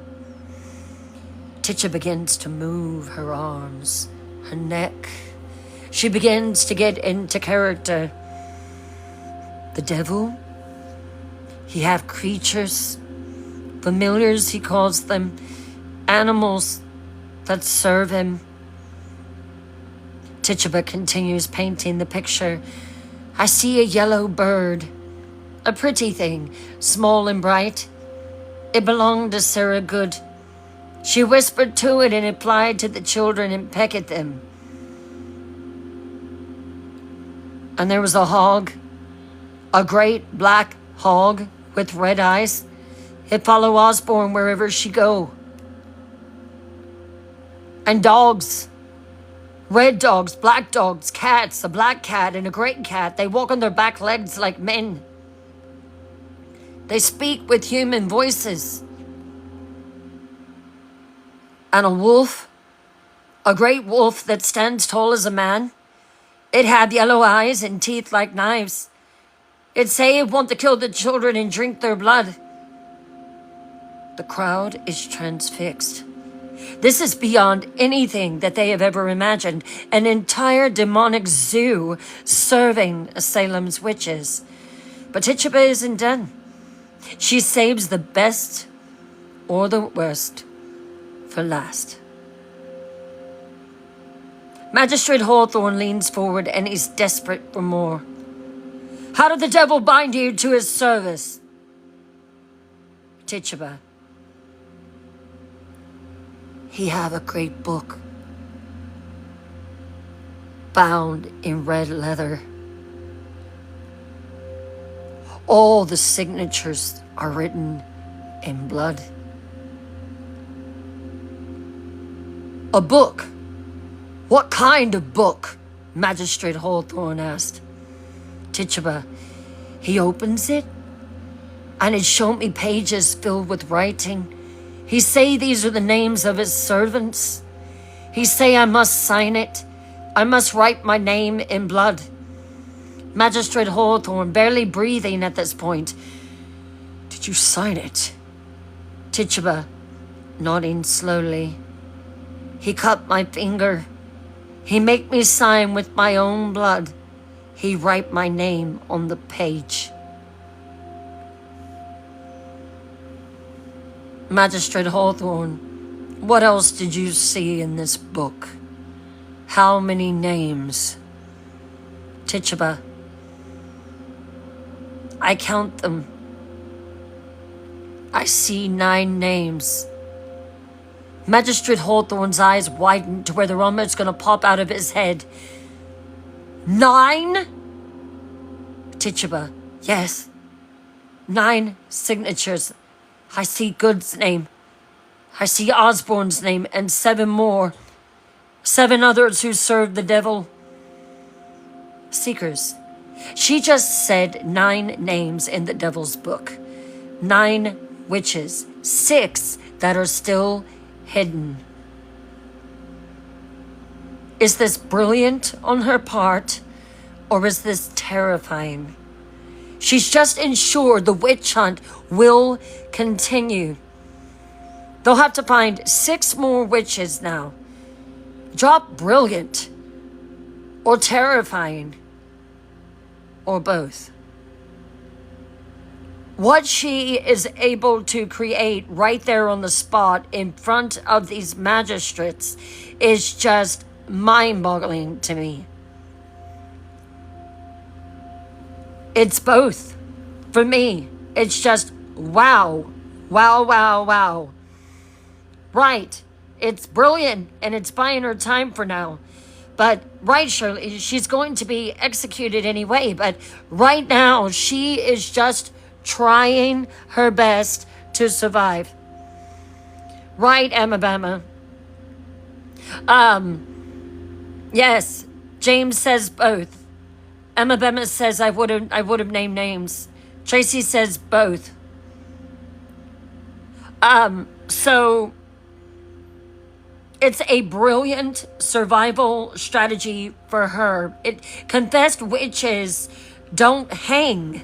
Tituba begins to move her arms, her neck. She begins to get into character. The devil, he have creatures, familiars he calls them, animals that serve him. Tituba continues painting the picture. I see a yellow bird, a pretty thing, small and bright. It belonged to Sarah Good. She whispered to it and it flied to the children and pecked at them. And there was a hog, a great black hog with red eyes. It follow Osborne wherever she go. And dogs, red dogs, black dogs, cats, a black cat and a great cat. They walk on their back legs like men. They speak with human voices. And a wolf, a great wolf that stands tall as a man. It had yellow eyes and teeth like knives. It say it want to kill the children and drink their blood. The crowd is transfixed. This is beyond anything that they have ever imagined. An entire demonic zoo serving Salem's witches. But Tituba isn't done. She saves the best or the worst for last. Magistrate Hawthorne leans forward and he's desperate for more. How did the devil bind you to his service? Tituba. He have a great book, bound in red leather. All the signatures are written in blood. A book? What kind of book? Magistrate Hawthorne asked. Tituba, he opens it, and it showed me pages filled with writing. He say these are the names of his servants. He say I must sign it. I must write my name in blood. Magistrate Hawthorne, barely breathing at this point. Did you sign it? Tituba, nodding slowly. He cut my finger. He make me sign with my own blood. He write my name on the page. Magistrate Hawthorne, what else did you see in this book? How many names? Tituba, I count them. I see 9 names. Magistrate Hawthorne's eyes widen to where they're almost going to pop out of his head. 9? Tituba, yes. 9 signatures. I see Good's name. I see Osborne's name and 7 more. 7 others who served the devil. Seekers. She just said 9 names in the devil's book. 9 witches. 6 that are still hidden. Is this brilliant on her part, or is this terrifying? She's just ensured the witch hunt will continue. They'll have to find 6 more witches now. Drop brilliant, or terrifying, or both. What she is able to create right there on the spot in front of these magistrates is just mind-boggling to me. It's both. For me, it's just wow. Wow, wow, wow. Right. It's brilliant and it's buying her time for now. But, right, Shirley, she's going to be executed anyway. But right now, she is just trying her best to survive. Right, Alabama? Yes, James says both. Alabama says I would have named names. Tracy says both. So it's a brilliant survival strategy for her. Confessed witches don't hang,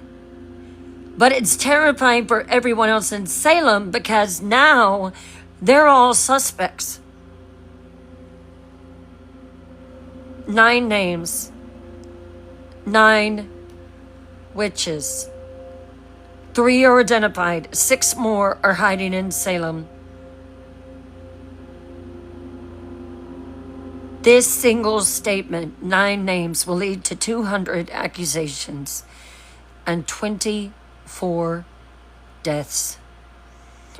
but it's terrifying for everyone else in Salem because now they're all suspects. 9 names, 9 witches. 3 are identified, 6 more are hiding in Salem. This single statement, 9 names, will lead to 200 accusations and 24 deaths.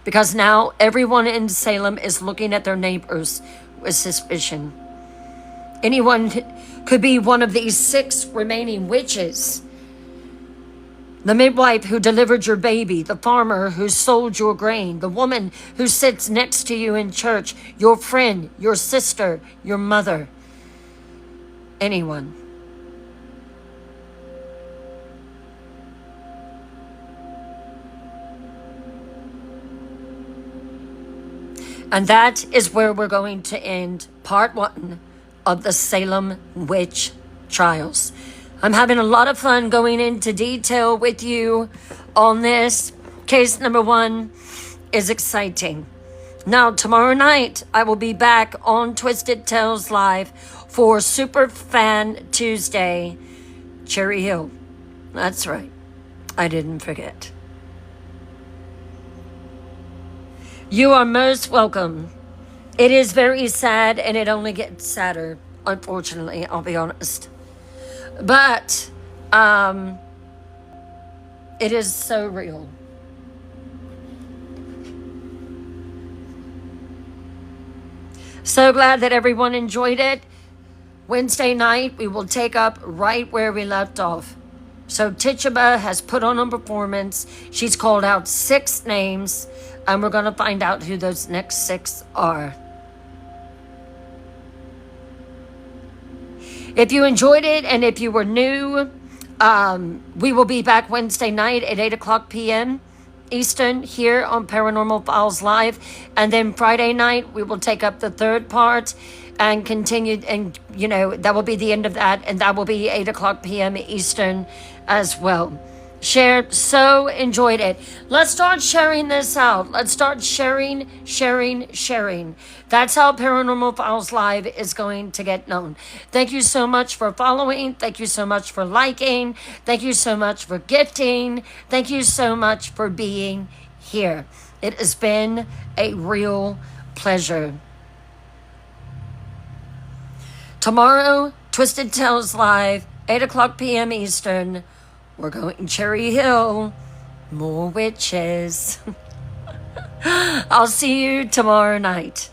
Because now everyone in Salem is looking at their neighbors with suspicion. Anyone could be one of these 6 remaining witches. The midwife who delivered your baby, the farmer who sold your grain, the woman who sits next to you in church, your friend, your sister, your mother, anyone. And that is where we're going to end part 1 of the Salem witch trials. I'm having a lot of fun going into detail with you on this. Case number 1 is exciting. Now, tomorrow night, I will be back on Twisted Tales Live for Super Fan Tuesday, Cherry Hill. That's right. I didn't forget. You are most welcome. It is very sad, and it only gets sadder, unfortunately, I'll be honest. But it is so real. So glad that everyone enjoyed it. Wednesday night, we will take up right where we left off. So Tituba has put on a performance. She's called out 6 names, and we're going to find out who those next 6 are. If you enjoyed it and if you were new, we will be back Wednesday night at 8 o'clock p.m. Eastern here on Paranormal Files Live. And then Friday night, we will take up the 3rd part and continue. And, that will be the end of that. And that will be 8 o'clock p.m. Eastern as well. So enjoyed it. Let's start sharing this out. Let's start sharing. That's how Paranormal Files Live is going to get known. Thank you so much for following. Thank you so much for liking. Thank you so much for gifting. Thank you so much for being here. It has been a real pleasure. Tomorrow, Twisted Tales Live, 8 o'clock p.m. Eastern. We're going Cherry Hill. More witches. I'll see you tomorrow night.